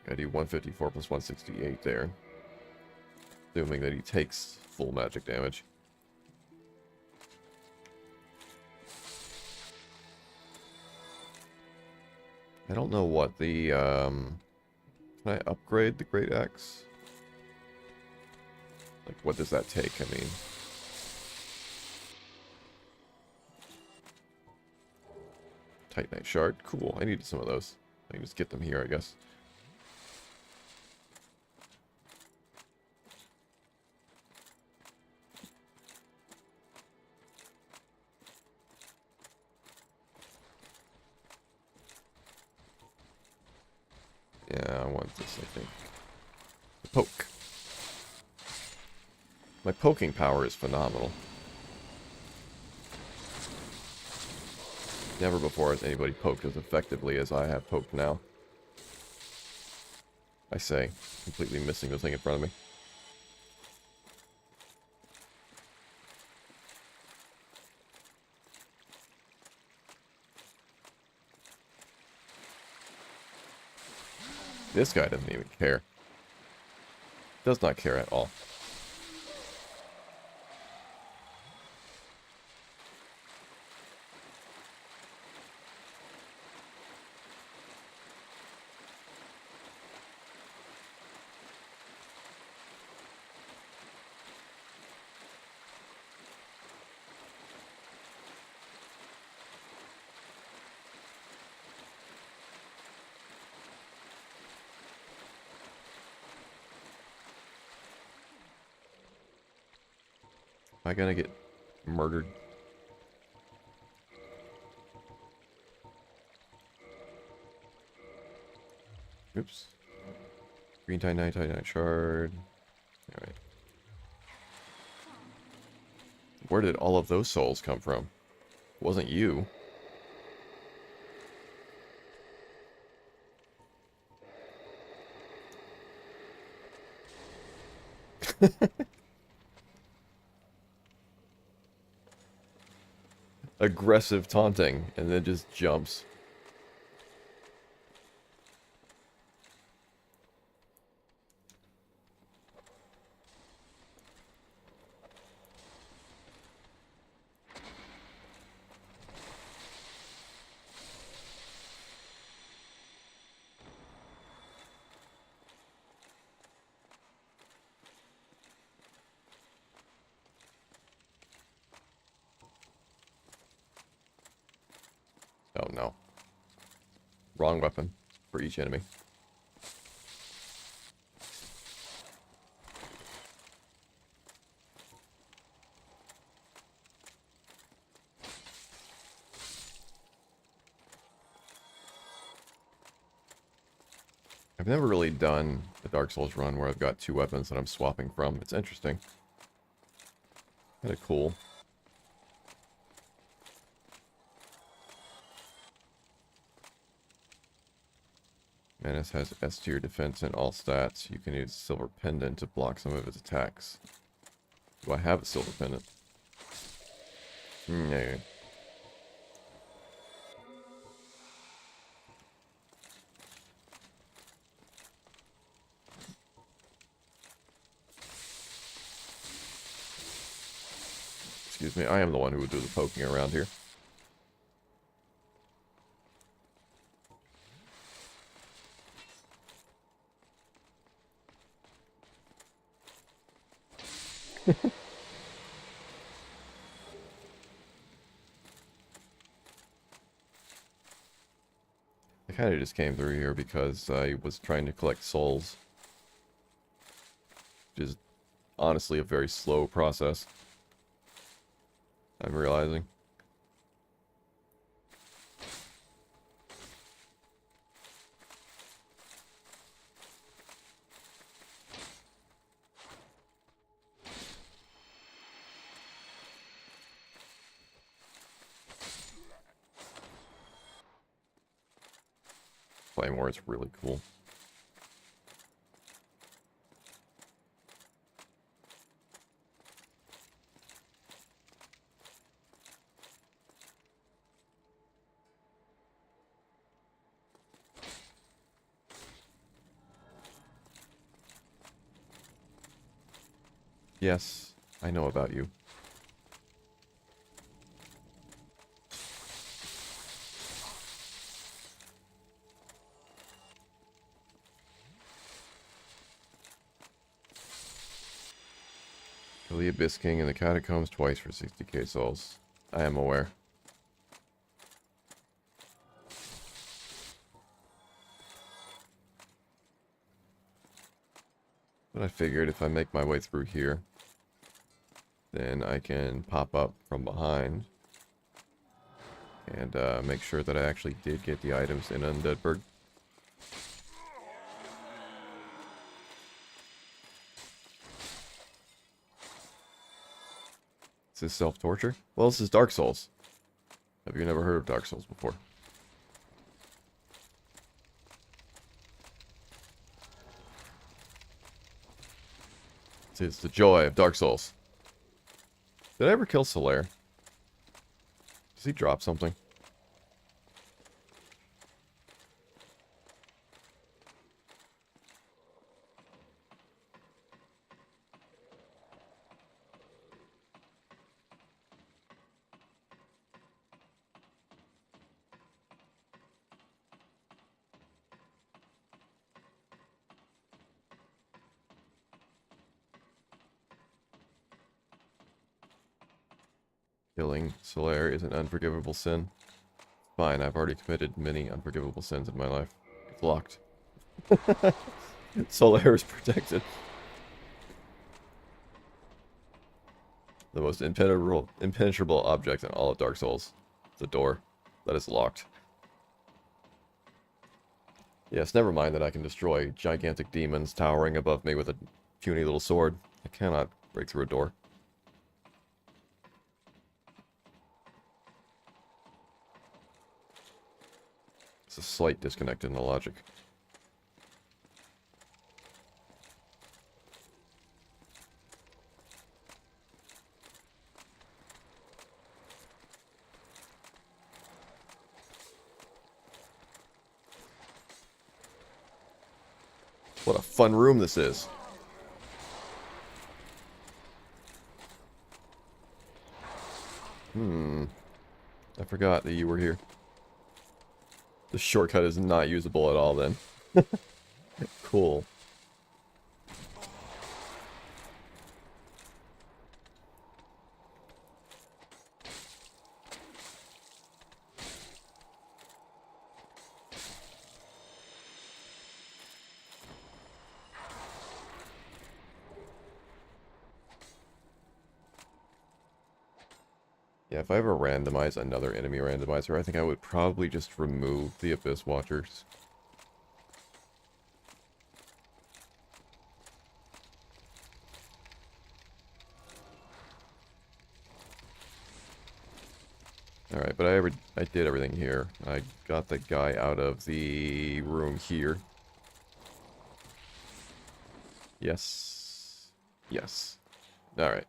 I do 154 plus 168 there. Assuming that he takes full magic damage. I don't know what the, can I upgrade the Great Axe? Like, what does that take? I mean... Titanite Shard. Cool, I needed some of those. I can just get them here, I guess. Yeah, I want this, I think. The poke. My poking power is phenomenal. Never before has anybody poked as effectively as I have poked now. I say, completely missing the thing in front of me. This guy doesn't even care. Does not care at all. Am I gonna get murdered? Oops. Green Titanite Shard. Alright. Where did all of those souls come from? It wasn't you. Aggressive taunting, and then just jumps. Oh no. Wrong weapon for each enemy. I've never really done a Dark Souls run where I've got two weapons that I'm swapping from. It's interesting. Kind of cool. Manus has S tier defense in all stats. You can use Silver Pendant to block some of its attacks. Do I have a Silver Pendant? Yeah. Excuse me, I am the one who would do the poking around here. I kind of just came through here because I was trying to collect souls. Which is honestly a very slow process. I'm realizing. Flame War is really cool. Yes, I know about you. Kill the Abyss King in the Catacombs twice for 60k souls. I am aware. But I figured if I make my way through here, then I can pop up from behind and make sure that I actually did get the items in Undeadburg. Is this self-torture? Well, this is Dark Souls. Have you never heard of Dark Souls before? It's the joy of Dark Souls. Did I ever kill Solaire? Does he drop something? Killing Solaire is an unforgivable sin. Fine, I've already committed many unforgivable sins in my life. It's locked. Solaire is protected. The most impenetrable object in all of Dark Souls. The door that is locked. Yes, never mind that I can destroy gigantic demons towering above me with a puny little sword. I cannot break through a door. It's a slight disconnect in the logic. What a fun room this is. I forgot that you were here. The shortcut is not usable at all then. Cool. Yeah, if I ever randomize another enemy randomizer, I think I would probably just remove the Abyss Watchers. Alright, but I did everything here. I got the guy out of the room here. Yes. Yes. Alright.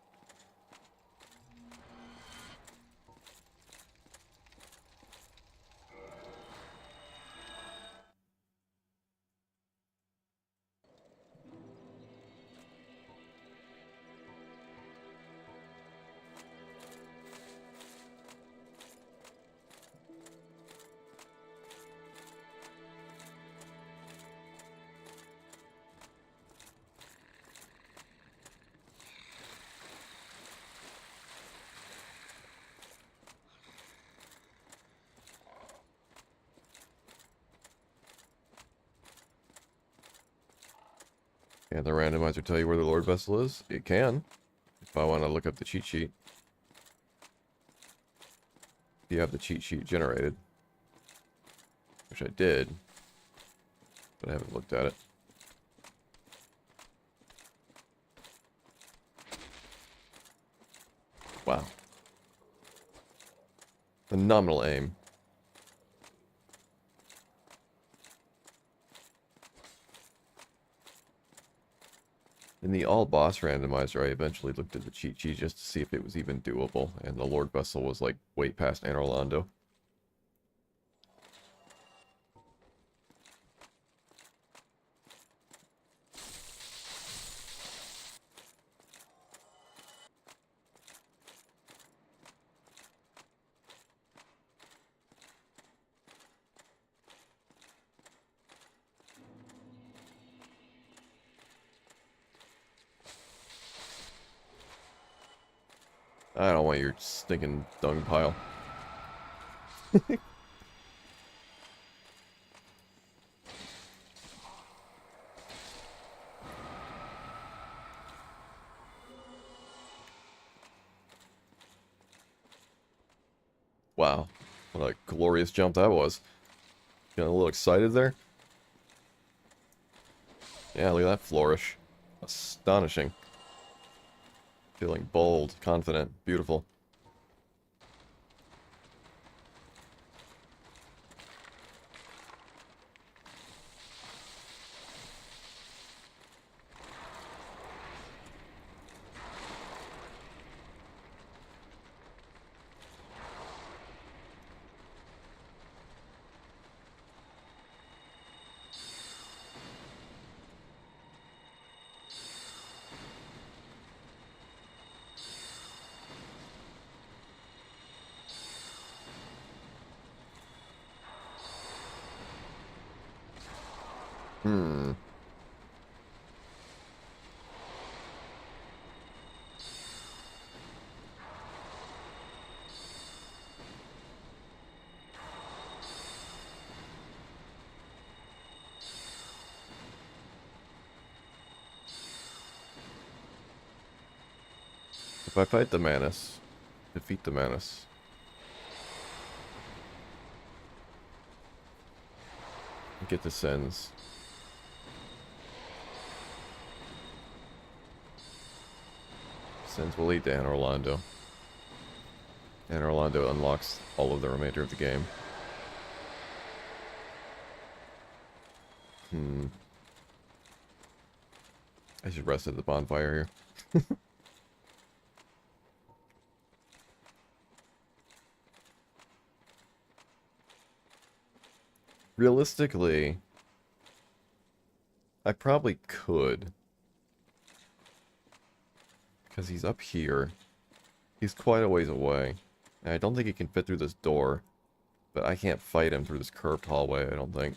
Can the randomizer tell you where the Lord Vessel is? It can. If I want to look up the cheat sheet. If you have the cheat sheet generated. Which I did. But I haven't looked at it. Wow. Phenomenal aim. In the all-boss randomizer, I eventually looked at the cheat sheet just to see if it was even doable, and the Lord Vessel was like way past Anor Londo. I don't want your stinking dung pile. Wow. What a glorious jump that was. Getting a little excited there. Yeah, look at that flourish. Astonishing. Feeling bold, confident, beautiful. Hmm. If I fight the Manus, defeat the Manus. Get the Sins. Sins will lead to Anor Londo. Anor Londo unlocks all of the remainder of the game. I should rest at the bonfire here. Realistically, I probably could. Because he's up here. He's quite a ways away. And I don't think he can fit through this door. But I can't fight him through this curved hallway, I don't think.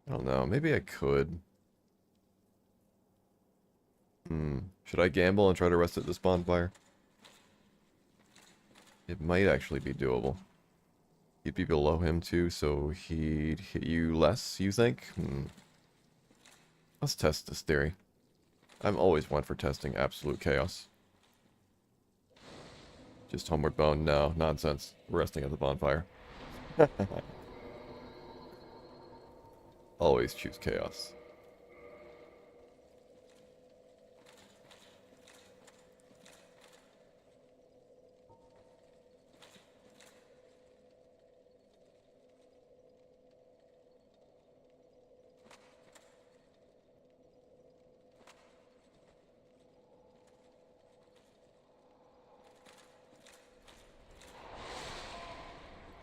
I don't know. Maybe I could. Should I gamble and try to rest at this bonfire? It might actually be doable. You'd be below him too, so he'd hit you less, you think? Let's test this theory. I'm always one for testing absolute chaos. Just homeward bound? No, nonsense. Resting at the bonfire. Always choose chaos.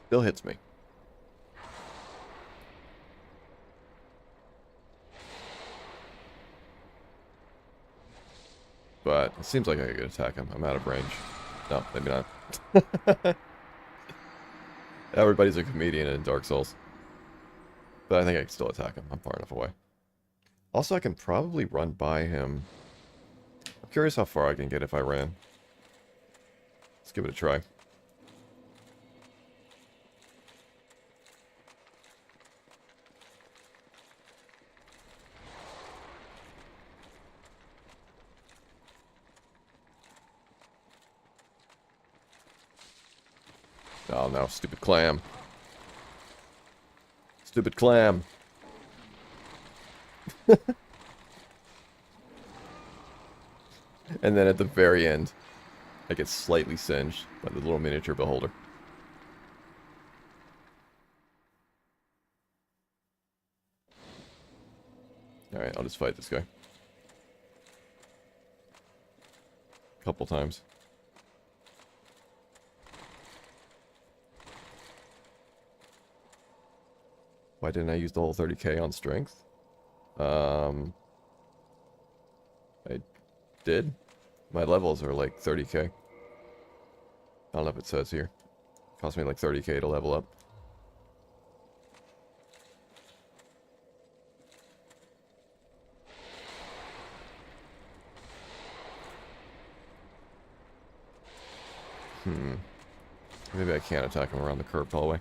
Still hits me. But it seems like I could attack him. I'm out of range. No, maybe not. Everybody's a comedian in Dark Souls. But I think I can still attack him. I'm far enough away. Also, I can probably run by him. I'm curious how far I can get if I ran. Let's give it a try. Oh no, stupid clam. Stupid clam. And then at the very end, I get slightly singed by the little miniature beholder. Alright, I'll just fight this guy. Couple times. Why didn't I use the whole 30k on strength? I did. My levels are like 30k. I don't know if it says here. It cost me like 30k to level up. Maybe I can't attack him around the curved hallway.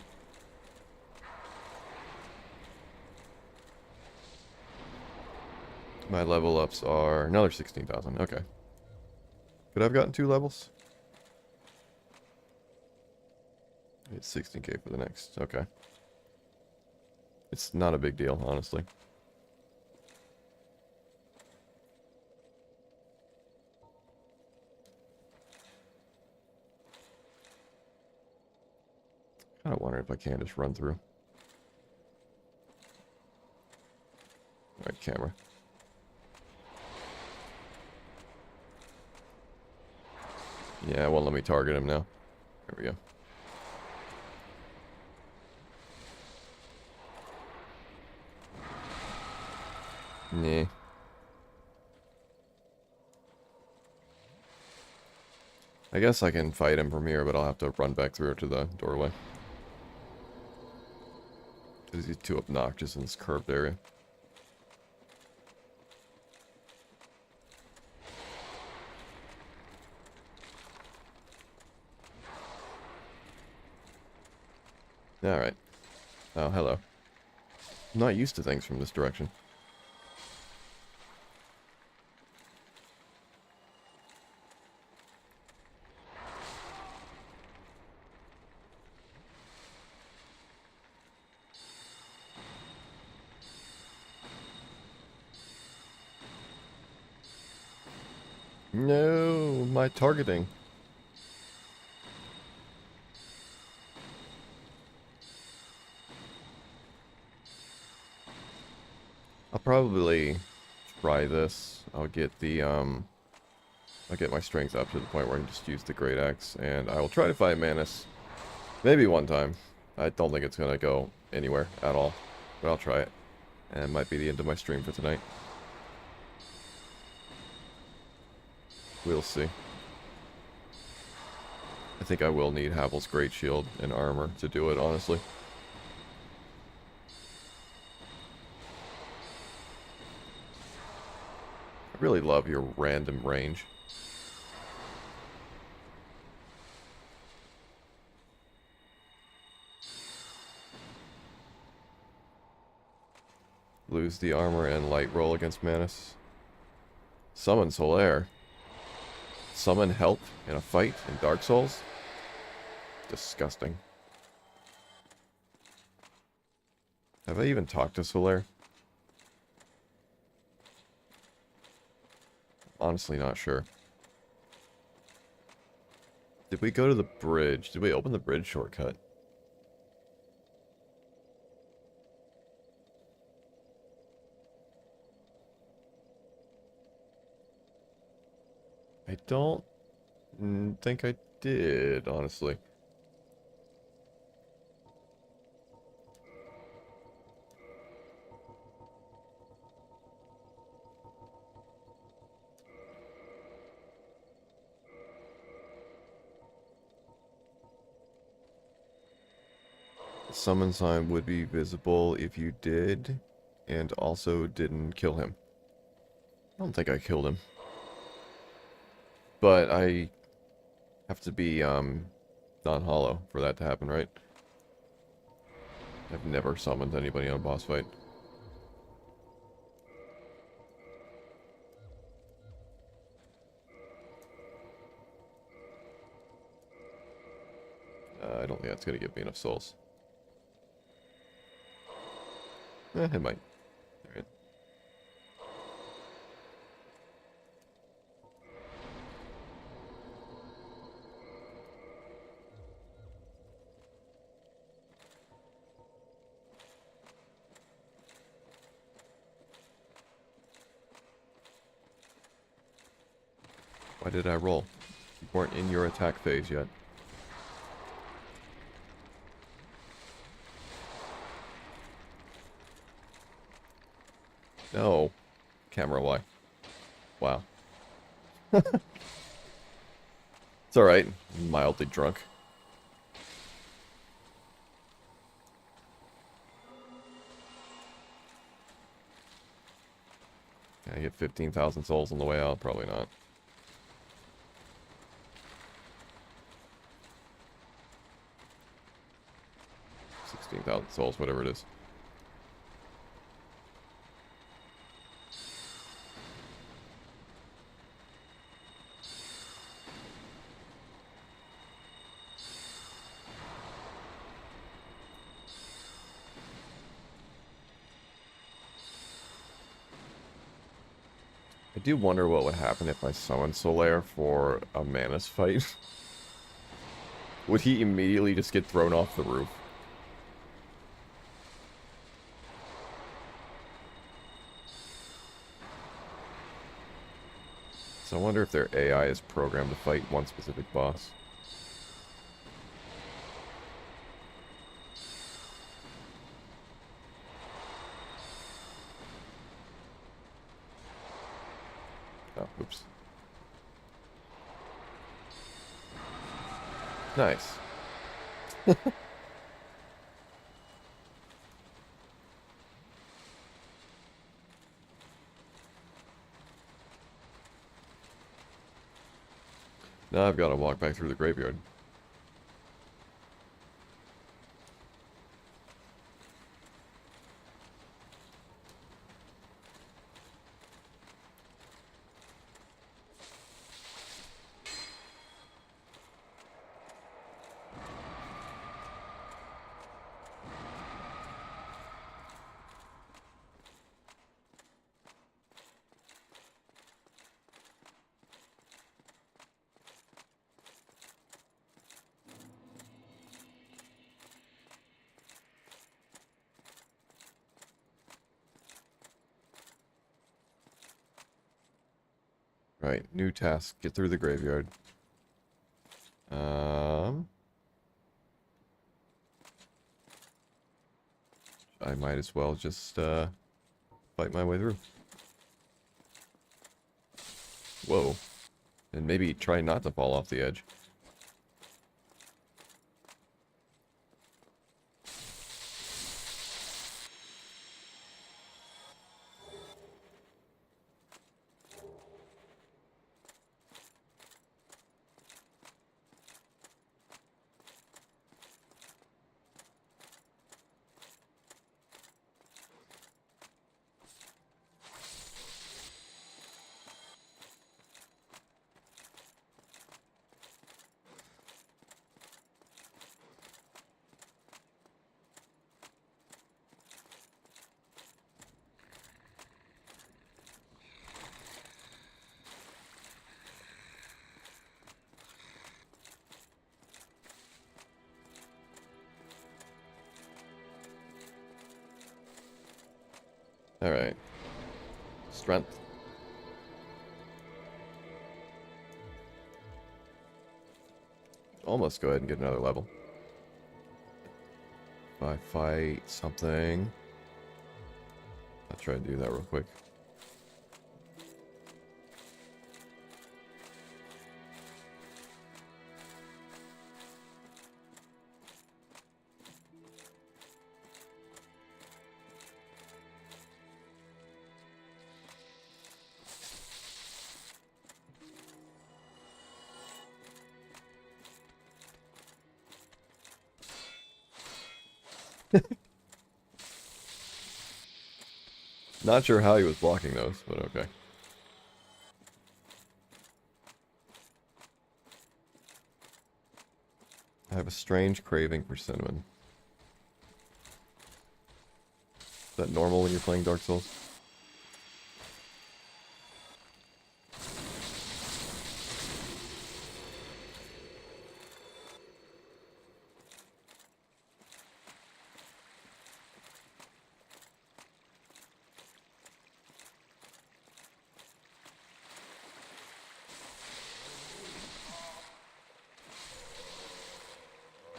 My level ups are another 16,000. Okay. Could I have gotten 2 levels? It's 16k for the next. Okay. It's not a big deal, honestly. Kind of wonder if I can just run through. Alright, camera. Yeah, it won't let me target him now. There we go. Nah. I guess I can fight him from here, but I'll have to run back through to the doorway. Because he's too obnoxious in this curved area. Alright. Oh, hello. I'm not used to things from this direction. No, my targeting. I'll probably try this. I'll get my strength up to the point where I can just use the Great Axe, and I will try to fight Manus. Maybe one time. I don't think it's gonna go anywhere at all, but I'll try it. And it might be the end of my stream for tonight. We'll see. I think I will need Havel's Great Shield and armor to do it, honestly. I really love your random range. Lose the armor and light roll against Manus. Summon Solaire. Summon help in a fight in Dark Souls? Disgusting. Have I even talked to Solaire? Honestly not sure. Did we go to the bridge? Did we open the bridge shortcut? I don't think I did, honestly. The summon sign would be visible if you did, and also didn't kill him. I don't think I killed him. But I have to be, non-hollow for that to happen, right? I've never summoned anybody on a boss fight. I don't think that's gonna give me enough souls. It might. Alright. Why did I roll? You weren't in your attack phase yet. No. Camera, why? Wow. It's alright. Mildly drunk. Can I get 15,000 souls on the way out? Probably not. 16,000 souls, whatever it is. I do wonder what would happen if I summoned Solaire for a Manus fight. Would he immediately just get thrown off the roof? So I wonder if their AI is programmed to fight one specific boss. Oh, oops. Nice. Now I've got to walk back through the graveyard. Right, new task. Get through the graveyard. I might as well just, fight my way through. Whoa. And maybe try not to fall off the edge. Alright. Strength. Almost go ahead and get another level. If I fight something... I'll try to do that real quick. Not sure how he was blocking those, but okay. I have a strange craving for cinnamon. Is that normal when you're playing Dark Souls?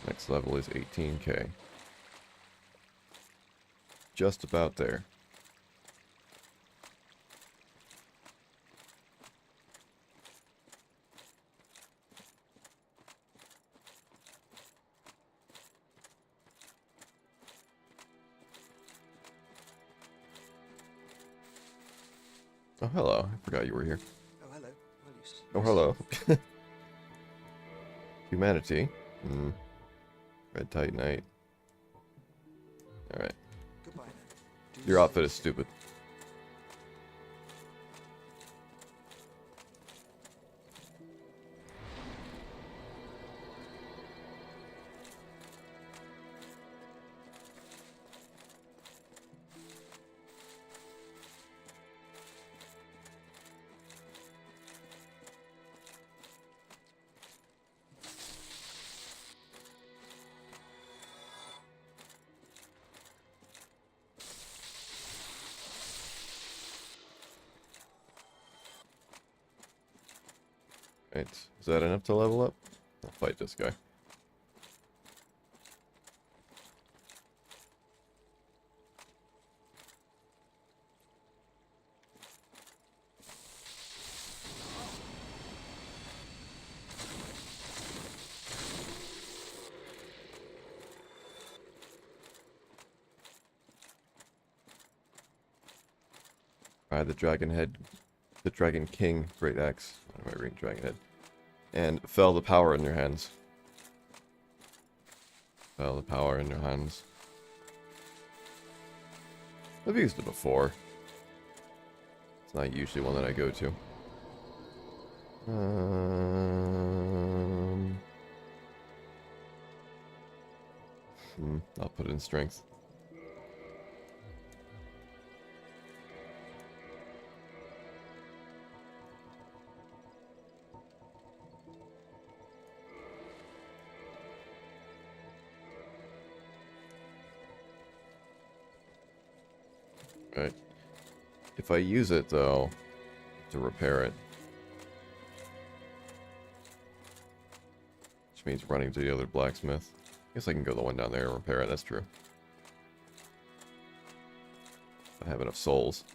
Next level is 18k. Just about there. Oh, hello. I forgot you were here. Oh, hello. Well, Oh, hello. Humanity. Red Titanite. Alright. Goodbye then. Your outfit is stupid. Right. Is that enough to level up? I'll fight this guy. The dragon head, the dragon king, great axe. What am I reading? Dragon head. And fell the power in your hands. Fell the power in your hands. I've used it before. It's not usually one that I go to. I'll put it in strength. Right. If I use it, though, to repair it, which means running to the other blacksmith. I guess I can go the one down there and repair it, that's true. I have enough souls.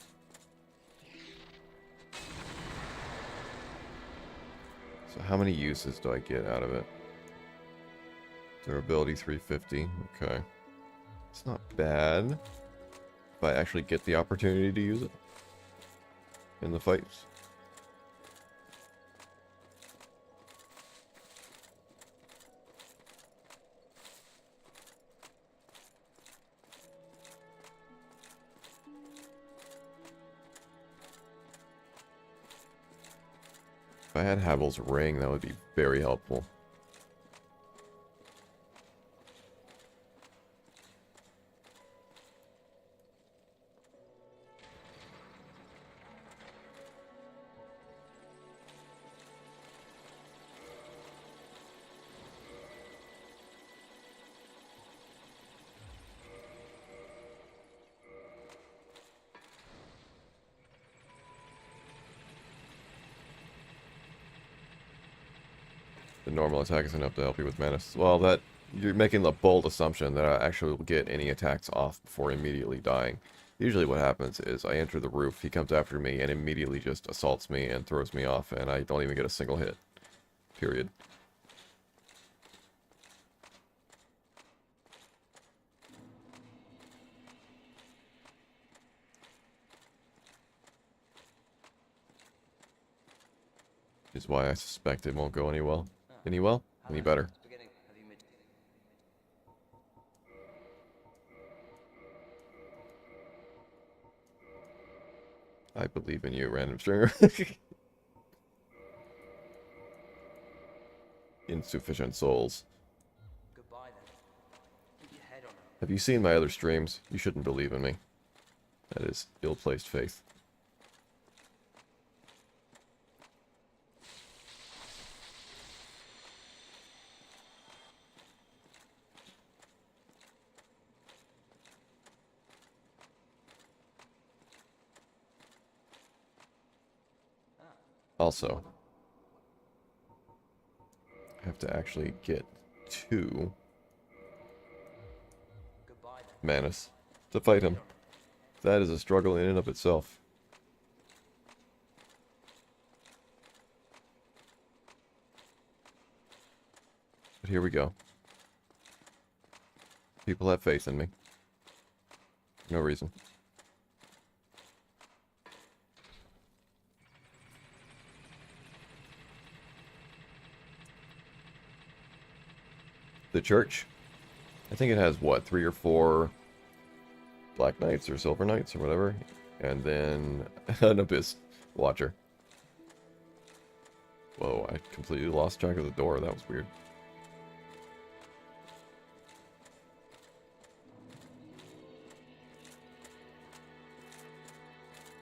So how many uses do I get out of it? Durability 350, okay. It's not bad. If I actually get the opportunity to use it in the fights. If I had Havel's ring, that would be very helpful. The normal attack is enough to help you with menace. Well, that you're making the bold assumption that I actually will get any attacks off before immediately dying. Usually what happens is I enter the roof, he comes after me, and immediately just assaults me and throws me off, and I don't even get a single hit. Period. Is why I suspect it won't go any well. Any well? Any better. Beginning. Have you made... I believe in you, random stringer. Insufficient souls. Goodbye then. Keep your head on it. Have you seen my other streams? You shouldn't believe in me. That is ill-placed faith. Also, I have to actually get to Goodbye then. Manus to fight him. That is a struggle in and of itself. But here we go. People have faith in me. No reason. The church? I think it has, what, 3 or 4 Black Knights or Silver Knights or whatever. And then an Abyss Watcher. Whoa, I completely lost track of the door. That was weird.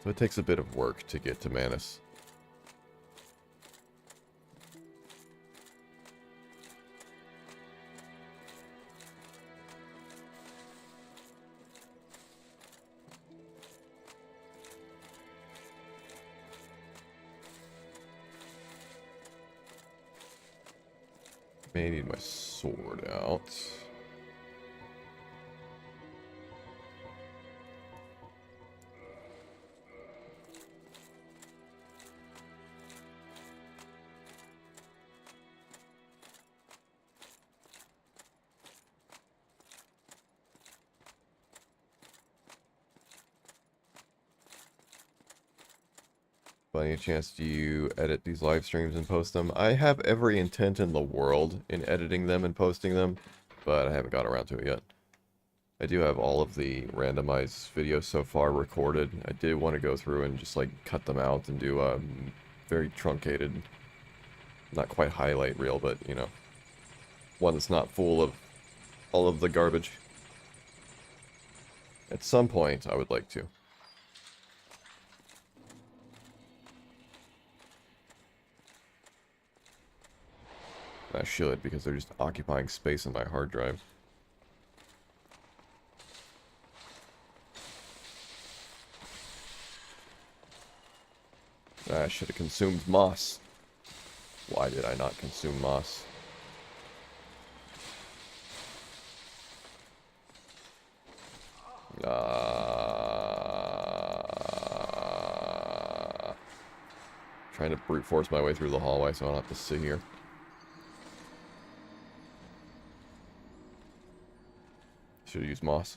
So it takes a bit of work to get to Manus. May need my sword out. By any chance, do you edit these live streams and post them? I have every intent in the world in editing them and posting them, but I haven't got around to it yet. I do have all of the randomized videos so far recorded. I did want to go through and just like cut them out and do a very truncated, not quite highlight reel, but you know, one that's not full of all of the garbage. At some point, I would like to. I should, because they're just occupying space in my hard drive. I should have consumed moss. Why did I not consume moss? Trying to brute force my way through the hallway so I don't have to sit here. Should have used moss.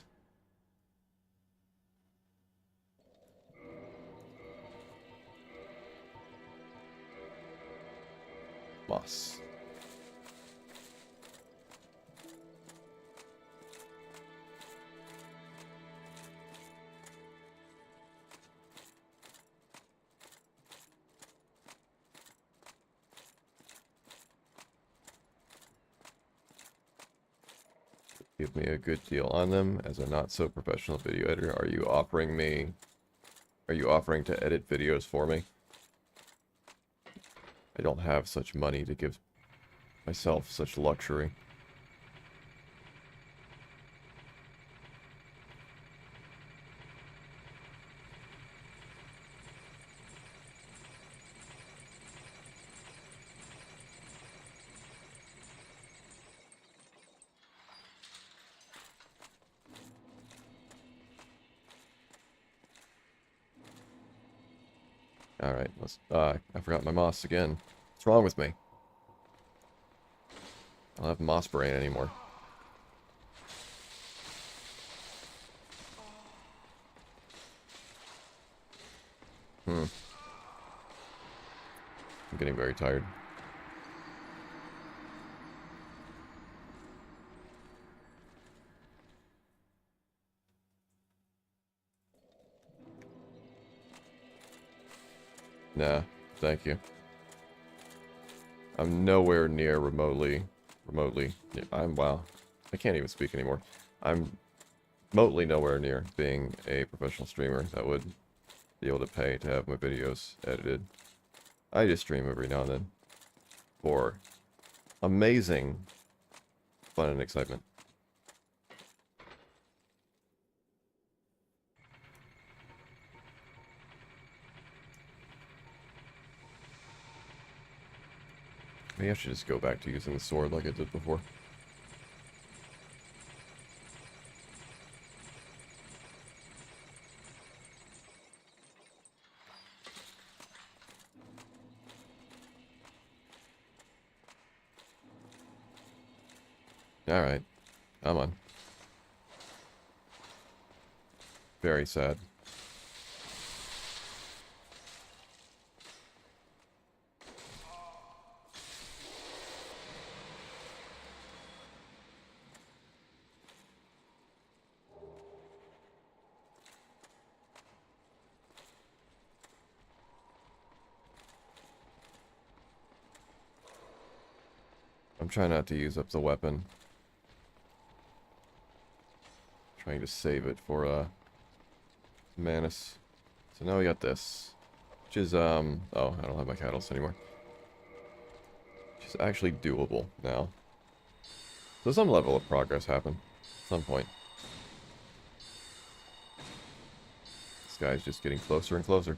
Moss. Give me a good deal on them as a not-so-professional video editor. Are you offering to edit videos for me? I don't have such money to give myself such luxury. Alright, let's... I forgot my moss again. What's wrong with me? I don't have moss brain anymore. I'm getting very tired. Nah, thank you. I'm nowhere near remotely... wow. I can't even speak anymore. I'm remotely nowhere near being a professional streamer that would be able to pay to have my videos edited. I just stream every now and then for amazing fun and excitement. Maybe I should just go back to using the sword like I did before. Alright. Come on. Very sad. I'm trying not to use up the weapon. Trying to save it for, Manus. So now we got this. Which is, oh, I don't have my catalyst anymore. Which is actually doable now. So some level of progress happened. At some point. This guy's just getting closer and closer.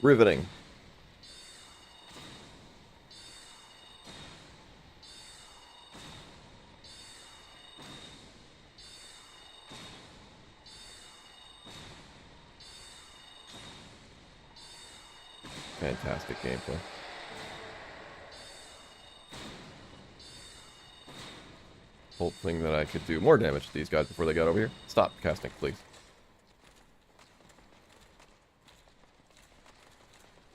Riveting. Fantastic gameplay. Hoping that I could do more damage to these guys before they got over here. Stop casting, please.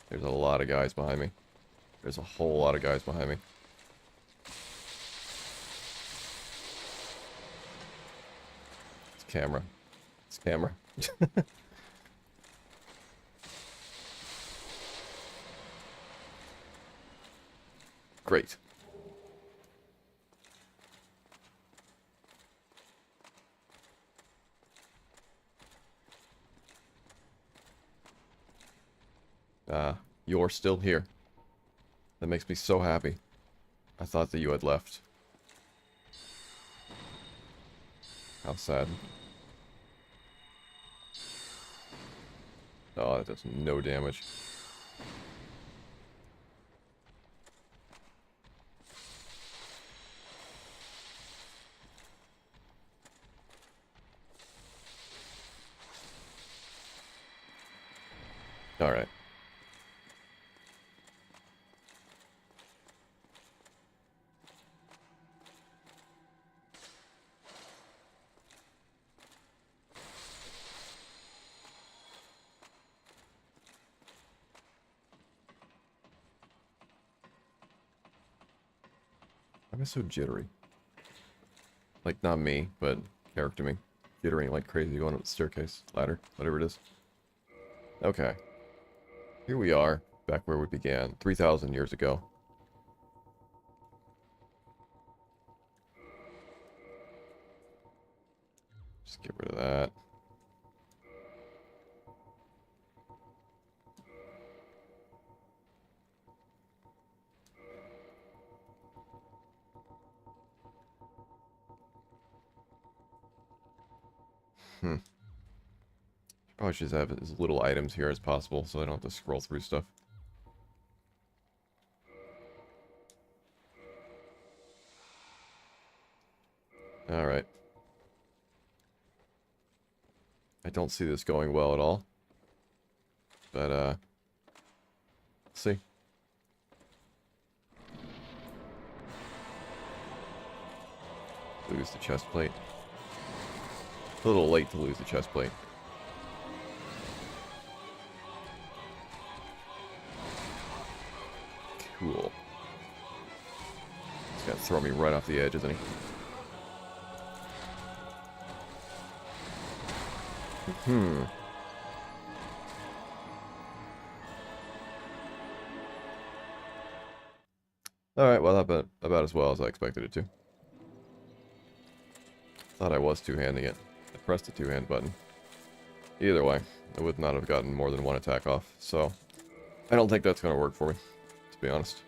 There's a lot of guys behind me. There's a whole lot of guys behind me. It's camera. It's camera. Great. You're still here. That makes me so happy. I thought that you had left. How sad. Oh, that does no damage. Alright. Why am I so jittery? Like, not me, but character me. Jittering like crazy going up the staircase, ladder, whatever it is. Okay. Here we are, back where we began, 3,000 years ago. Just get rid of that. Probably should have as little items here as possible so I don't have to scroll through stuff. Alright. I don't see this going well at all. But, let's see. Lose the chest plate. A little late to lose the chest plate. Cool. He's gonna throw me right off the edge, isn't he? Alright, well, about as well as I expected it to. Thought I was two-handing it. I pressed the two-hand button. Either way, I would not have gotten more than one attack off, so I don't think that's going to work for me, to be honest.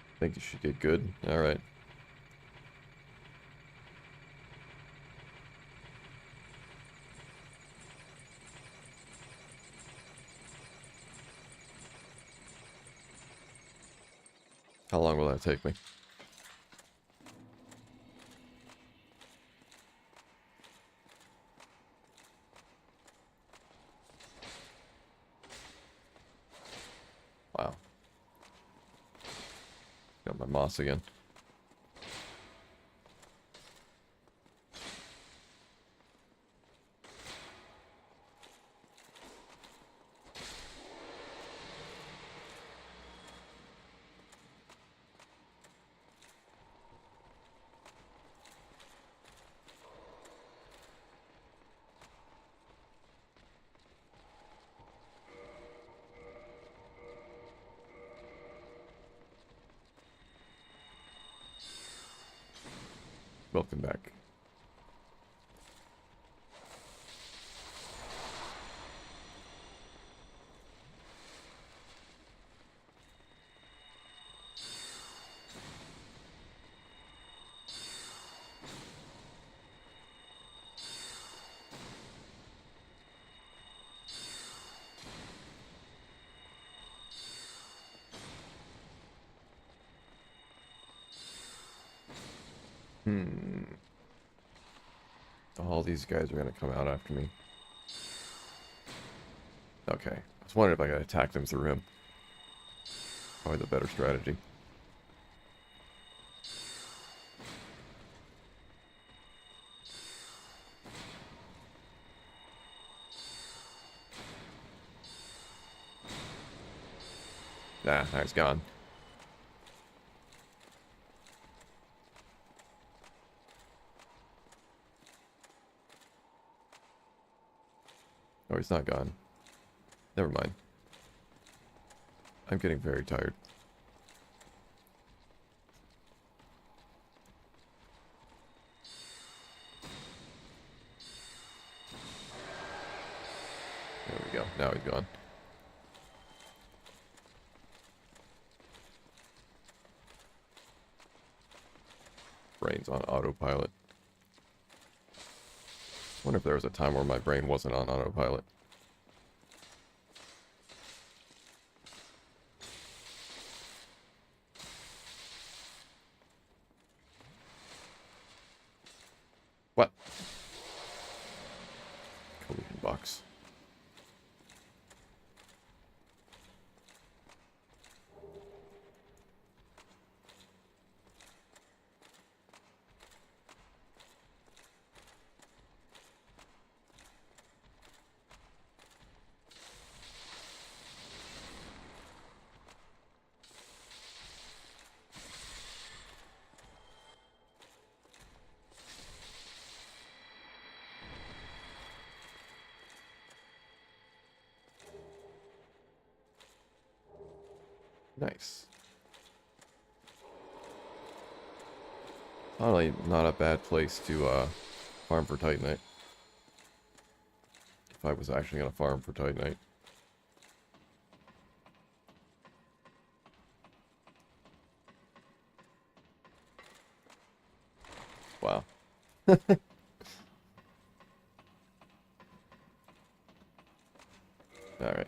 I think you should get good. Alright. How long will that take me? Wow. Got my moss again. Welcome back. All these guys are going to come out after me. Okay. I was wondering if I could attack them through him. Probably the better strategy. Nah, he's gone. Oh, he's not gone. Never mind. I'm getting very tired. There we go. Now he's gone. Brain's on autopilot. I wonder if there was a time where my brain wasn't on autopilot. What? Collision box. Nice. Probably not a bad place to farm for Titanite. If I was actually going to farm for Titanite. Wow. Alright.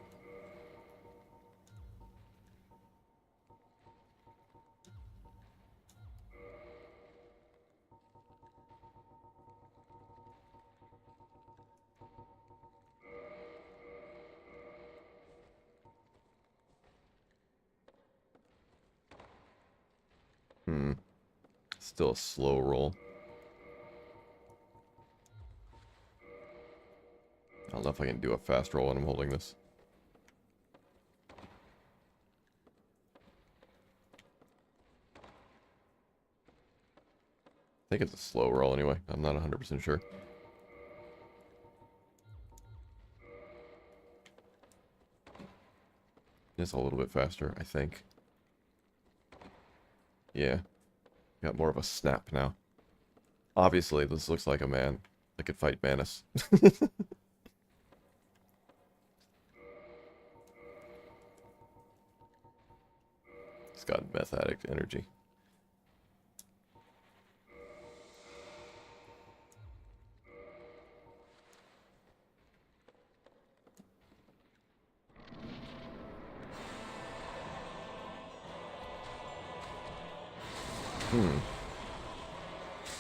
Still a slow roll. I don't know if I can do a fast roll when I'm holding this. I think it's a slow roll anyway. I'm not 100% sure. It's a little bit faster, I think. Yeah. Got more of a snap now. Obviously, this looks like a man that could fight Manus. He's got meth addict energy.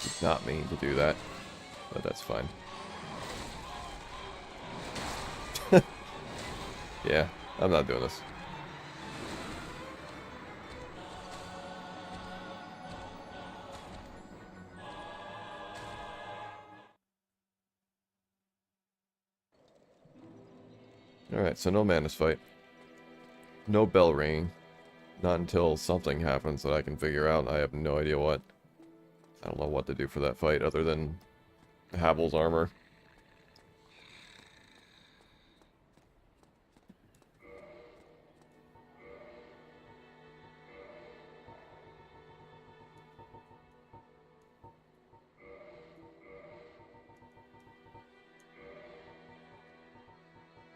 Did not mean to do that, but that's fine. Yeah, I'm not doing this. Alright, so no Manus fight. No bell ringing. Not until something happens that I can figure out. I have no idea what. I don't know what to do for that fight other than Havel's armor.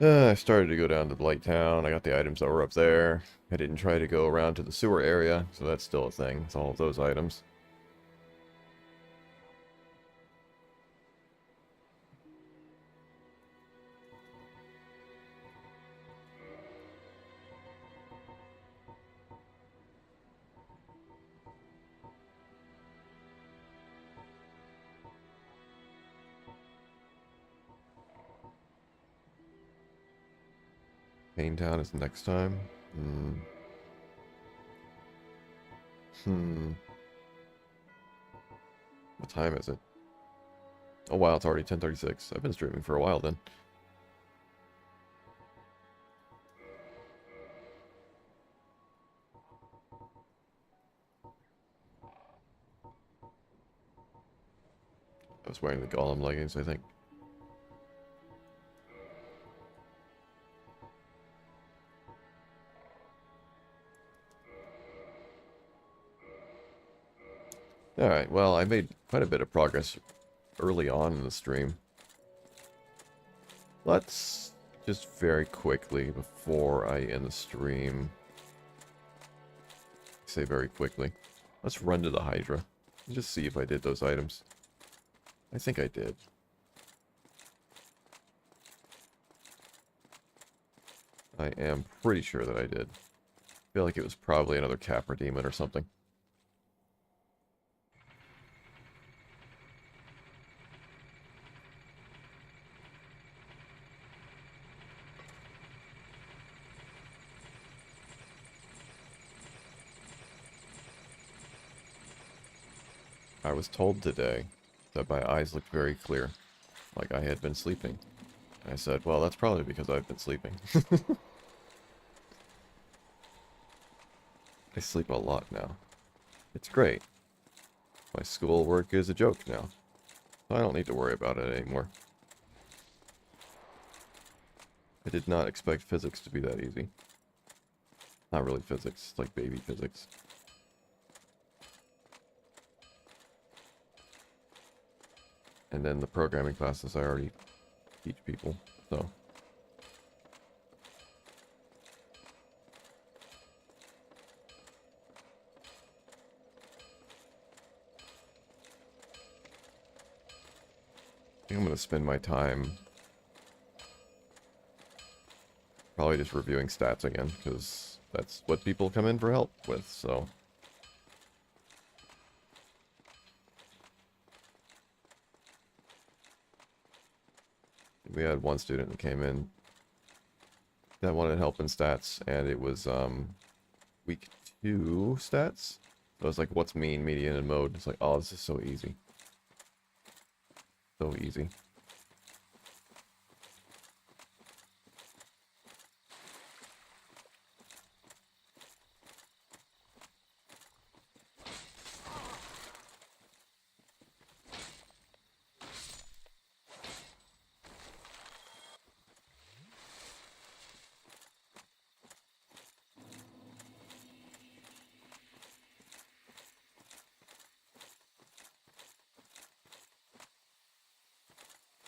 I started to go down to the light town. I got the items that were up there. I didn't try to go around to the sewer area, so that's still a thing. It's all of those items. Pain Town is next time. What time is it? Oh wow, it's already 10:36. I've been streaming for a while then. I was wearing the Golem leggings, I think. Alright, well, I made quite a bit of progress early on in the stream. Let's just very quickly, before I end the stream, say very quickly, let's run to the Hydra and just see if I did those items. I think I did. I am pretty sure that I did. I feel like it was probably another Capra demon or something. I was told today that my eyes looked very clear, like I had been sleeping. I said, well, that's probably because I've been sleeping. I sleep a lot now. It's great. My schoolwork is a joke now. I don't need to worry about it anymore. I did not expect physics to be that easy. Not really physics, it's like baby physics. And then the programming classes I already teach people, so. I think I'm going to spend my time probably just reviewing stats again, because that's what people come in for help with, so. We had one student that came in that wanted help in stats, and it was week 2 stats. So it's like, what's mean, median, and mode? It's like, oh, this is so easy. So easy.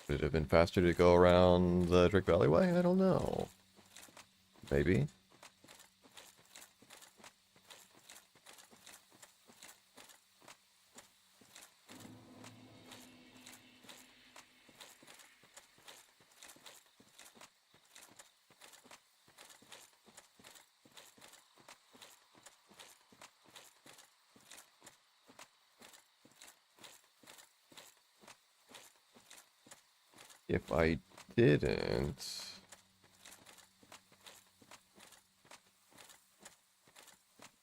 Would it have been faster to go around the Drake Valley way? I don't know. Maybe. If I didn't...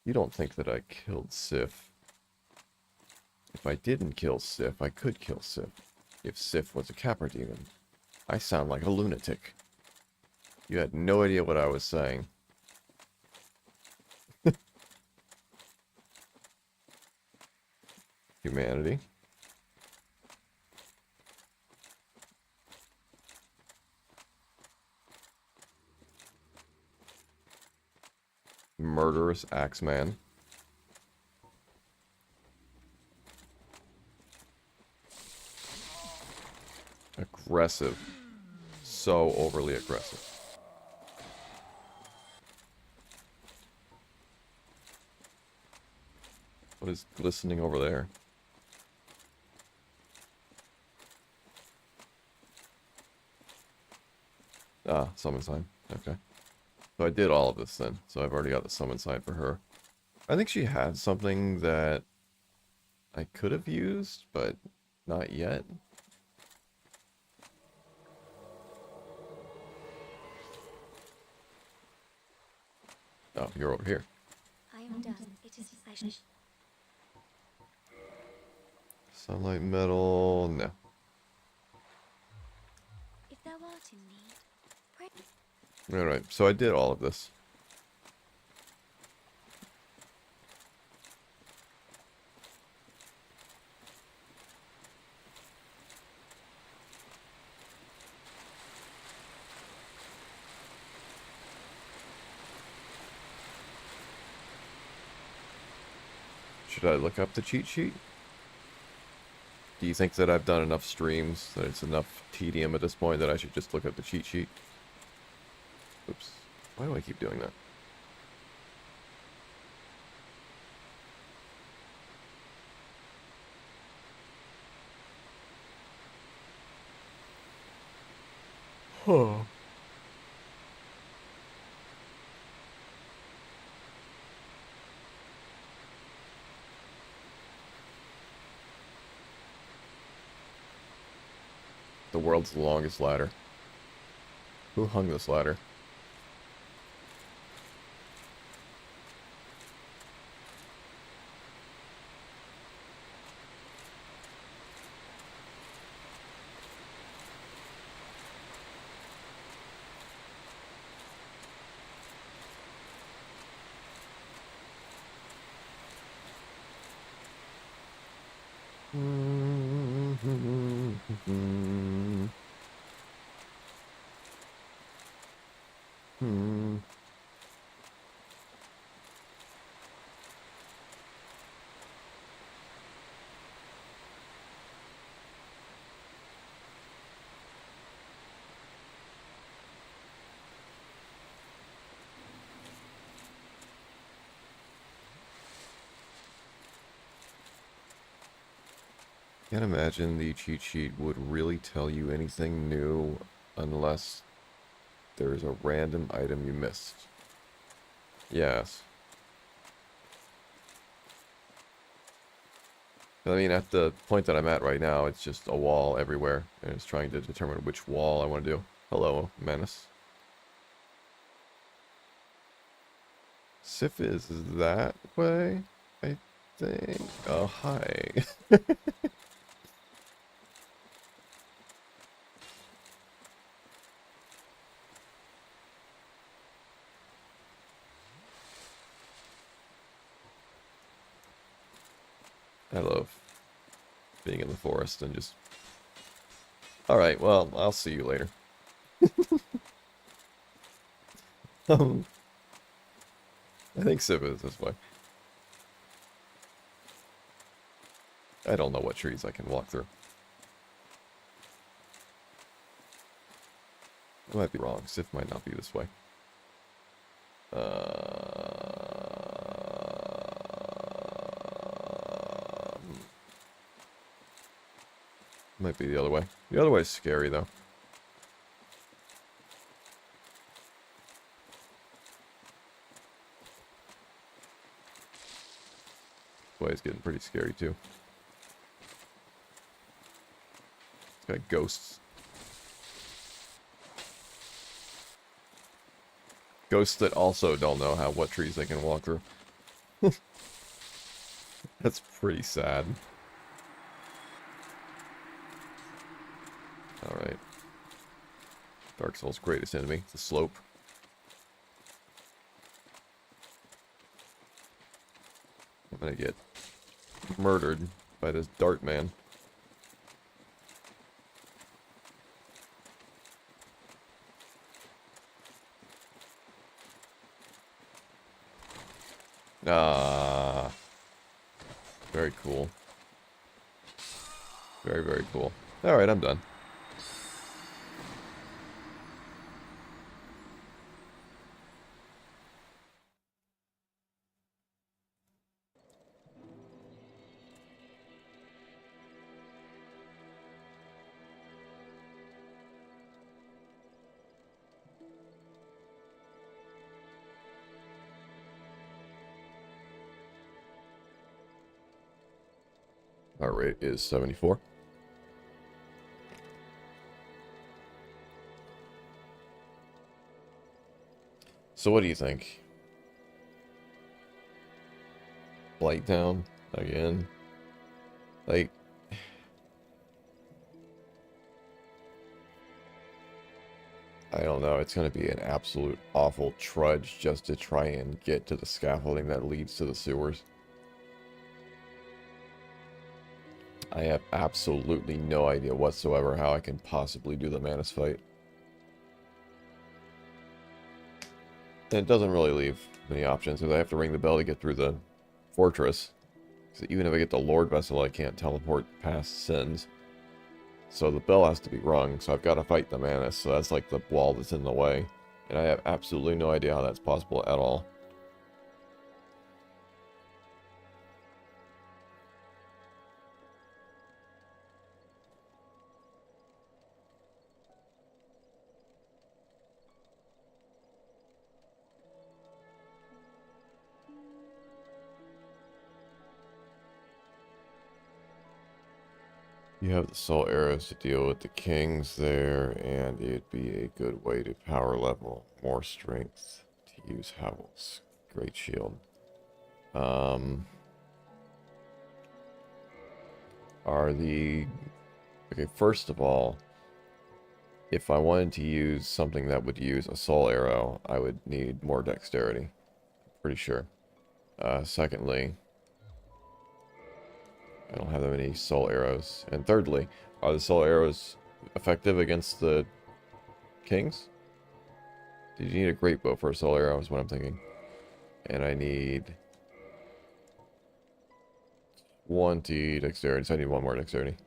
You don't think that I killed Sif. If I didn't kill Sif, I could kill Sif. If Sif was a Capra demon. I sound like a lunatic. You had no idea what I was saying. Humanity. Murderous Axeman. Aggressive. So overly aggressive. What is glistening over there? Ah, summon sign. Okay. So I did all of this then. So I've already got the summon sign for her. I think she had something that I could have used, but not yet. Oh, you're over here. I am done. It is a pleasure. Sunlight metal, no. If thou art in need, pray. Alright, so I did all of this. Should I look up the cheat sheet? Do you think that I've done enough streams, that it's enough tedium at this point that I should just look up the cheat sheet? Oops. Why do I keep doing that? Huh. The world's longest ladder. Who hung this ladder? Can't imagine the cheat sheet would really tell you anything new unless there's a random item you missed. Yes. I mean, at the point that I'm at right now, it's just a wall everywhere, and it's trying to determine which wall I want to do. Hello, Menace. Sif is that way, I think. Oh, hi. I love being in the forest and just... Alright, well, I'll see you later. I think Sif is this way. I don't know what trees I can walk through. I might be wrong. Sif might not be this way. Might be the other way. The other way is scary, though. This way is getting pretty scary, too. It's got ghosts. Ghosts that also don't know what trees they can walk through. That's pretty sad. Alright. Dark Souls' greatest enemy, the slope. I'm gonna get murdered by this dart man. Ah. Very cool. Very, very cool. Alright, I'm done. Heart rate is 74. So what do you think? Blight down again? Like, I don't know. It's going to be an absolute awful trudge just to try and get to the scaffolding that leads to the sewers. I have absolutely no idea whatsoever how I can possibly do the Manus fight. And it doesn't really leave many options, because I have to ring the bell to get through the fortress. So even if I get the Lord Vessel, I can't teleport past Sins. So the bell has to be rung, so I've got to fight the Manus, so that's like the wall that's in the way. And I have absolutely no idea how that's possible at all. You have the soul arrows to deal with the kings there, and it'd be a good way to power level more strength to use Howl's great shield. Okay, first of all, if I wanted to use something that would use a soul arrow, I would need more dexterity. Pretty sure. Secondly, I don't have that many soul arrows. And thirdly, are the soul arrows effective against the kings? Did you need a great bow for a soul arrow is what I'm thinking. And I need 20 dexterity, so I need one more dexterity.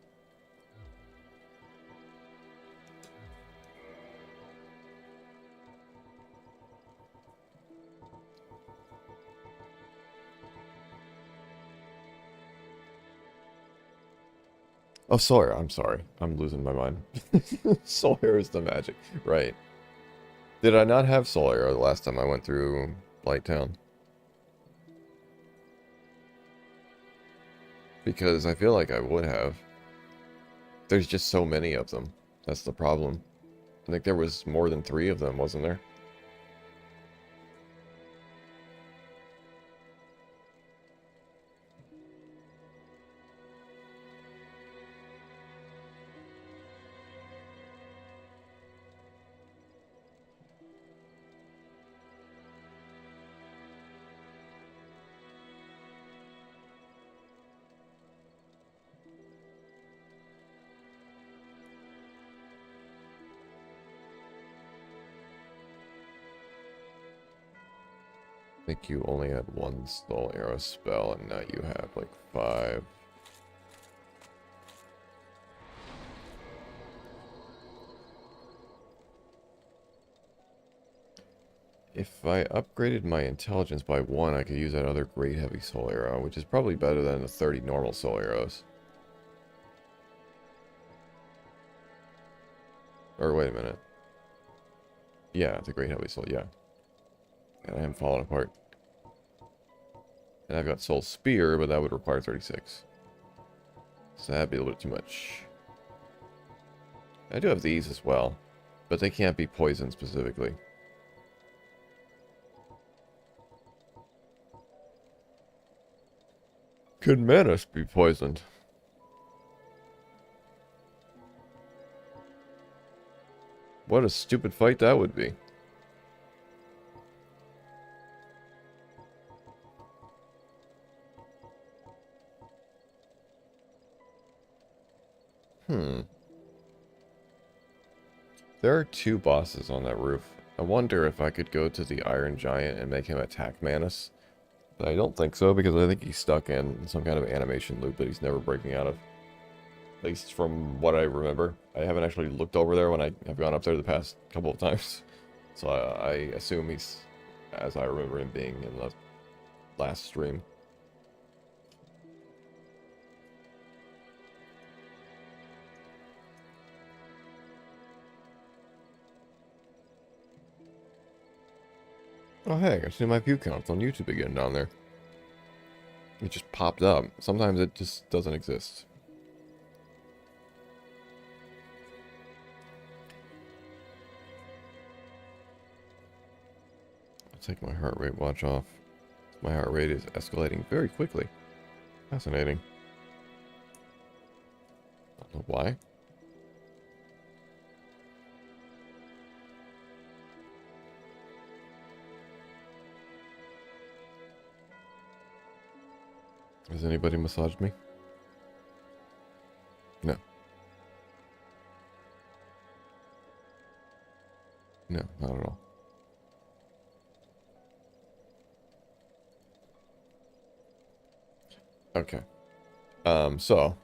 Oh, Sawyer. I'm sorry. I'm losing my mind. Sawyer is the magic. Right. Did I not have Sawyer the last time I went through Blighttown? Because I feel like I would have. There's just so many of them. That's the problem. I think there was more than 3 of them, wasn't there? I think you only had 1 Soul Arrow spell, and now you have like 5. If I upgraded my intelligence by 1, I could use that other Great Heavy Soul Arrow, which is probably better than the 30 normal Soul Arrows. Or wait a minute. Yeah, the Great Heavy Soul, yeah. And I am falling apart. And I've got Soul Spear, but that would require 36. So that'd be a little bit too much. I do have these as well, but they can't be poisoned specifically. Could Manus be poisoned? What a stupid fight that would be. There are 2 bosses on that roof. I wonder if I could go to the Iron Giant and make him attack Manus. But I don't think so, because I think he's stuck in some kind of animation loop that he's never breaking out of. At least from what I remember. I haven't actually looked over there when I have gone up there the past couple of times. So I assume he's, as I remember him being in the last stream. Oh heck, I see my view counts on YouTube again down there. It just popped up. Sometimes it just doesn't exist. I'll take my heart rate watch off. My heart rate is escalating very quickly. Fascinating. I don't know why. Has anybody massaged me? No. No, not at all. Okay. So.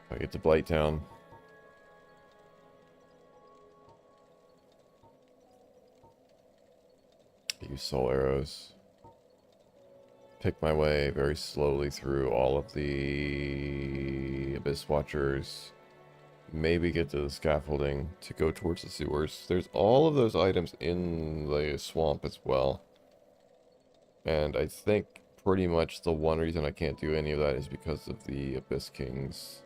If I get to Blighttown. Use soul arrows. Pick my way very slowly through all of the Abyss Watchers. Maybe get to the scaffolding to go towards the sewers. There's all of those items in the swamp as well. And I think pretty much the one reason I can't do any of that is because of the Abyss Kings.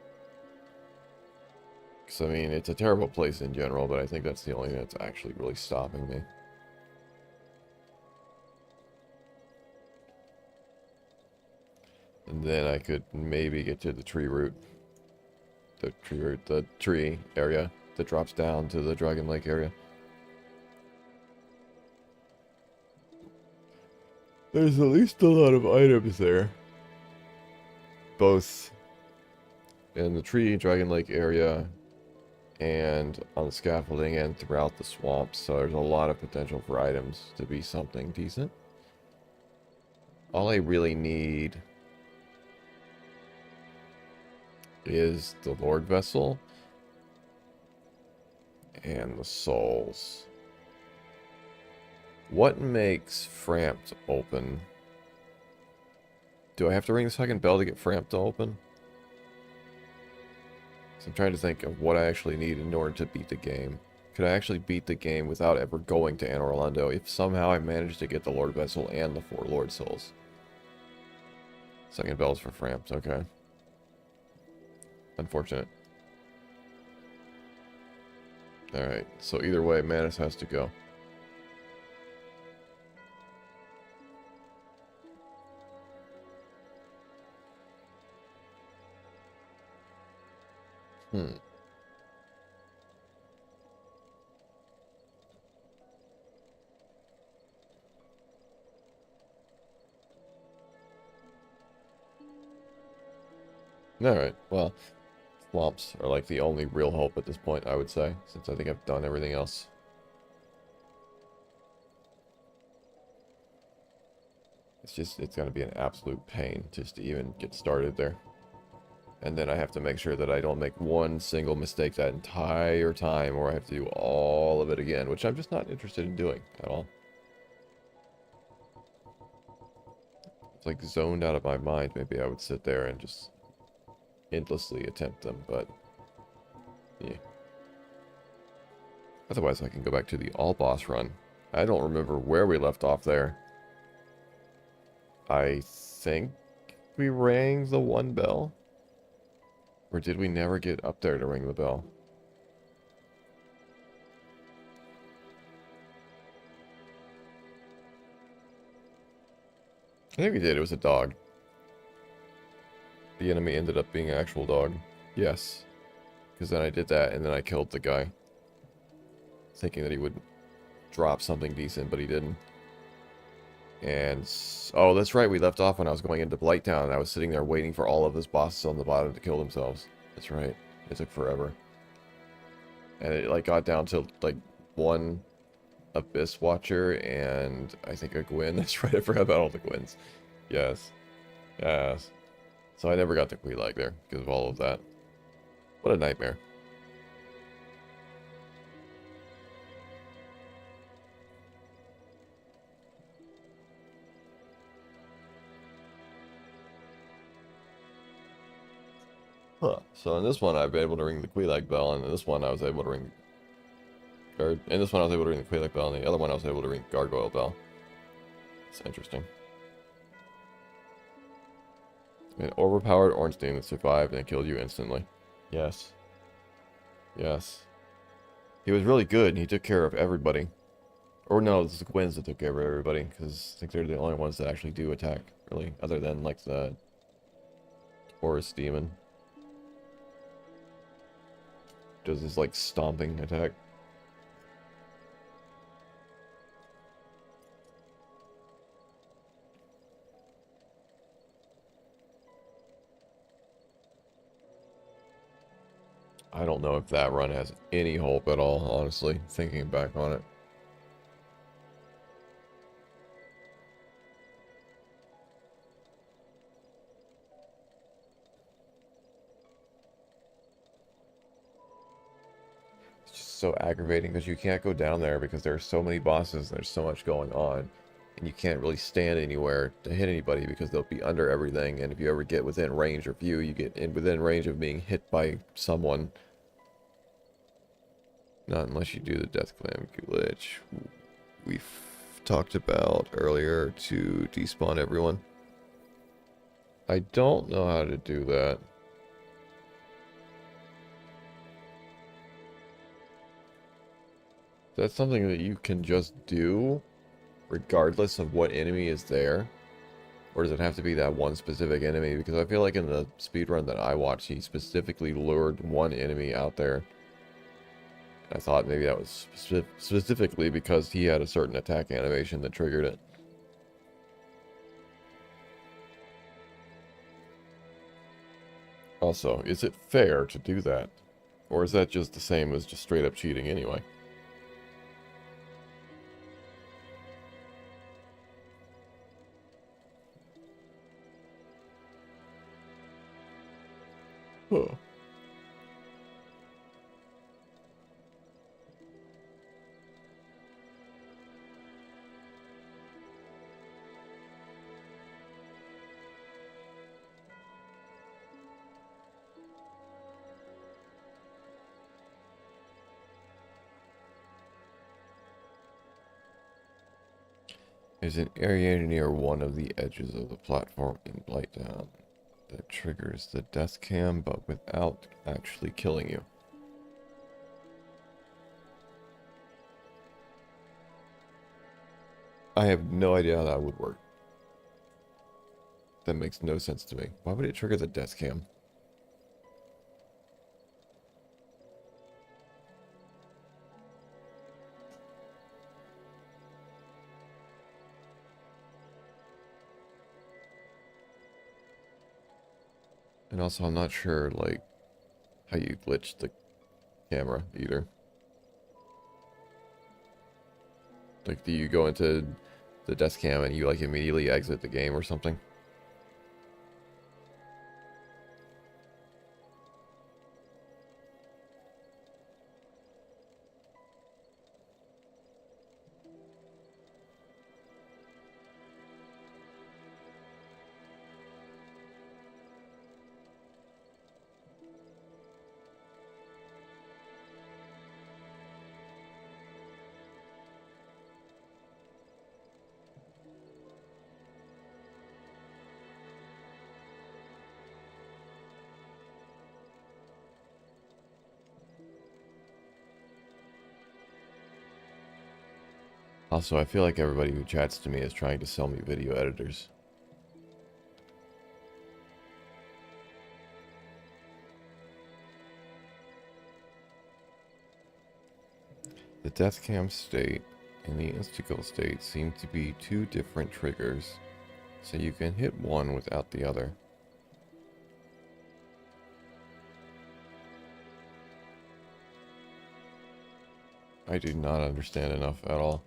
Because, I mean, it's a terrible place in general, but I think that's the only thing that's actually really stopping me. And then I could maybe get to the tree root. The tree area that drops down to the Dragon Lake area. There's at least a lot of items there. Both in the tree, Dragon Lake area, and on the scaffolding and throughout the swamp. So there's a lot of potential for items to be something decent. All I really need is the Lord Vessel and the souls. What makes Framped open? Do I have to ring the second bell to get Framp to open? So I'm trying to think of what I actually need in order to beat the game. Could I actually beat the game without ever going to Anor Londo if somehow I managed to get the Lord Vessel and the 4 Lord Souls? Second bell's for Framps, okay. Unfortunate. Alright, so either way, Manus has to go. Alright, well, swamps are like the only real hope at this point, I would say, since I think I've done everything else. It's gonna be an absolute pain just to even get started there. And then I have to make sure that I don't make one single mistake that entire time, or I have to do all of it again, which I'm just not interested in doing at all. It's like zoned out of my mind. Maybe I would sit there and just endlessly attempt them, but yeah. Otherwise, I can go back to the all-boss run. I don't remember where we left off there. I think we rang the 1 bell? Or did we never get up there to ring the bell? I think we did. It was a dog. The enemy ended up being an actual dog. Yes. Because then I did that, and then I killed the guy. Thinking that he would drop something decent, but he didn't. And, oh, that's right, we left off when I was going into Blighttown, and I was sitting there waiting for all of his bosses on the bottom to kill themselves. That's right. It took forever. And it, like, got down to, like, 1 Abyss Watcher, and I think a Gwyn. That's right, I forgot about all the Gwyns. Yes. Yes. So I never got the Quelaag there, because of all of that. What a nightmare. Huh. So in this one, I've been able to ring the Quelaag bell, and in this one, I was able to ring... Or in this one, I was able to ring the Quelaag bell, and the other one, I was able to ring the Gargoyle bell. It's interesting. An overpowered orange thing that survived and killed you instantly. Yes. Yes. He was really good, and he took care of everybody. Or no, it's the Gwyns that took care of everybody, because I think they're the only ones that actually do attack, really, other than, like, the Horus Demon. Does this, like, stomping attack. I don't know if that run has any hope at all, honestly, thinking back on it. It's just so aggravating because you can't go down there because there are so many bosses and there's so much going on. And you can't really stand anywhere to hit anybody because they'll be under everything. And if you ever get within range or view, you get within range of being hit by someone. Not unless you do the Death Clam glitch we've talked about earlier to despawn everyone. I don't know how to do that. That's something that you can just do regardless of what enemy is there? Or does it have to be that one specific enemy? Because I feel like in the speedrun that I watched, he specifically lured one enemy out there. I thought maybe that was specifically because he had a certain attack animation that triggered it. Also, is it fair to do that? Or is that just the same as just straight up cheating anyway? Huh. There's an area near one of the edges of the platform in Blighttown that triggers the death cam, but without actually killing you. I have no idea how that would work. That makes no sense to me. Why would it trigger the death cam? And also, I'm not sure, like, how you glitch the camera either. Like, do you go into the desk cam and you, like, immediately exit the game or something? Also, I feel like everybody who chats to me is trying to sell me video editors. The death cam state and the insta-kill state seem to be two different triggers, so you can hit one without the other. I do not understand enough at all.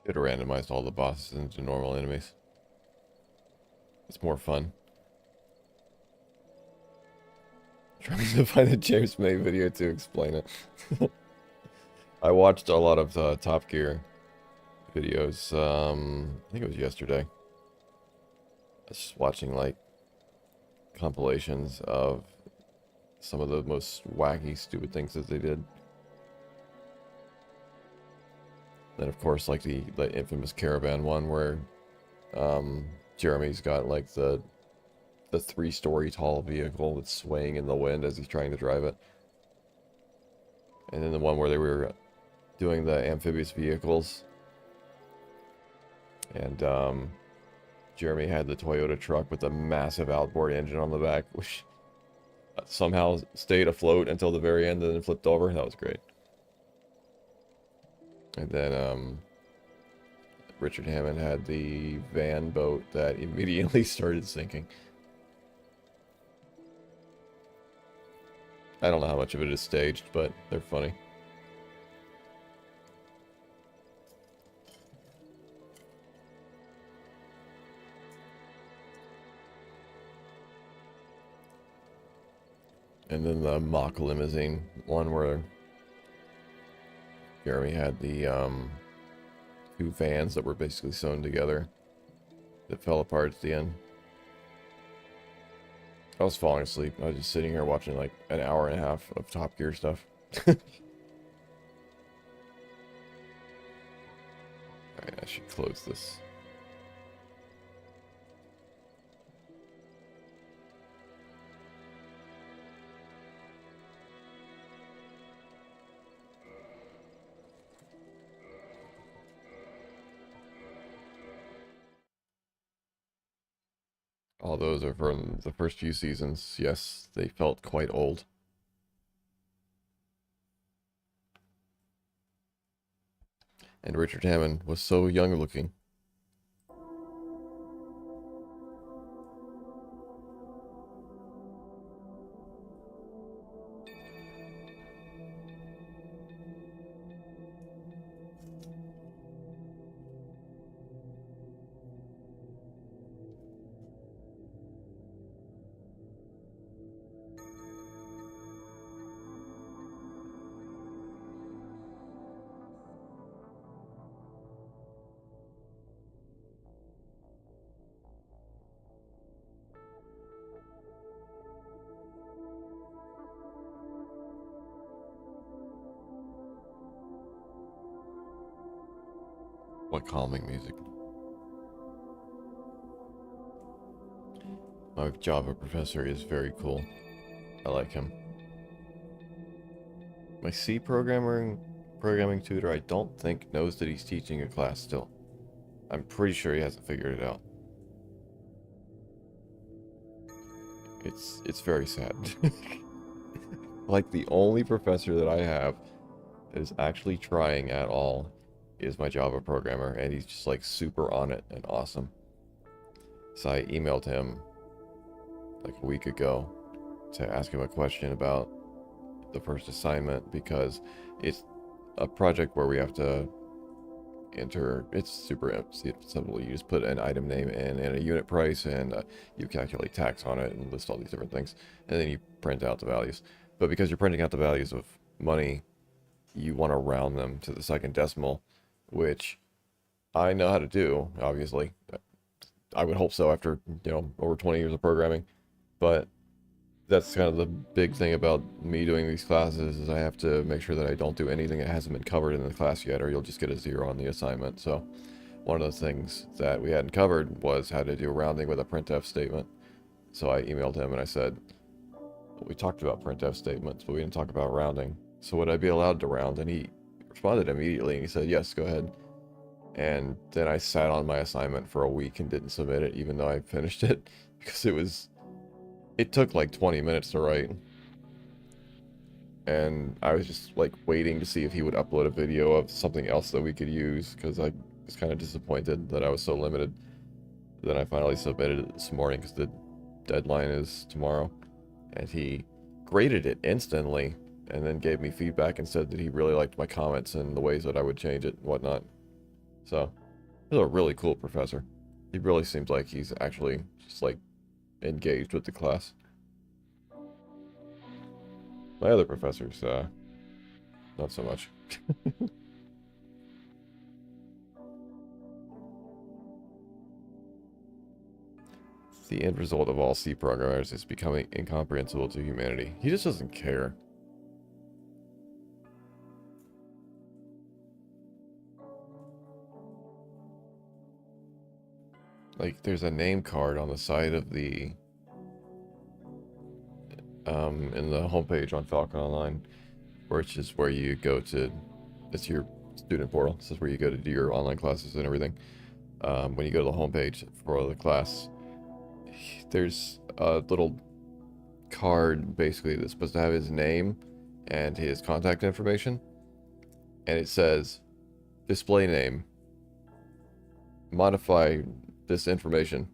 Should have randomized all the bosses into normal enemies. It's more fun. Trying to find a James May video to explain it. I watched a lot of Top Gear videos. I think it was yesterday. I was just watching like compilations of some of the most wacky, stupid things that they did. Then, of course, like the infamous caravan one where Jeremy's got like the 3-story tall vehicle that's swaying in the wind as he's trying to drive it. And then the one where they were doing the amphibious vehicles. And Jeremy had the Toyota truck with a massive outboard engine on the back, which somehow stayed afloat until the very end and then flipped over. That was great. And then Richard Hammond had the van boat that immediately started sinking. I don't know how much of it is staged, but they're funny. And then the mock limousine one where Jeremy had the two vans that were basically sewn together that fell apart at the end. I was falling asleep. I was just sitting here watching like an hour and a half of Top Gear stuff. Alright, I should close this. All those are from the first few seasons. Yes, they felt quite old. And Richard Hammond was so young looking. calming music. My Java professor is very cool. I like him. My C programming tutor, I don't think knows that he's teaching a class still. I'm pretty sure he hasn't figured it out. It's very sad. Like, the only professor that I have that is actually trying at all is my Java programmer, and he's just like super on it and awesome. So I emailed him like a week ago to ask him a question about the first assignment, because it's a project where we have to enter. It's super simple. You just put an item name in and a unit price, and you calculate tax on it and list all these different things, and then you print out the values. But because you're printing out the values of money, you want to round them to the second decimal, which I know how to do, obviously. I would hope so after, over 20 years of programming. But that's kind of the big thing about me doing these classes, is I have to make sure that I don't do anything that hasn't been covered in the class yet, or you'll just get a 0 on the assignment. So one of the things that we hadn't covered was how to do rounding with a printf statement. So I emailed him and I said, we talked about printf statements, but we didn't talk about rounding. So would I be allowed to round? And he responded immediately and he said, yes, go ahead. And then I sat on my assignment for a week and didn't submit it, even though I finished it, because it took like 20 minutes to write. And I was just like waiting to see if he would upload a video of something else that we could use, because I was kind of disappointed that I was so limited. Then I finally submitted it this morning because the deadline is tomorrow. And he graded it instantly and then gave me feedback and said that he really liked my comments and the ways that I would change it and whatnot. So, he's a really cool professor. He really seems like he's actually just like engaged with the class. My other professors, not so much. The end result of all C programmers is becoming incomprehensible to humanity. He just doesn't care. Like, there's a name card on the side of the in the homepage on Falcon Online, which is where you go to, it's your student portal. This is where you go to do your online classes and everything. When you go to the homepage for the class, there's a little card basically that's supposed to have his name and his contact information, and it says display name, modify this information.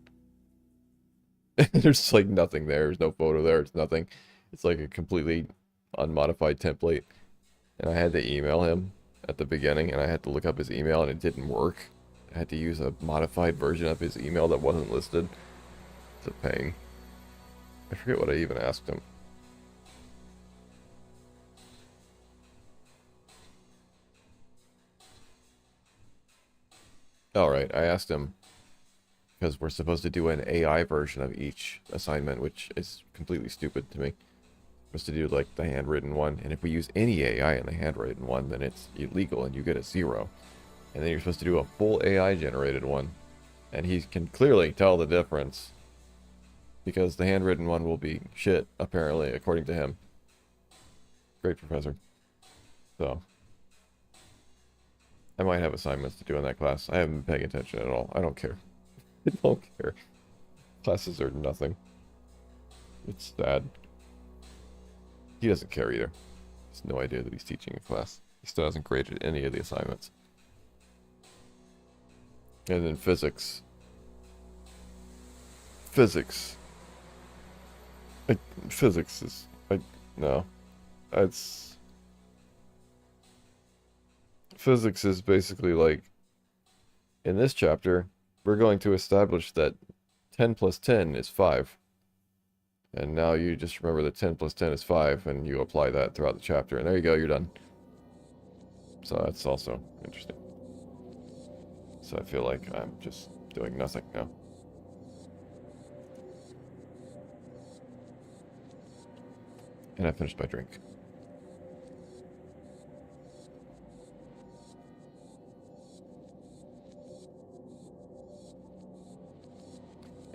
There's like nothing there. There's no photo there. It's nothing. It's like a completely unmodified template. And I had to email him at the beginning, and I had to look up his email, and it didn't work. I had to use a modified version of his email that wasn't listed. It's a pain. I forget what I even asked him. Alright, I asked him, because we're supposed to do an AI version of each assignment, which is completely stupid to me. We're supposed to do like the handwritten one, and if we use any AI in the handwritten one, then it's illegal and you get a 0. And then you're supposed to do a full AI generated one, and he can clearly tell the difference, because the handwritten one will be shit, apparently, according to him. Great professor. So, I might have assignments to do in that class. I haven't been paying attention at all. I don't care. I don't care. Classes are nothing. It's sad. He doesn't care either. He has no idea that he's teaching a class. He still hasn't graded any of the assignments. And then physics. Physics is... no. Physics is basically like, in this chapter, we're going to establish that 10 plus 10 is 5. And now you just remember that 10 plus 10 is 5, and you apply that throughout the chapter, and there you go, you're done. So that's also interesting. So I feel like I'm just doing nothing now. And I finished my drink.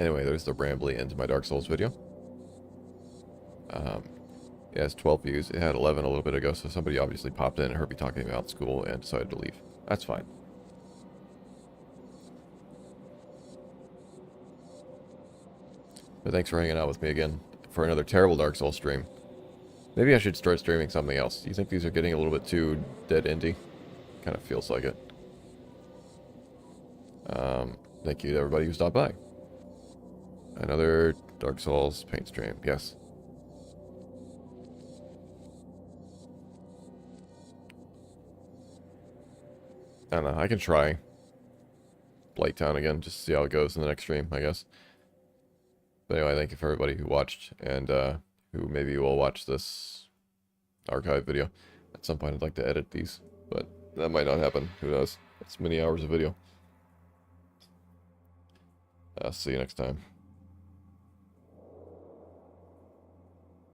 Anyway, there's the rambly into my Dark Souls video. It has 12 views. It had 11 a little bit ago, so somebody obviously popped in and heard me talking about school and decided to leave. That's fine. But thanks for hanging out with me again for another terrible Dark Souls stream. Maybe I should start streaming something else. Do you think these are getting a little bit too dead indie? Kind of feels like it. Thank you to everybody who stopped by. Another Dark Souls paint stream. Yes. I don't know. I can try Blight Town again, just to see how it goes in the next stream, I guess. But anyway, thank you for everybody who watched, and who maybe will watch this archive video. At some point I'd like to edit these, but that might not happen. Who knows? It's many hours of video. See you next time.